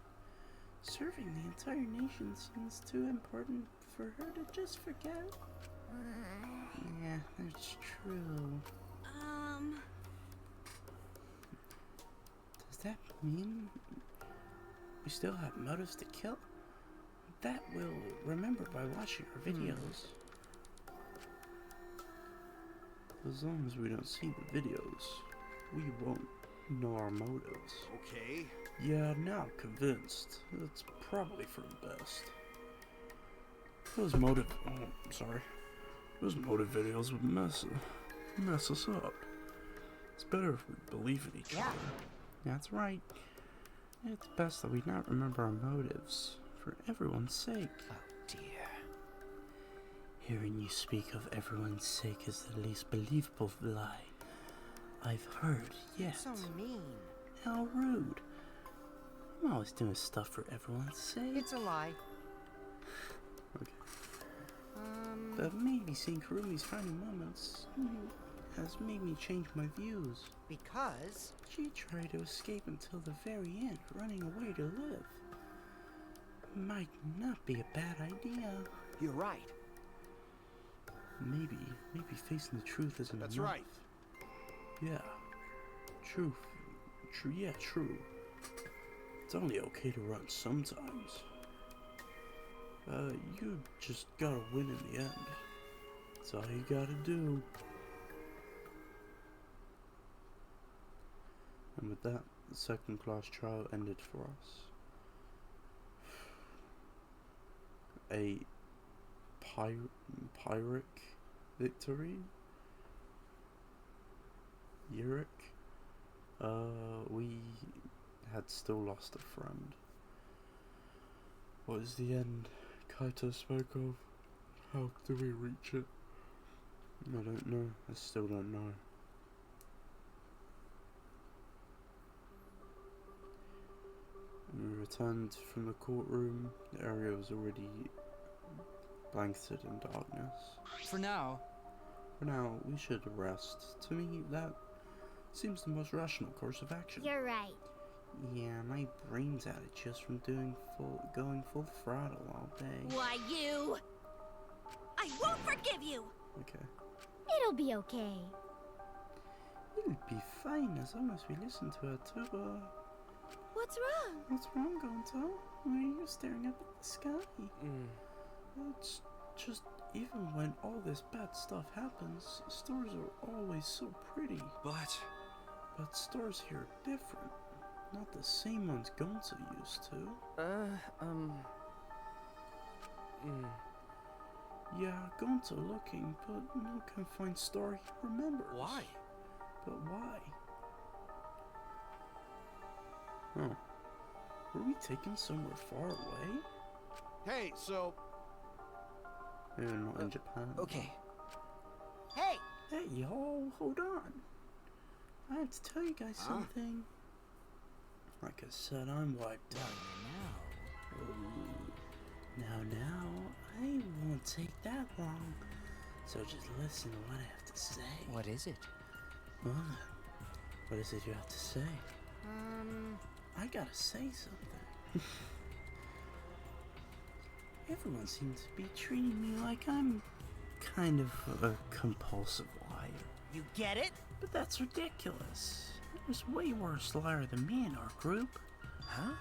Serving the entire nation seems too important for her to just forget. Yeah, that's true. Does that mean we still have motives to kill? That we'll remember by watching our videos. As long as we don't see the videos, we won't know our motives. Okay. Yeah, now I'm convinced. It's probably for the best. Those motive videos would mess us up. It's better if we believe in each other. That's right. It's best that we not remember our motives, for everyone's sake. Oh dear. Hearing you speak of everyone's sake is the least believable lie I've heard yet. So mean. How rude. I'm always doing stuff for everyone's sake. It's a lie. Okay. But maybe seeing Kurumi's final moments has made me change my views. Because? She tried to escape until the very end, running away to live. Might not be a bad idea. You're right. Maybe facing the truth isn't That's enough. right. Yeah. True. Yeah, true. It's only okay to run sometimes. You just gotta win in the end. That's all you gotta do. And with that, the second class trial ended for us. A Pyrrhic victory? Uric? We had still lost a friend. What is the end Kaito spoke of? How do we reach it? I don't know. I still don't know. We returned from the courtroom. The area was already blanketed in darkness. For now, we should rest. To me, that seems the most rational course of action. You're right. Yeah, my brain's out of just from going full throttle all day. Why, you... I won't forgive you! Okay. It'll be okay. It'll be fine as long as we listen to her too. What's wrong? What's wrong, Gonto? Why are you staring up at the sky? It's just, even when all this bad stuff happens, stores are always so pretty. But stores here are different. Not the same ones Gonzo used to. Yeah, Gonzo looking, but no confined store he remembers. why? But why? Oh. Were we taken somewhere far away? Hey, so... Not in Japan. Okay. Hey! Hey, y'all, hold on. I have to tell you guys something. Like I said, I'm wiped out. Now, I won't take that long. So just listen to what I have to say. What is it? What is it you have to say? I gotta say something. Everyone seems to be treating me like I'm kind of a compulsive liar. You get it? But that's ridiculous. There's way worse liar than me in our group. Huh?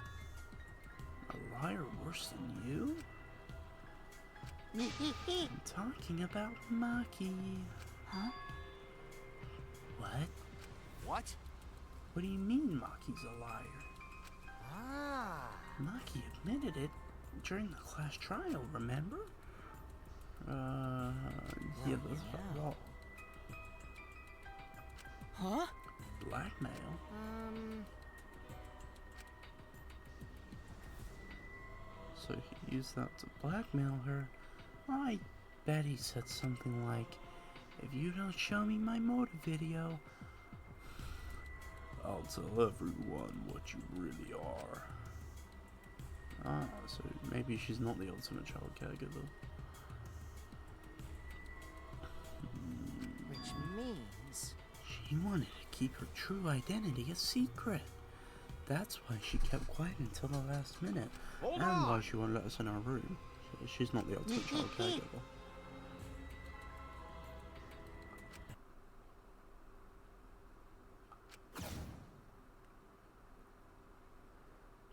A liar worse than you? I'm talking about Maki. Huh? What? What? What do you mean Maki's a liar? Ah. Maki admitted it during the class trial, remember? Yeah, that's well, Huh? blackmail. So he used that to blackmail her. I bet he said something like, if you don't show me my motive video, I'll tell everyone what you really are. Ah, so maybe she's not the ultimate child caregiver. Which means... She wanted to keep her true identity a secret. That's why she kept quiet until the last minute. Hold and on! why she won't let us in our room. So she's not the ultimate child caregiver.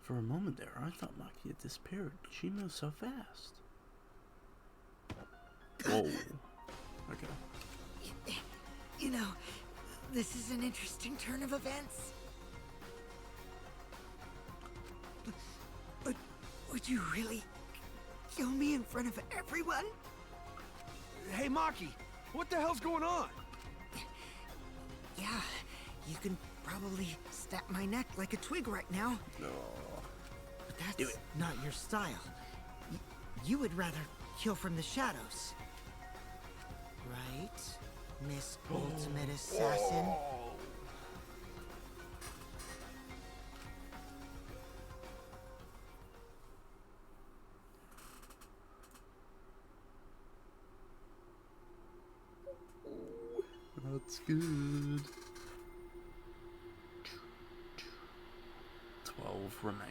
For a moment there, I thought Maki had disappeared. She moved so fast. Whoa. Okay. You know, this is an interesting turn of events. But would you really kill me in front of everyone? Hey, Maki! What the hell's going on? Yeah, you can probably snap my neck like a twig right now. No. But that's not your style. You would rather kill from the shadows. Right, Miss Ultimate Assassin? That's good. 12 remaining.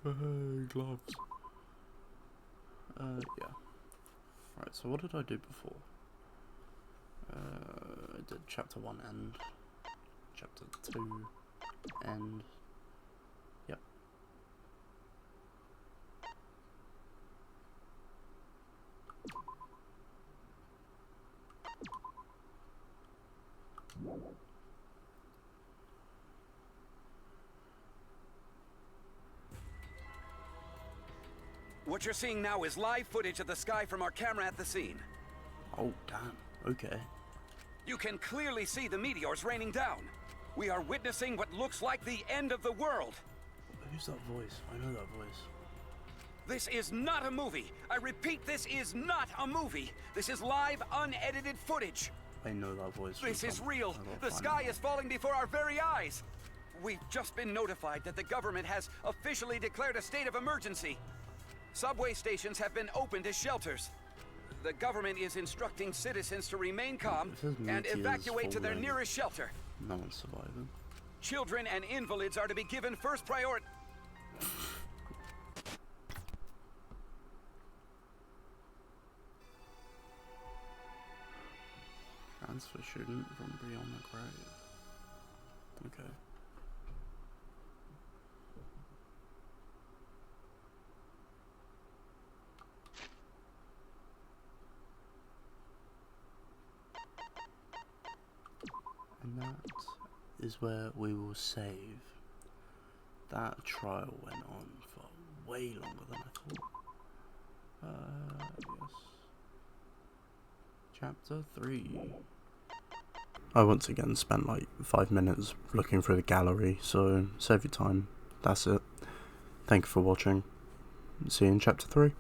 Hey, gloves. Yeah. Right, so what did I do before? I did chapter 1 end. Chapter 2 end. Yep. What you're seeing now is live footage of the sky from our camera at the scene. Oh, damn. Okay. You can clearly see the meteors raining down. We are witnessing what looks like the end of the world. Who's that voice? I know that voice. This is not a movie. I repeat, this is not a movie. This is live, unedited footage. I know that voice. This is real. The sky is falling before our very eyes. We've just been notified that the government has officially declared a state of emergency. Subway stations have been opened as shelters. The government is instructing citizens to remain calm and evacuate to their nearest shelter. No one's surviving. Children and invalids are to be given first priority. Transfer student from beyond the grave. Okay. And that is where we will save. That trial went on for way longer than I thought. Yes. Chapter 3. I once again spent like 5 minutes looking through the gallery, so save your time. That's it. Thank you for watching. See you in chapter 3.